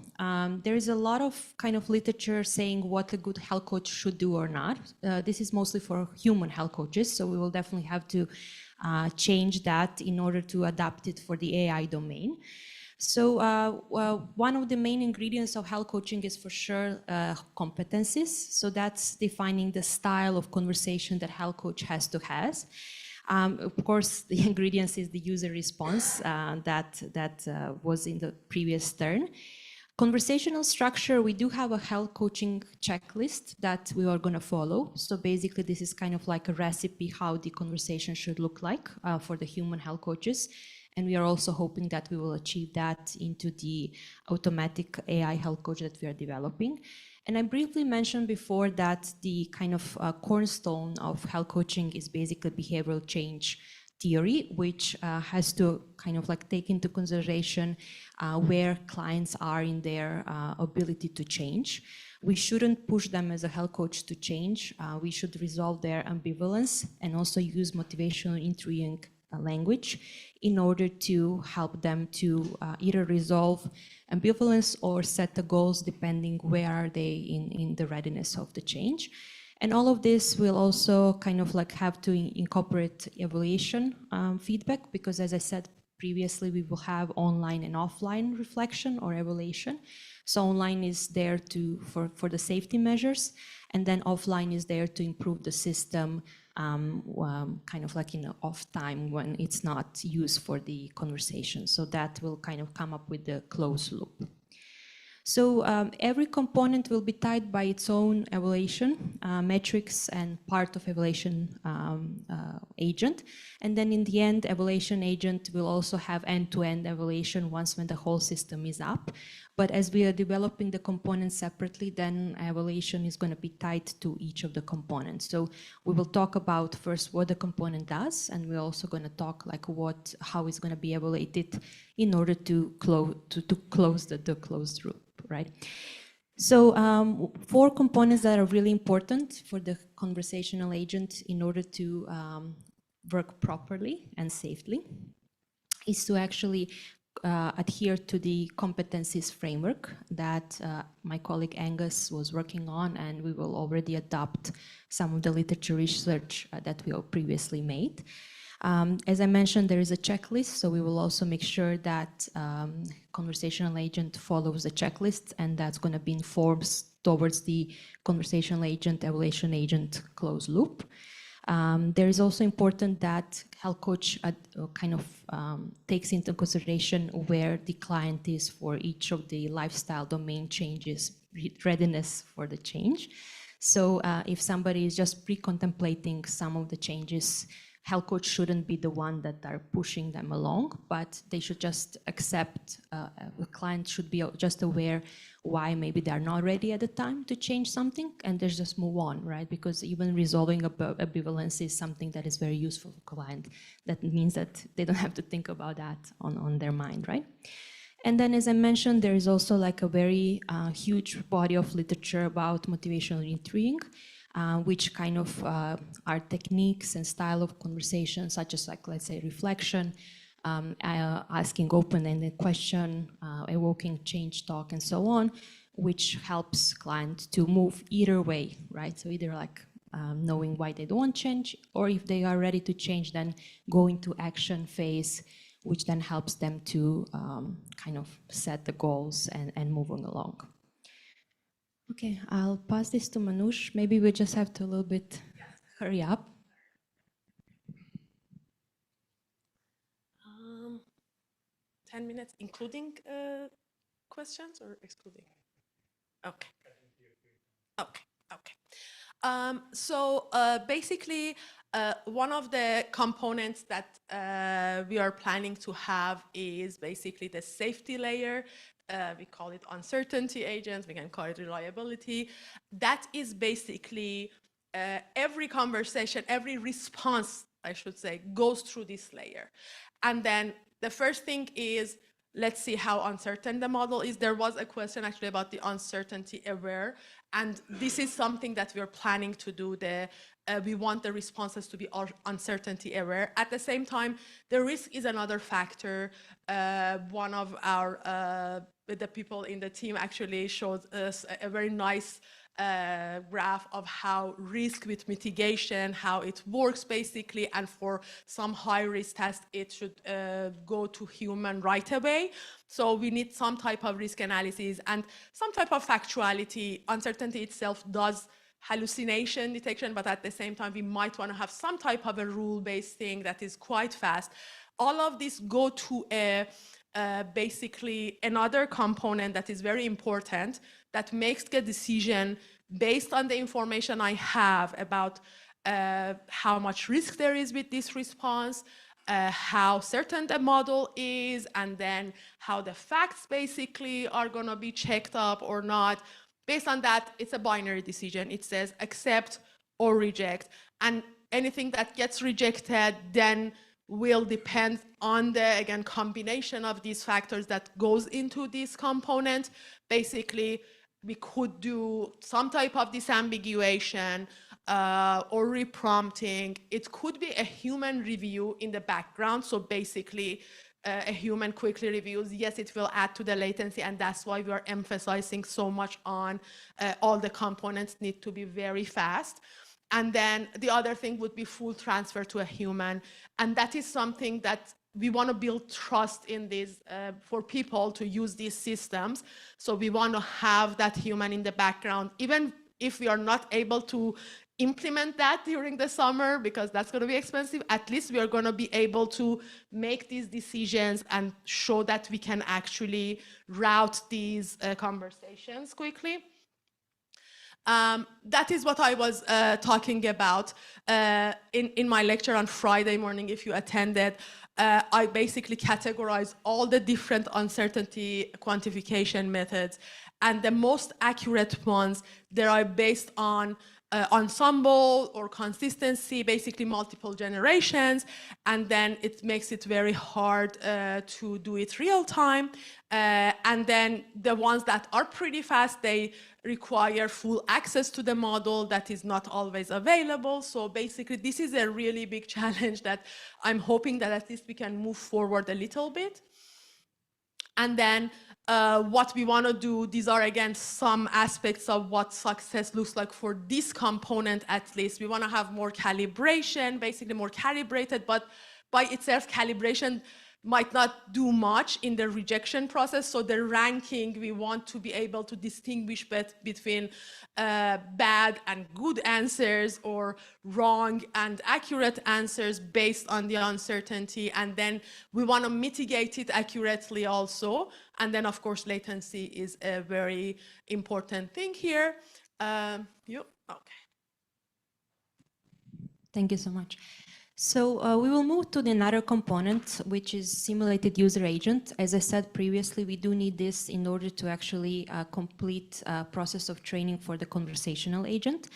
there is a lot of kind of literature saying what a good health coach should do or not. This is mostly for human health coaches, so we will definitely have to change that in order to adapt it for the AI domain. So one of the main ingredients of health coaching is for sure competencies. So that's defining the style of conversation that health coach has to have. Of course, the ingredients is the user response that was in the previous turn. Conversational structure, we do have a health coaching checklist that we are going to follow. So basically, this is kind of like a recipe how the conversation should look like for the human health coaches. And we are also hoping that we will achieve that into the automatic AI health coach that we are developing. And I briefly mentioned before that the kind of cornerstone of health coaching is basically behavioral change theory, which has to kind of like take into consideration where clients are in their ability to change. We shouldn't push them as a health coach to change. We should resolve their ambivalence and also use motivational intriguing language in order to help them to either resolve ambivalence or set the goals depending where are they in the readiness of the change. And all of this will also kind of like have to incorporate evaluation feedback, because as I said previously, we will have online and offline reflection or evaluation. So online is there for the safety measures, and then offline is there to improve the system kind of like in an off time when it's not used for the conversation. So that will kind of come up with the closed loop. So every component will be tied by its own evaluation metrics and part of evaluation agent. And then in the end, evaluation agent will also have end-to-end evaluation once when the whole system is up. But as we are developing the components separately, then evaluation is going to be tied to each of the components. So we will talk about first what the component does, and we're also going to talk like how it's going to be evaluated in order to close the closed loop, right? So 4 components that are really important for the conversational agent in order to work properly and safely is to actually adhere to the competencies framework that my colleague Angus was working on, and we will already adopt some of the literature research that we previously made. As I mentioned, there is a checklist, so we will also make sure that conversational agent follows the checklist, and that's going to be informed towards the conversational agent, evaluation agent closed loop. There is also important that health coach kind of takes into consideration where the client is for each of the lifestyle domain changes, readiness for the change. So if somebody is just pre-contemplating some of the changes, health coach shouldn't be the one that are pushing them along, but they should just accept, the client should be just aware why maybe they're not ready at the time to change something, and they just move on, right? Because even resolving ambivalence is something that is very useful for client. That means that they don't have to think about that on their mind, right? And then, as I mentioned, there is also like a very huge body of literature about motivational intriguing, which kind of are techniques and style of conversation, such as like, let's say, reflection, asking open-ended question, evoking change talk, and so on, which helps clients to move either way, right? So either like knowing why they don't want change, or if they are ready to change, then go into action phase, which then helps them to kind of set the goals and moving along. Okay, I'll pass this to Manoush. Maybe we just have to a little bit hurry up. 10 minutes, including questions or excluding? Okay. Okay, okay. So basically, one of the components that we are planning to have is basically the safety layer. We call it uncertainty agents, we can call it reliability. That is basically every conversation, every response, I should say, goes through this layer. And then the first thing is, let's see how uncertain the model is. There was a question actually about the uncertainty aware, and this is something that we're planning to do. We want the responses to be uncertainty aware. At the same time, the risk is another factor. One of the people in the team actually showed us a very nice graph of how risk with mitigation, how it works basically, and for some high-risk tests, it should go to human right away. So we need some type of risk analysis and some type of factuality. Uncertainty itself does hallucination detection, but at the same time, we might want to have some type of a rule-based thing that is quite fast. All of this go to basically another component that is very important that makes the decision based on the information I have about how much risk there is with this response, how certain the model is, and then how the facts basically are going to be checked up or not. Based on that, it's a binary decision. It says accept or reject. And anything that gets rejected then will depend on the, again, combination of these factors that goes into this component. Basically, we could do some type of disambiguation or reprompting. It could be a human review in the background. So basically, a human quickly reviews. Yes, it will add to the latency, and that's why we are emphasizing so much on all the components need to be very fast. And then the other thing would be full transfer to a human. And that is something that we want to build trust in these for people to use these systems. So we want to have that human in the background, even if we are not able to implement that during the summer, because that's going to be expensive. At least we are going to be able to make these decisions and show that we can actually route these conversations quickly. That is what I was talking about in my lecture on Friday morning. If you attended, I basically categorized all the different uncertainty quantification methods, and the most accurate ones, they are based on ensemble or consistency, basically multiple generations, and then it makes it very hard to do it real time. And then the ones that are pretty fast, they require full access to the model that is not always available. So basically, this is a really big challenge that I'm hoping that at least we can move forward a little bit. And then what we want to do, these are again some aspects of what success looks like for this component at least. We want to have more calibration, basically more calibrated, but by itself calibration might not do much in the rejection process. So the ranking, we want to be able to distinguish between bad and good answers or wrong and accurate answers based on the uncertainty. And then we want to mitigate it accurately also. And then, of course, latency is a very important thing here. Okay. Thank you so much. So we will move to another component, which is simulated user agent. As I said previously, we do need this in order to actually complete process of training for the conversational agent.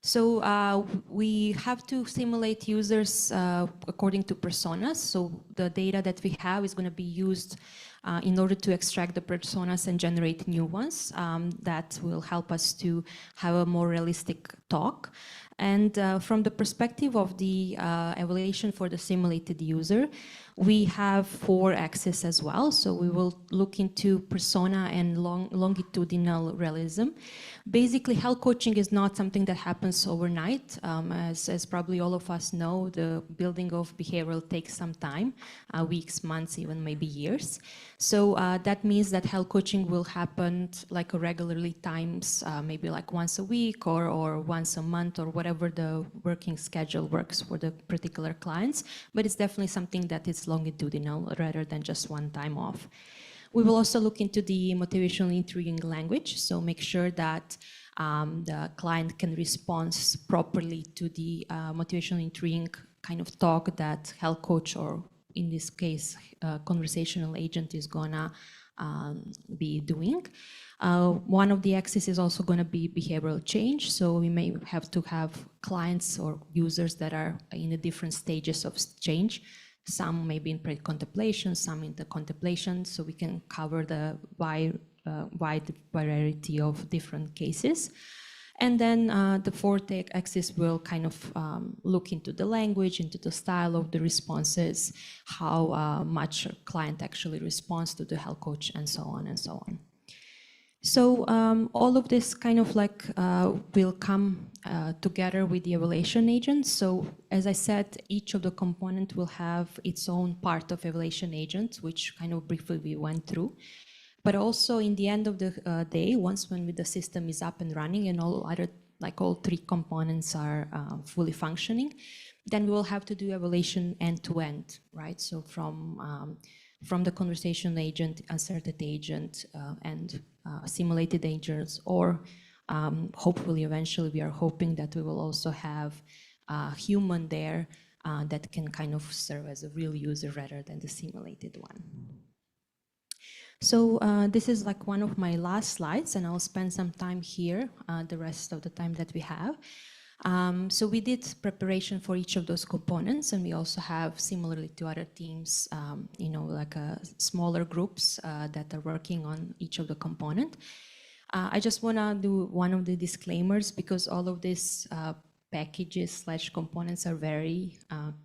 So we have to simulate users according to personas. So the data that we have is going to be used in order to extract the personas and generate new ones that will help us to have a more realistic talk. And from the perspective of the evaluation for the simulated user, we have 4 axes as well. So we will look into persona and longitudinal realism. Basically, health coaching is not something that happens overnight. As probably all of us know, the building of behavioral takes some time, weeks, months, even maybe years. So that means that health coaching will happen like regularly times, maybe like once a week or once a month or whatever the working schedule works for the particular clients. But it's definitely something that is longitudinal rather than just one time off. We will also look into the motivational intriguing language, so make sure that the client can respond properly to the motivational intriguing kind of talk that health coach, or in this case, conversational agent, is gonna be doing. One of the axes is also going to be behavioral change. So we may have to have clients or users that are in the different stages of change. Some may be in pre-contemplation, some in the contemplation, so we can cover the wide variety of different cases. And then the fourth axis will kind of look into the language, into the style of the responses, how much a client actually responds to the health coach, and so on and so on. So all of this kind of like will come together with the evaluation agent. So as I said, each of the components will have its own part of evaluation agent, which kind of briefly we went through. But also in the end of the day, once when the system is up and running and all other, like all 3 components are fully functioning, then we will have to do evaluation end to end, right? So from the conversation agent, asserted agent, and simulated agents, or hopefully eventually we are hoping that we will also have a human there that can kind of serve as a real user rather than the simulated one. So this is like one of my last slides, and I'll spend some time here the rest of the time that we have. So we did preparation for each of those components, and we also have, similarly to other teams, you know, like smaller groups that are working on each of the component. I just want to do one of the disclaimers, because all of these packages / components are very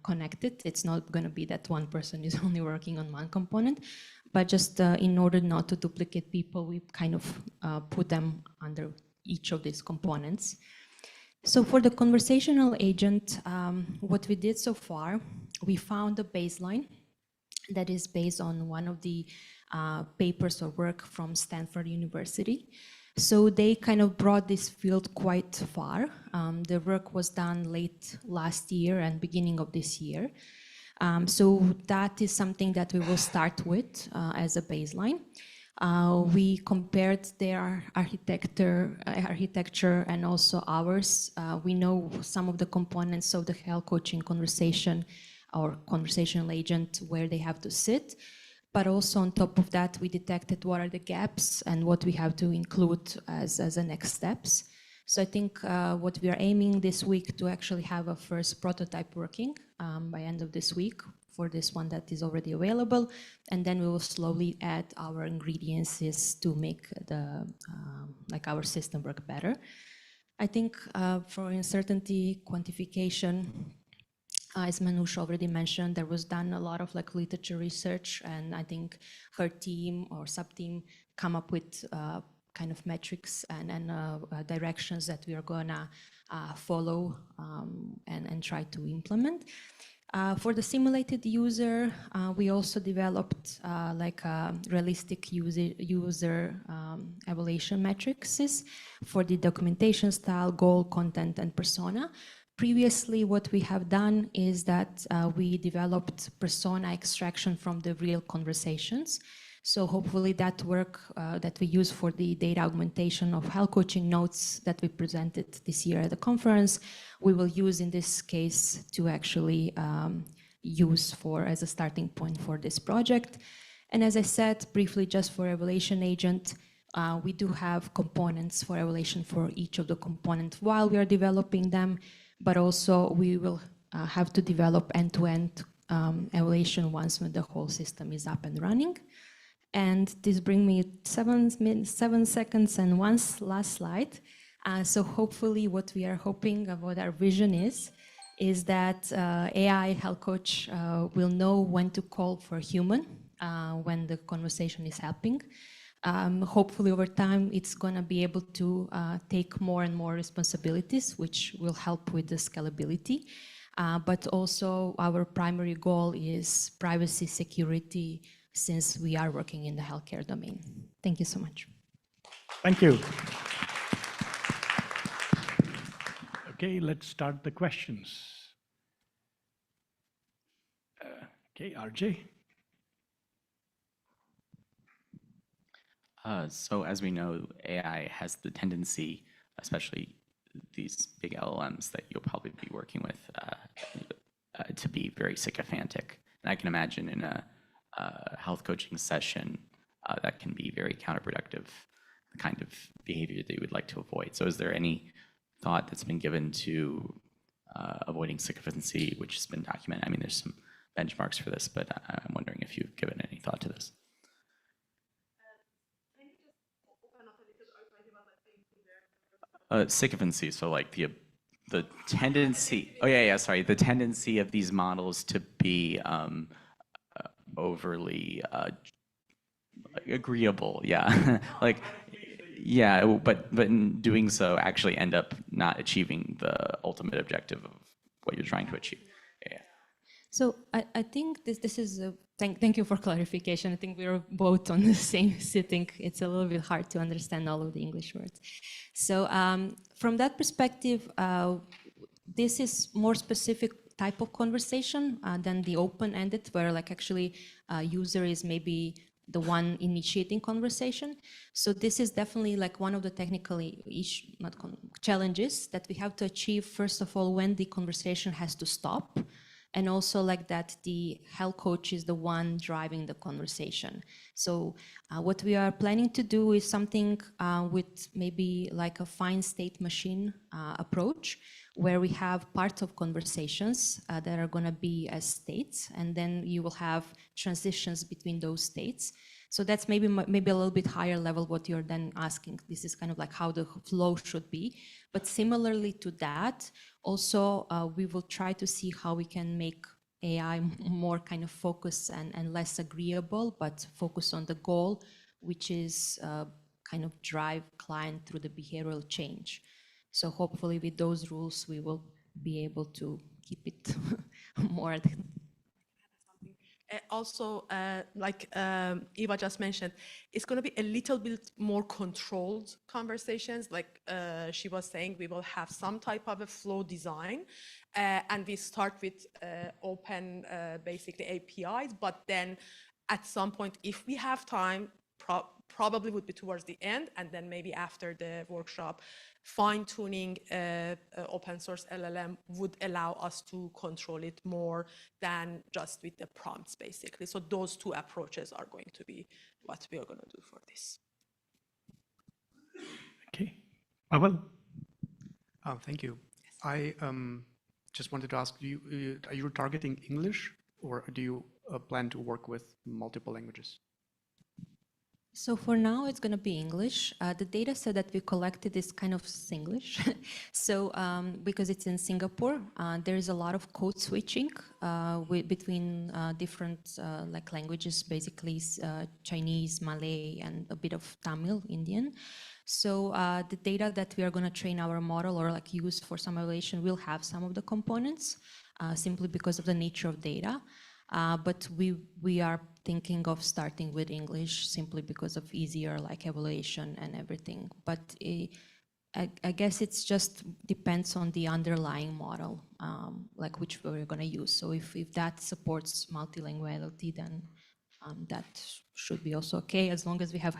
connected. It's not going to be that one person is only working on one component, but just in order not to duplicate people, we kind of put them under each of these components. So for the conversational agent, what we did so far, we found a baseline that is based on one of the papers or work from Stanford University. So they kind of brought this field quite far. The work was done late last year and beginning of this year. So that is something that we will start with as a baseline. We compared their architecture and also ours. We know some of the components of the health coaching conversation or conversational agent where they have to sit. But also on top of that, we detected what are the gaps and what we have to include as the next steps. So I think what we are aiming this week to actually have a first prototype working by end of this week for this one that is already available, and then we will slowly add our ingredients to make the like our system work better. I think for uncertainty quantification, as Manoush already mentioned, there was done a lot of like literature research, and I think her team or sub-team come up with kind of metrics and directions that we are gonna follow and try to implement. For the simulated user, we also developed like realistic user evaluation matrices for the documentation style, goal, content, and persona. Previously, what we have done is that we developed persona extraction from the real conversations. So hopefully that work that we use for the data augmentation of health coaching notes that we presented this year at the conference, we will use in this case to actually use as a starting point for this project. And as I said briefly, just for evaluation agent, we do have components for evaluation for each of the components while we are developing them, but also we will have to develop end-to-end evaluation once when the whole system is up and running. And this brings me 7 seconds and one last slide. So hopefully what we are hoping, what our vision is that AI health coach will know when to call for human when the conversation is helping. Hopefully over time, it's gonna be able to take more and more responsibilities, which will help with the scalability. But also our primary goal is privacy, security, since we are working in the healthcare domain. Thank you so much. Thank you. Okay, let's start the questions. Okay, RJ. So as we know, AI has the tendency, especially these big LLMs that you'll probably be working with, to be very sycophantic. And I can imagine in a health coaching session, that can be very counterproductive, the kind of behavior that you would like to avoid. So is there any thought that's been given to avoiding sycophancy, which has been documented? I mean, there's some benchmarks for this, but I'm wondering if you've given any thought to this. Sycophancy, so like the tendency, sorry, the tendency of these models to be overly agreeable, like, but in doing so actually end up not achieving the ultimate objective of what you're trying to achieve. So I think this is a, thank you for clarification. I think we are both on the same sitting. It's a little bit hard to understand all of the English words. So from that perspective, this is more specific type of conversation than the open-ended, where like actually user is maybe the one initiating conversation. So this is definitely like one of the technical challenges that we have to achieve, first of all, when the conversation has to stop. And also like that the health coach is the one driving the conversation. So what we are planning to do is something with maybe like a fine state machine approach, where we have parts of conversations that are gonna be as states, and then you will have transitions between those states. So that's maybe a little bit higher level what you're then asking. This is kind of like how the flow should be. But similarly to that, also we will try to see how we can make AI more kind of focused and less agreeable, but focus on the goal, which is kind of drive client through the behavioral change. So hopefully with those rules, we will be able to keep it more. Also, like Eva just mentioned, it's going to be a little bit more controlled conversations. Like she was saying, we will have some type of a flow design, and we start with open, basically APIs. But then, at some point, if we have time, probably would be towards the end, and then maybe after the workshop, fine-tuning open source LLM would allow us to control it more than just with the prompts, basically. So those two approaches are going to be what we are going to do for this. Okay. Pavel? Thank you. I just wanted to ask, are you targeting English, or do you plan to work with multiple languages? So for now, it's going to be English. The data set that we collected is kind of Singlish. So because it's in Singapore, there is a lot of code switching between different like languages, basically Chinese, Malay, and a bit of Tamil, Indian. So the data that we are going to train our model or like use for some evaluation will have some of the components simply because of the nature of data. But we are thinking of starting with English simply because of easier like evaluation and everything. But I guess it's just depends on the underlying model, like which we're going to use. So if that supports multilinguality, then that should be also okay, as long as we have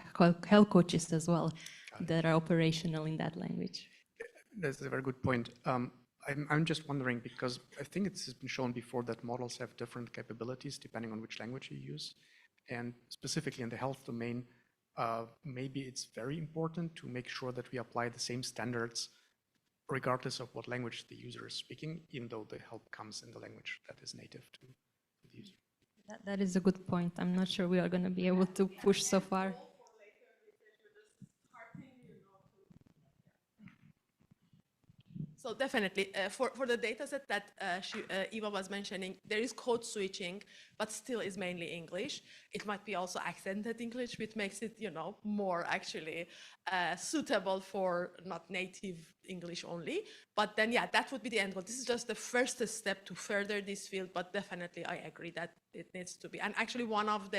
health coaches as well that are operational in that language. That's a very good point. I'm just wondering, because I think it's been shown before that models have different capabilities depending on which language you use. And specifically in the health domain, maybe it's very important to make sure that we apply the same standards regardless of what language the user is speaking, even though the help comes in the language that is native to the user. That is a good point. I'm not sure we are going to be able to push so far. So definitely, for the data set that Eva was mentioning, there is code switching, but still is mainly English. It might be also accented English, which makes it, more actually suitable for not native English only. But then, yeah, that would be the end goal. This is just the first step to further this field, but definitely I agree that it needs to be. And actually, one of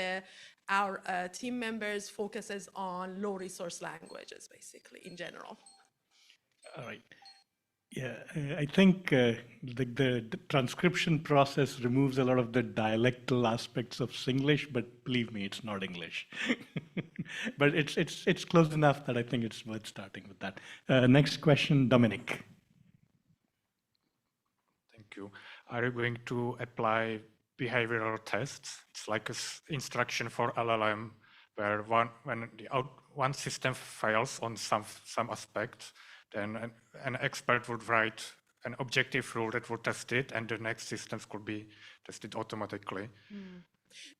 our team members focuses on low resource languages, basically, in general. All right. Yeah, I think the transcription process removes a lot of the dialectal aspects of Singlish, but believe me, it's not English. But it's close enough that I think it's worth starting with that. Next question, Dominic. Thank you. Are you going to apply behavioral tests? It's like an instruction for LLM, where when one system fails on some aspect, then an expert would write an objective rule that will test it, and the next systems could be tested automatically.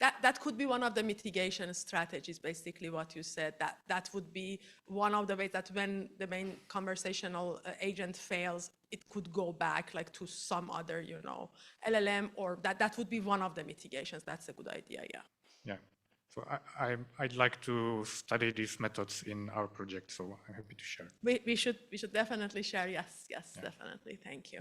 That could be one of the mitigation strategies, basically what you said. That would be one of the ways that when the main conversational agent fails, it could go back like to some other, LLM, or that would be one of the mitigations. That's a good idea, yeah. Yeah. So I'd like to study these methods in our project, so I'm happy to share. We should definitely share. Yes, definitely. Thank you.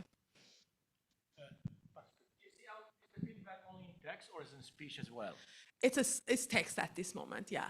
Is the feedback only in text or is it in speech as well? It's text at this moment, yeah.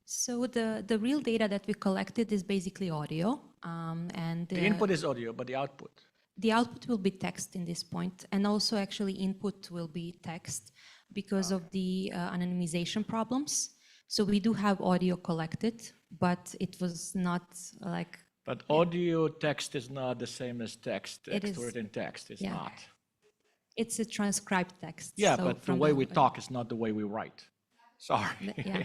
So the real data that we collected is basically audio, and The input is audio, but the output? The output will be text in this point, and also actually input will be text because of the anonymization problems. So we do have audio collected, but it was not like... But audio text is not the same as text. It is, Written text is yeah. not. It's a transcribed text. Yeah, so but the way we talk is not the way we write. Sorry. Yeah.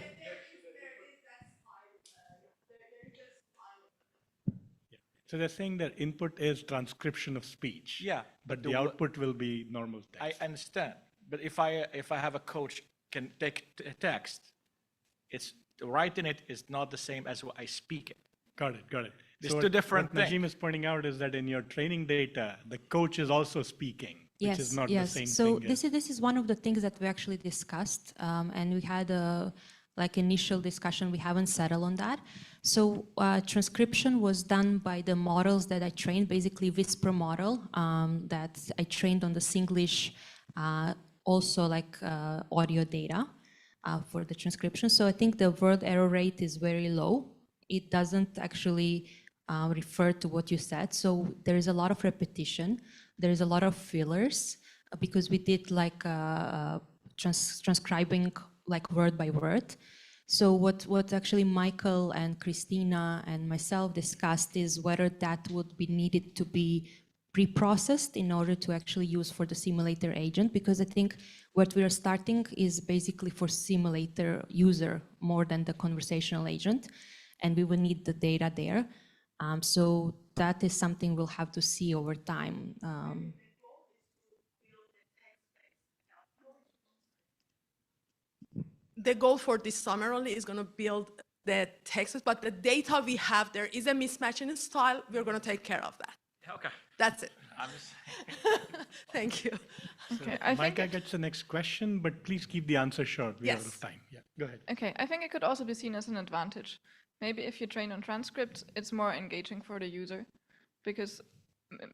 So they're saying that input is transcription of speech. Yeah, but the output will be normal text. I understand, but if I have a coach can take a text, it's writing it is not the same as what I speak it. Got it. It's So two different what things. Najim is pointing out is that in your training data, the coach is also speaking, which is not the same so thing. this is one of the things that we actually discussed, and we had a initial discussion. We haven't settled on that. So transcription was done by the models that I trained, basically Whisper model that I trained on the Singlish, also audio data for the transcription. So I think the word error rate is very low. It doesn't actually refer to what you said. So there is a lot of repetition. There is a lot of fillers because we did transcribing word by word. So what actually Michael and Christina and myself discussed is whether that would be needed to be pre-processed in order to actually use for the simulator agent, because I think what we are starting is basically for simulator user more than the conversational agent, and we will need the data there. So that is something we'll have to see over time. The goal for this summer only is going to build the text, but the data we have, there is a mismatch in style. We're going to take care of that. Okay. That's it. I'm just Thank you. Okay, Micah gets the next question, but please keep the answer short. We're out of time. Yeah, go ahead. Okay, I think it could also be seen as an advantage. Maybe if you train on transcripts, it's more engaging for the user, because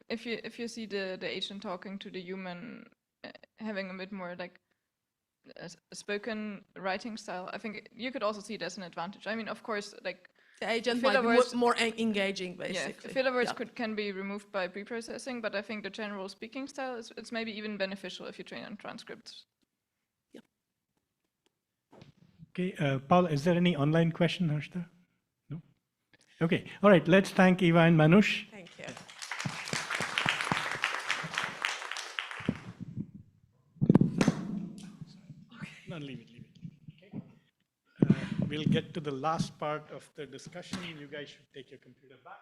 if you see the agent talking to the human, having a bit more a spoken writing style, I think you could also see it as an advantage. I mean, of course, the agent might be more engaging, basically. Yeah, filler words can be removed by pre-processing, but I think the general speaking style it's maybe even beneficial if you train on transcripts. Yeah. Okay, Paul, is there any online question, Harshita? No? Okay, all right, let's thank Eva and Manush. Thank you. No, leave it. we'll get to the last part of the discussion. You guys should take your computer back.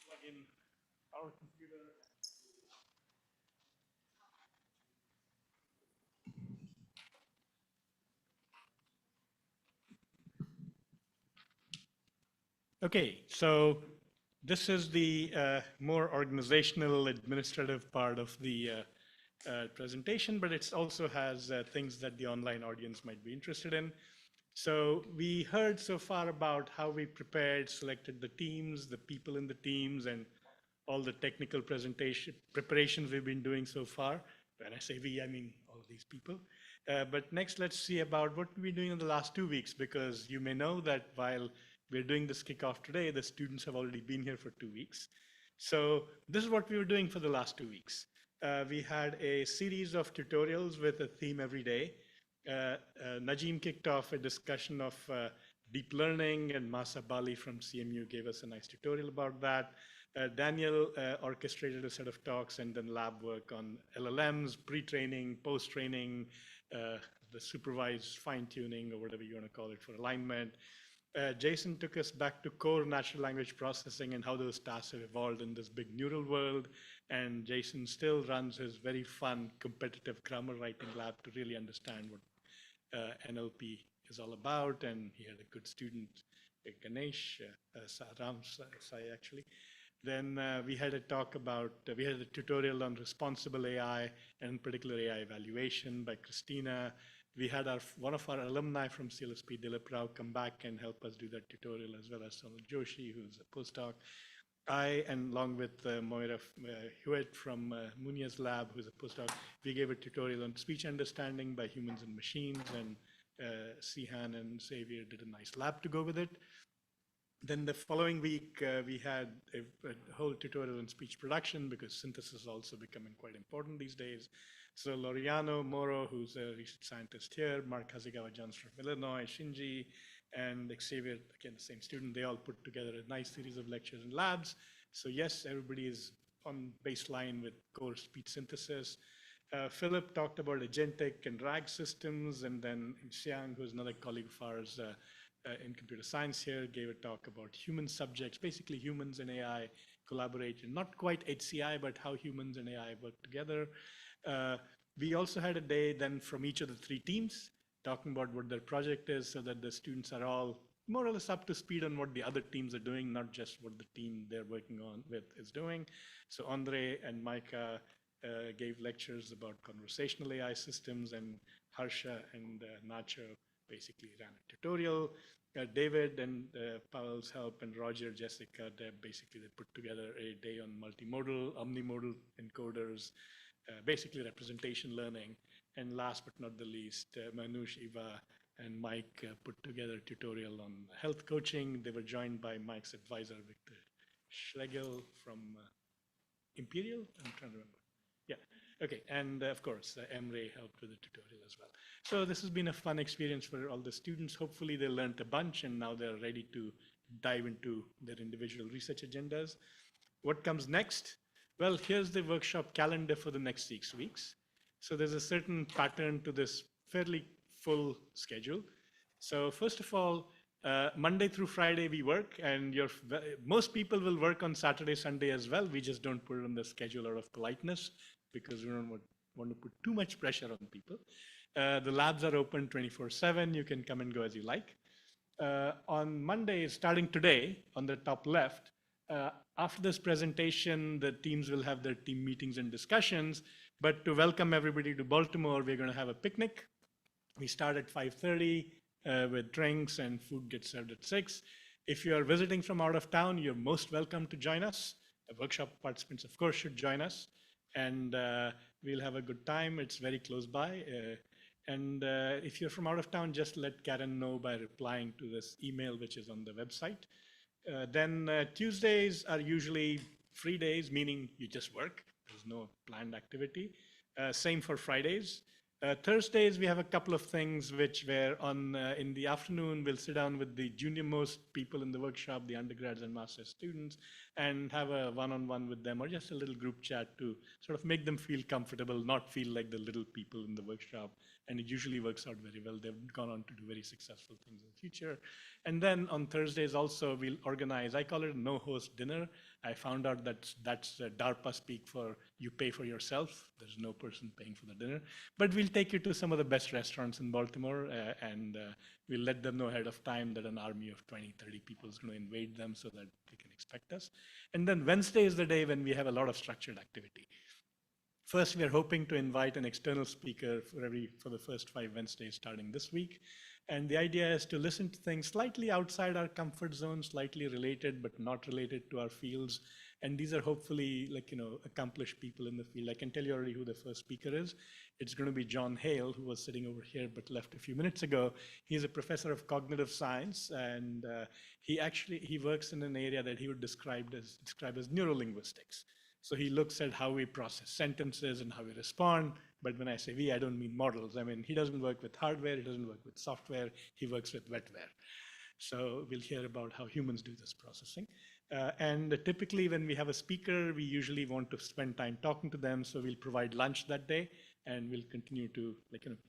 Plug in our computer. Okay, so this is the more organizational, administrative part of the presentation, but it also has things that the online audience might be interested in. So we heard so far about how we prepared, selected the teams, the people in the teams, and all the technical preparations we've been doing so far. When I say we, I mean all of these people. But next, let's see about what we've been doing in the last 2 weeks, because you may know that while we're doing this kickoff today, the students have already been here for 2 weeks. So this is what we were doing for the last 2 weeks. We had a series of tutorials with a theme every day. Najim kicked off a discussion of deep learning, and Masa Bali from CMU gave us a nice tutorial about that. Daniel orchestrated a set of talks and then lab work on LLMs, pre-training, post-training, the supervised fine-tuning, or whatever you want to call it, for alignment. Jason took us back to core natural language processing and how those tasks have evolved in this big neural world. And Jason still runs his very fun competitive grammar writing lab to really understand what NLP is all about. And he had a good student, Ganesh, Ram Sai actually. Then we had a talk about, we had a tutorial on responsible AI and particular AI evaluation by Christina. We had one of our alumni from CLSP, Dilip Rao, come back and help us do that tutorial, as well as Sonal Joshi, who's a postdoc. I, and along with Moira Hewitt from Munia's lab, who's a postdoc, we gave a tutorial on speech understanding by humans and machines, and Sihan and Xavier did a nice lab to go with it. Then the following week, we had a whole tutorial on speech production, because synthesis is also becoming quite important these days. So Laureano Moro, who's a research scientist here, Mark Hasegawa-Johnson from Illinois, Shinji, and Xavier, again, the same student, they all put together a nice series of lectures and labs. So yes, everybody is on baseline with core speech synthesis. Philip talked about agentic and RAG systems, and then Xiang, who's another colleague of ours in computer science here, gave a talk about human subjects, basically humans and AI collaboration, not quite HCI, but how humans and AI work together. We also had a day then from each of the 3 teams talking about what their project is, so that the students are all more or less up to speed on what the other teams are doing, not just what the team they're working on with is doing. So Andre and Micah gave lectures about conversational AI systems, and Harsha and Nacho basically ran a tutorial. David and Pavel's help, and Roger, Jessica, Deb, basically they put together a day on multimodal, omnimodal encoders, basically representation learning. And last but not the least, Manush, Eva, and Mike put together a tutorial on health coaching. They were joined by Mike's advisor, Victor Schlegel from Imperial, I'm trying to remember. Yeah, okay, and of course, Emre helped with the tutorial as well. So this has been a fun experience for all the students. Hopefully they learned a bunch, and now they're ready to dive into their individual research agendas. What comes next? Well, here's the workshop calendar for the next 6 weeks. So there's a certain pattern to this fairly full schedule. So first of all, Monday through Friday we work, and most people will work on Saturday, Sunday as well. We just don't put it on the schedule out of politeness, because we don't want to put too much pressure on people. The labs are open 24/7. You can come and go as you like. On Monday, starting today, on the top left, after this presentation, the teams will have their team meetings and discussions. But to welcome everybody to Baltimore, we're going to have a picnic. We start at 5:30 with drinks, and food gets served at 6. If you are visiting from out of town, you're most welcome to join us. The workshop participants, of course, should join us. And we'll have a good time. It's very close by. And if you're from out of town, just let Karen know by replying to this email, which is on the website. Then Tuesdays are usually free days, meaning you just work. There's no planned activity. Same for Fridays. Thursdays, we have a couple of things which were on in the afternoon, we'll sit down with the junior-most people in the workshop, the undergrads and master's students, and have a one-on-one with them or just a little group chat to sort of make them feel comfortable, not feel like the little people in the workshop. And it usually works out very well. They've gone on to do very successful things in the future. And then on Thursdays also, we'll organize, I call it a no-host dinner. I found out that that's DARPA speak for you pay for yourself. There's no person paying for the dinner. But we'll take you to some of the best restaurants in Baltimore, and we'll let them know ahead of time that an army of 20, 30 people is going to invade them so that they can expect us. And then Wednesday is the day when we have a lot of structured activity. First, we are hoping to invite an external speaker for the first 5 Wednesdays starting this week. And the idea is to listen to things slightly outside our comfort zone, slightly related, but not related to our fields. And these are hopefully accomplished people in the field. I can tell you already who the first speaker is. It's going to be John Hale, who was sitting over here but left a few minutes ago. He's a professor of cognitive science, and he works in an area that he would describe as neurolinguistics. So he looks at how we process sentences and how we respond. But when I say we, I don't mean models. I mean, he doesn't work with hardware, he doesn't work with software, he works with wetware. So we'll hear about how humans do this processing. And typically when we have a speaker, we usually want to spend time talking to them. So we'll provide lunch that day, and we'll continue to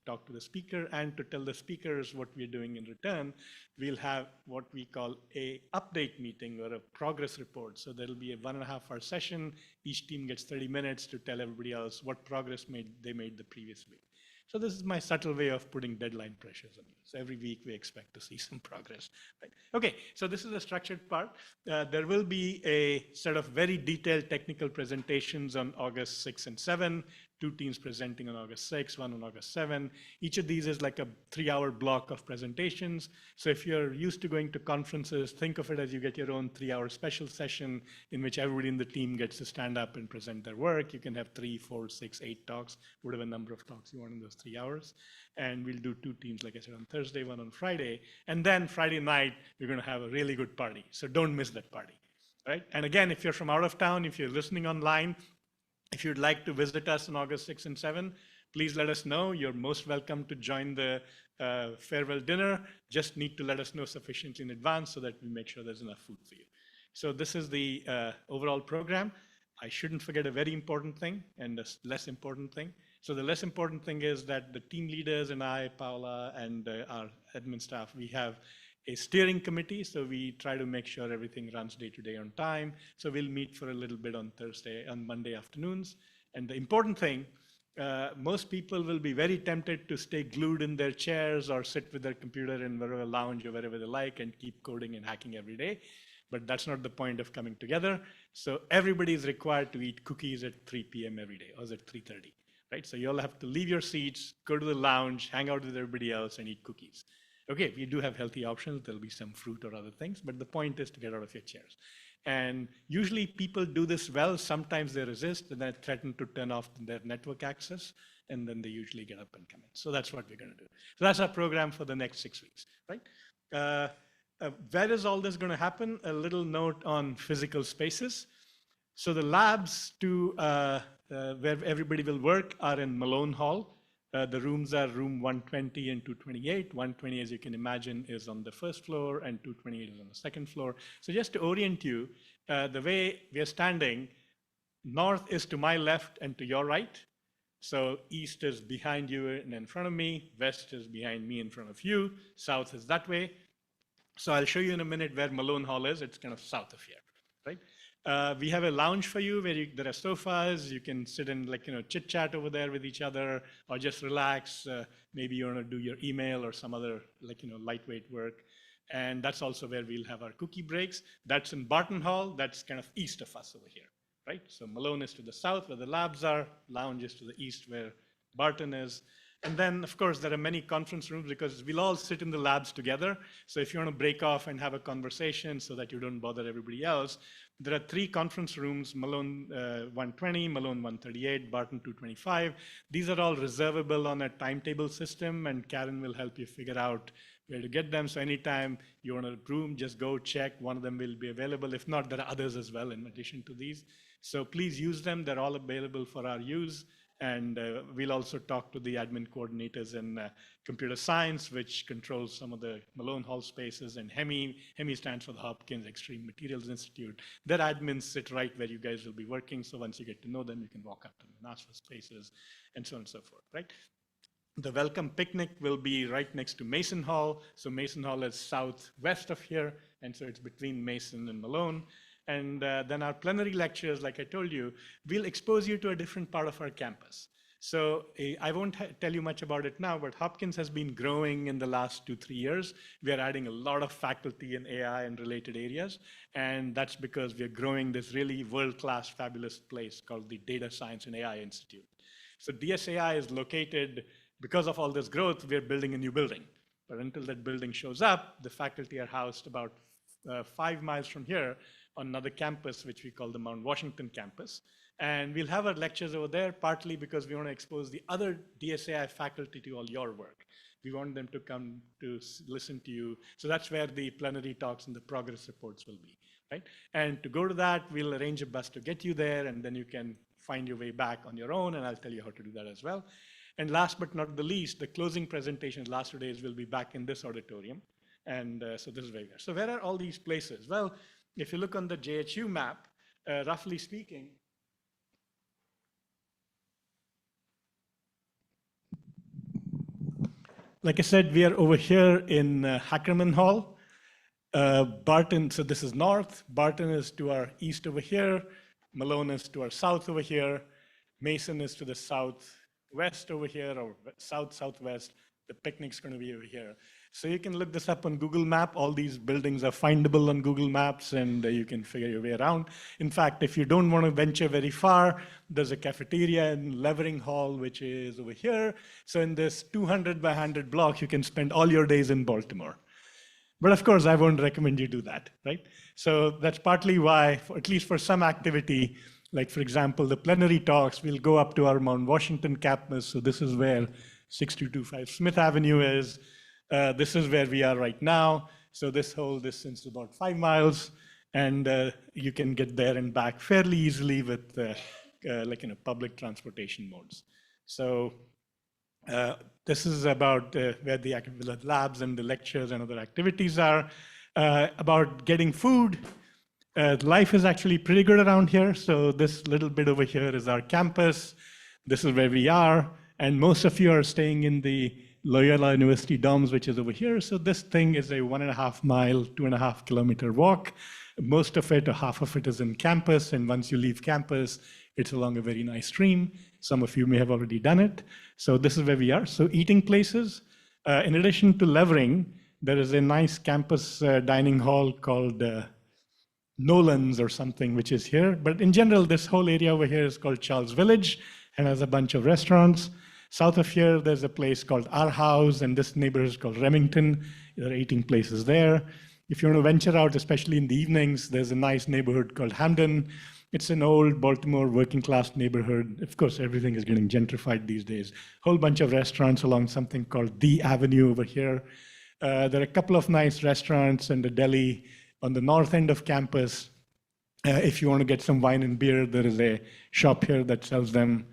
talk to the speaker, and to tell the speakers what we're doing in return. We'll have what we call a update meeting or a progress report. So there'll be a 1.5-hour session. Each team gets 30 minutes to tell everybody else what progress they made the previous week. So this is my subtle way of putting deadline pressures on you. So every week we expect to see some progress. Right? Okay, so this is the structured part. There will be a set of very detailed technical presentations on August 6 and 7. 2 teams presenting on August 6, 1 on August 7. Each of these is like a 3-hour block of presentations. So if you're used to going to conferences, think of it as you get your own 3-hour special session in which everybody in the team gets to stand up and present their work. You can have 3, 4, 6, 8 talks, whatever number of talks you want in those 3 hours. And we'll do 2 teams, like I said, on Thursday, 1 on Friday. And then Friday night, we're going to have a really good party. So don't miss that party. Right? And again, if you're from out of town, if you're listening online, if you'd like to visit us on August 6 and 7, please let us know. You're most welcome to join the farewell dinner. Just need to let us know sufficiently in advance so that we make sure there's enough food for you. So this is the overall program. I shouldn't forget a very important thing and a less important thing. So the less important thing is that the team leaders and I, Paula, and our admin staff, we have a steering committee, so we try to make sure everything runs day to day on time. So we'll meet for a little bit on Monday afternoons. And the important thing, most people will be very tempted to stay glued in their chairs or sit with their computer in whatever lounge or wherever they like and keep coding and hacking every day. But that's not the point of coming together. So everybody is required to eat cookies at 3 p.m. every day, or is it 3:30, right? So you'll have to leave your seats, go to the lounge, hang out with everybody else and eat cookies. Okay, we do have healthy options. There'll be some fruit or other things, but the point is to get out of your chairs. And usually people do this well. Sometimes they resist and they threaten to turn off their network access, and then they usually get up and come in. So that's what we're going to do. So that's our program for the next 6 weeks, right? Where is all this going to happen? A little note on physical spaces. So the labs where everybody will work are in Malone Hall. The rooms are room 120 and 228. 120, as you can imagine, is on the first floor, and 228 is on the second floor. So just to orient you, the way we are standing, north is to my left and to your right. So east is behind you and in front of me. West is behind me in front of you. South is that way. So I'll show you in a minute where Malone Hall is. It's kind of south of here, right? We have a lounge for you where there are sofas. You can sit and chit chat over there with each other, or just relax. Maybe you want to do your email or some other lightweight work. And that's also where we'll have our cookie breaks. That's in Barton Hall. That's kind of east of us over here, right? So Malone is to the south where the labs are. Lounge is to the east where Barton is. And then, of course, there are many conference rooms because we'll all sit in the labs together. So if you want to break off and have a conversation so that you don't bother everybody else, there are 3 conference rooms, Malone 120, Malone 138, Barton 225. These are all reservable on a timetable system, and Karen will help you figure out where to get them. So anytime you want a room, just go check. One of them will be available. If not, there are others as well in addition to these. So please use them. They're all available for our use. And we'll also talk to the admin coordinators in computer science, which controls some of the Malone Hall spaces, and HEMI. HEMI stands for the Hopkins Extreme Materials Institute. Their admins sit right where you guys will be working. So once you get to know them, you can walk up to them and ask for spaces and so on and so forth, right? The welcome picnic will be right next to Mason Hall. So Mason Hall is southwest of here. And so it's between Mason and Malone. And then our plenary lectures, like I told you, will expose you to a different part of our campus. So I won't tell you much about it now, but Hopkins has been growing in the last 2-3 years. We are adding a lot of faculty in AI and related areas. And that's because we are growing this really world-class, fabulous place called the Data Science and AI Institute. So DSAI is located, because of all this growth, we're building a new building. But until that building shows up, the faculty are housed about 5 miles from here on another campus, which we call the Mount Washington campus. And we'll have our lectures over there, partly because we want to expose the other DSAI faculty to all your work. We want them to come to listen to you. So that's where the plenary talks and the progress reports will be, right? And to go to that, we'll arrange a bus to get you there, and then you can find your way back on your own, and I'll tell you how to do that as well. And last but not the least, the closing presentations, last 2 days, will be back in this auditorium. And so this is where we are. So where are all these places? Well, if you look on the JHU map, roughly speaking, like I said, we are over here in Hackerman Hall. Barton, so this is north. Barton is to our east over here. Malone is to our south over here. Mason is to the southwest over here, or southwest. The picnic's going to be over here. So you can look this up on Google Map. All these buildings are findable on Google Maps, and you can figure your way around. In fact, if you don't want to venture very far, there's a cafeteria in Levering Hall, which is over here. So in this 200 by 100 block, you can spend all your days in Baltimore. But of course, I won't recommend you do that, right? So that's partly why, at least for some activity, like for example, the plenary talks, we'll go up to our Mount Washington campus. So this is where 6225 Smith Avenue is. This is where we are right now. So this whole distance is about 5 miles, and you can get there and back fairly easily with public transportation modes. So this is about where the labs and the lectures and other activities are. About getting food, life is actually pretty good around here. So this little bit over here is our campus. This is where we are. And most of you are staying in the Loyola University dorms, which is over here. So this thing is a 1.5 mile, 2.5 kilometer walk. Most of it, or half of it, is in campus. And once you leave campus, it's along a very nice stream. Some of you may have already done it. So this is where we are. So eating places. In addition to Levering, there is a nice campus dining hall called Nolan's or something, which is here. But in general, this whole area over here is called Charles Village and has a bunch of restaurants. South of here, there's a place called Our House, and this neighborhood is called Remington. There are eating places there. If you want to venture out, especially in the evenings, there's a nice neighborhood called Hamden. It's an old Baltimore working class neighborhood. Of course, everything is getting gentrified these days. Whole bunch of restaurants along something called The Avenue over here. There are a couple of nice restaurants and a deli on the north end of campus. If you want to get some wine and beer, there is a shop here that sells them.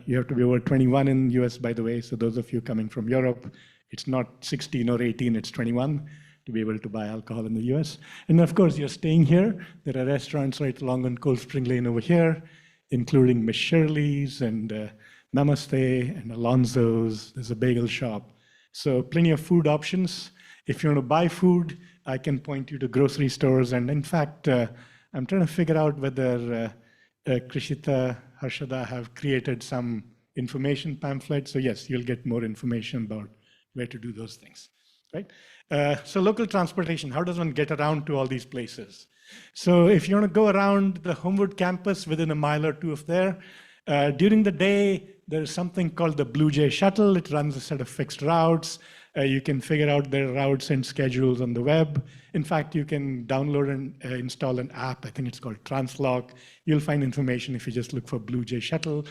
You have to be over 21 in the US, by the way. So those of you coming from Europe, it's not 16 or 18, it's 21 to be able to buy alcohol in the US. And of course, you're staying here. There are restaurants right along on Cold Spring Lane over here, including Miss Shirley's and Namaste and Alonzo's. There's a bagel shop. So plenty of food options. If you want to buy food, I can point you to grocery stores. And in fact, I'm trying to figure out whether Krishita, Harshada have created some information pamphlets. So yes, you'll get more information about where to do those things, right? So local transportation, how does one get around to all these places? So if you want to go around the Homewood campus within a mile or two of there, during the day, there's something called the Blue Jay Shuttle. It runs a set of fixed routes. You can figure out their routes and schedules on the web. In fact, you can download and install an app. I think it's called Translock. You'll find information if you just look for Blue Jay Shuttle.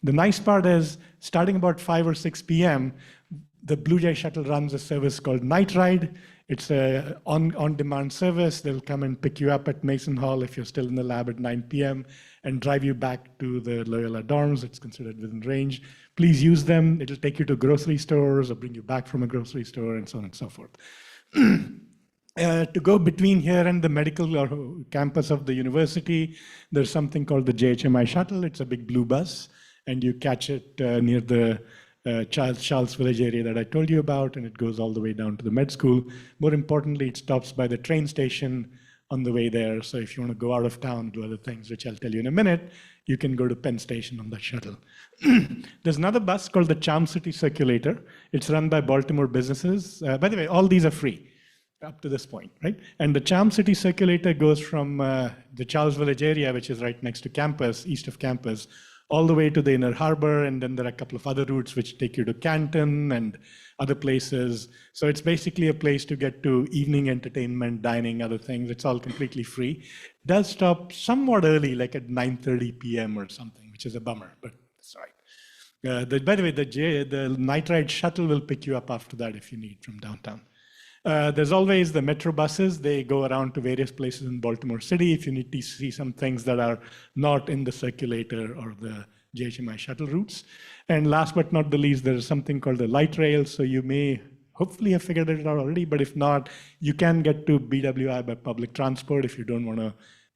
The nice part is, starting about 5 or 6 p.m., the Blue Jay Shuttle runs a service called Night Ride. It's a on-demand service. They'll come and pick you up at Mason Hall if you're still in the lab at 9 p.m. and drive you back to the Loyola dorms. It's considered within range. Please use them. It'll take you to grocery stores or bring you back from a grocery store and so on and so forth. To go between here and the medical or campus of the university, there's something called the JHMI shuttle. It's a big blue bus, and you catch it near the Charles Village area that I told you about, and it goes all the way down to the med school. More importantly, it stops by the train station on the way there. So if you want to go out of town, do other things, which I'll tell you in a minute, you can go to Penn Station on that shuttle. There's another bus called the Charm City Circulator. It's run by Baltimore businesses. By the way, all these are free up to this point, right? And the Charm City Circulator goes from the Charles Village area, which is right next to campus, east of campus, all the way to the Inner Harbor, and then there are a couple of other routes which take you to Canton and other places. So it's basically a place to get to evening entertainment, dining, other things. It's all completely free. It does stop somewhat early, like at 9:30 p.m. or something, which is a bummer, but that's all right. By the way, the night ride shuttle will pick you up after that if you need from downtown. There's always the metro buses. They go around to various places in Baltimore City if you need to see some things that are not in the circulator or the JHMI shuttle routes. And last but not the least, there's something called the light rail. So you may hopefully have figured it out already, but if not, you can get to BWI by public transport if you don't want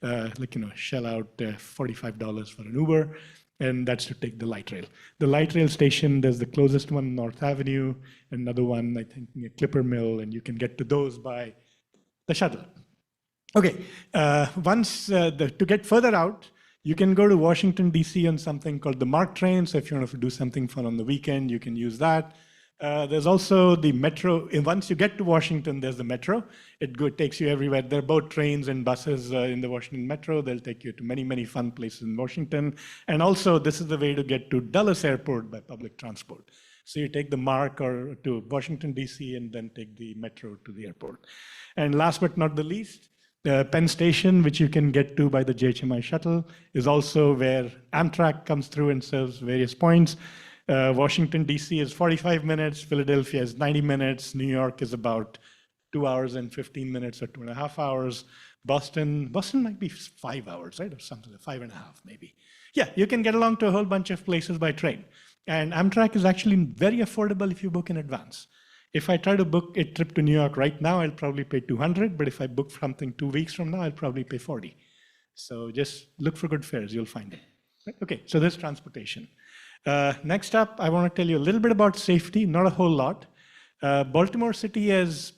to shell out $45 for an Uber. And that's to take the light rail. The light rail station, there's the closest one, North Avenue, another one, I think, near Clipper Mill, and you can get to those by the shuttle. Okay, to get further out, you can go to Washington, D.C. on something called the MARC train. So if you want to do something fun on the weekend, you can use that. There's also the metro. Once you get to Washington, there's the metro. It takes you everywhere. There are both trains and buses in the Washington metro. They'll take you to many, many fun places in Washington. And also, this is the way to get to Dulles Airport by public transport. So you take the MARC or to Washington, D.C., and then take the metro to the airport. And last but not the least, Penn Station, which you can get to by the JHMI shuttle, is also where Amtrak comes through and serves various points. Washington, D.C. is 45 minutes, Philadelphia is 90 minutes, New York is about 2 hours and 15 minutes or 2.5 hours. Boston might be 5 hours, right? Or something, 5.5 maybe. Yeah, you can get along to a whole bunch of places by train. And Amtrak is actually very affordable if you book in advance. If I try to book a trip to New York right now, I'll probably pay $200, but if I book something 2 weeks from now, I'll probably pay $40. So just look for good fares, you'll find it. Okay, so there's transportation. Next up, I want to tell you a little bit about safety, not a whole lot. Baltimore City is,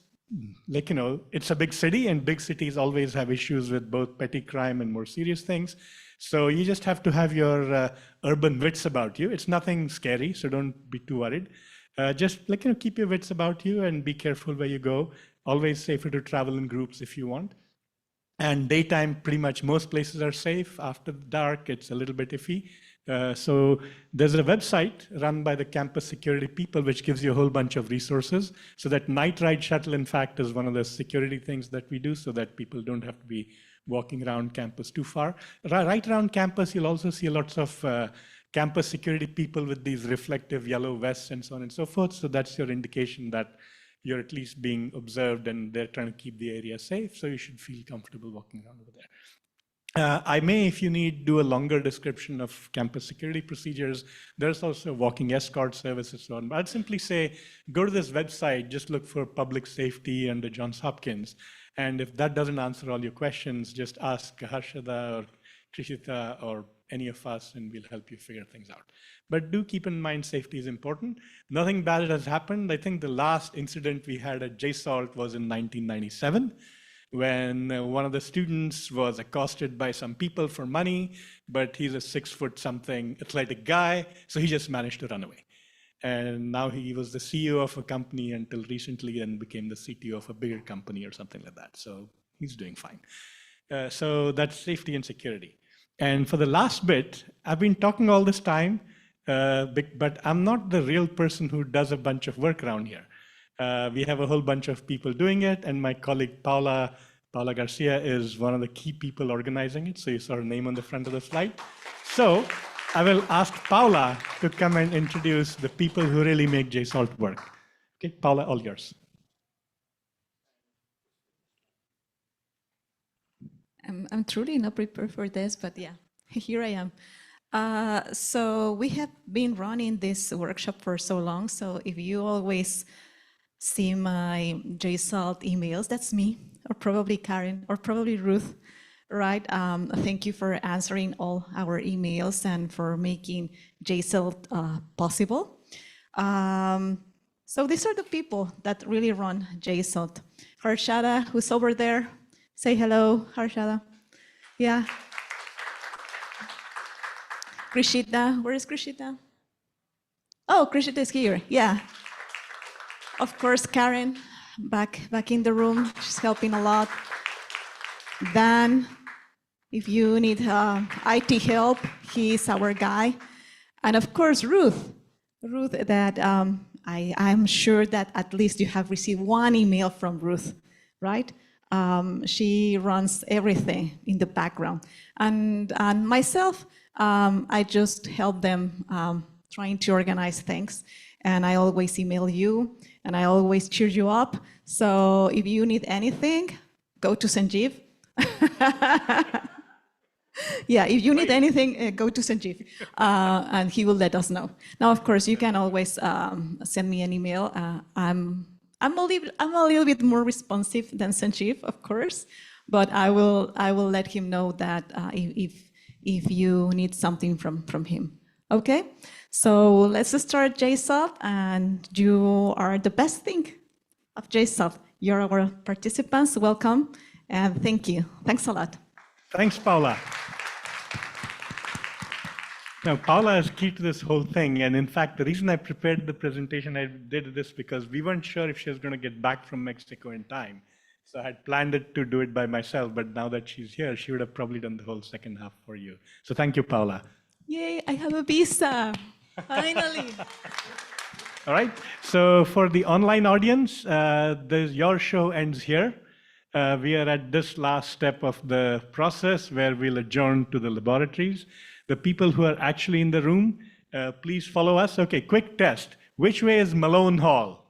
it's a big city, and big cities always have issues with both petty crime and more serious things. So you just have to have your urban wits about you. It's nothing scary, so don't be too worried. Just keep your wits about you and be careful where you go. Always safer to travel in groups if you want. And daytime, pretty much most places are safe. After dark, it's a little bit iffy. So there's a website run by the campus security people, which gives you a whole bunch of resources. So that night ride shuttle, in fact, is one of the security things that we do so that people don't have to be walking around campus too far. Right around campus, you'll also see lots of campus security people with these reflective yellow vests and so on and so forth. So that's your indication that you're at least being observed and they're trying to keep the area safe. So you should feel comfortable walking around over there. I may, if you need, do a longer description of campus security procedures. There's also walking escort service and so on. But I'd simply say, go to this website, just look for public safety under Johns Hopkins. And if that doesn't answer all your questions, just ask Harshada or Trishita or any of us, and we'll help you figure things out. But do keep in mind safety is important. Nothing bad has happened. I think the last incident we had at JSALT was in 1997. When one of the students was accosted by some people for money, but he's a 6-foot-something athletic guy, so he just managed to run away. And now he was the CEO of a company until recently and became the CTO of a bigger company or something like that. So he's doing fine. So that's safety and security. And for the last bit, I've been talking all this time, but I'm not the real person who does a bunch of work around here. We have a whole bunch of people doing it, and my colleague Paula Garcia is one of the key people organizing it. So you saw her name on the front of the slide. So I will ask Paula to come and introduce the people who really make JSALT work. Okay, Paula, all yours. I'm truly not prepared for this, but yeah, here I am. So we have been running this workshop for so long, so if you always see my JSalt emails, that's me, or probably Karen, or probably Ruth, right? Thank you for answering all our emails and for making JSalt possible. So these are the people that really run JSalt. Harshada, who's over there, say hello, Harshada. Yeah. Krishita, where is Krishita? Oh, Krishita is here, yeah. Of course, Karen, back in the room, she's helping a lot. Dan, if you need IT help, he's our guy. And of course, Ruth, that I'm sure that at least you have received one email from Ruth, right? She runs everything in the background. And myself, I just help them trying to organize things. And I always email you, and I always cheer you up. So if you need anything, go to Sanjeev. Yeah, if you need anything, go to Sanjeev, and he will let us know. Now, of course, you can always send me an email. I'm a little bit more responsive than Sanjeev, of course, but I will let him know that if you need something from him. Okay, so let's start JSalt, and you are the best thing of JSalt. You're our participants. Welcome, and thank you. Thanks a lot. Thanks, Paula. Now, Paula is key to this whole thing. And in fact, the reason I prepared the presentation, I did this because we weren't sure if she was going to get back from Mexico in time. So I had planned it to do it by myself. But now that she's here, she would have probably done the whole second half for you. So thank you, Paula. Yay, I have a visa. Finally. All right. So for the online audience, your show ends here. We are at this last step of the process where we'll adjourn to the laboratories. The people who are actually in the room, please follow us. Okay, quick test. Which way is Malone Hall?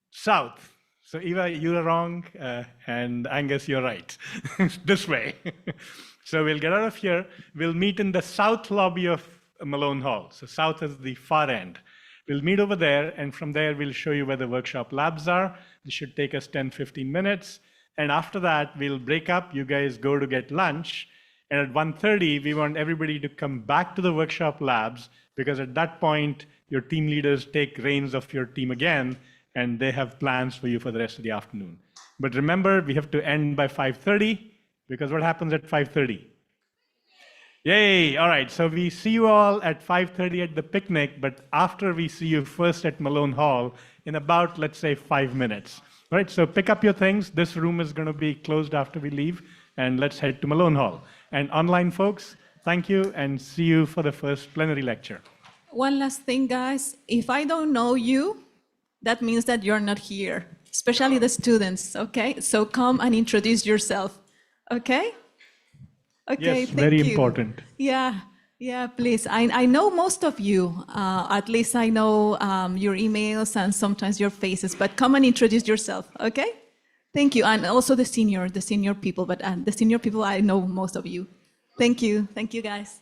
South. So Eva, you're wrong, and Angus, you're right. This way. So we'll get out of here. We'll meet in the south lobby of Malone Hall. So south is the far end. We'll meet over there, and from there, we'll show you where the workshop labs are. This should take us 10, 15 minutes. And after that, we'll break up. You guys go to get lunch. And at 1:30, we want everybody to come back to the workshop labs, because at that point, your team leaders take reins of your team again, and they have plans for you for the rest of the afternoon. But remember, we have to end by 5:30, because what happens at 5:30? Yay, all right, so we see you all at 5:30 at the picnic, but after we see you first at Malone Hall in about, let's say, 5 minutes. All right, so pick up your things. This room is gonna be closed after we leave, and let's head to Malone Hall. And online folks, thank you, and see you for the first plenary lecture. One last thing, guys. If I don't know you, that means that you're not here, especially the students, okay? So come and introduce yourself, okay? Okay, yes, thank very you. important. Yeah, please. I know most of you. At least I know your emails and sometimes your faces, but come and introduce yourself, okay? Thank you, and also the senior people, but the senior people, I know most of you. Thank you guys.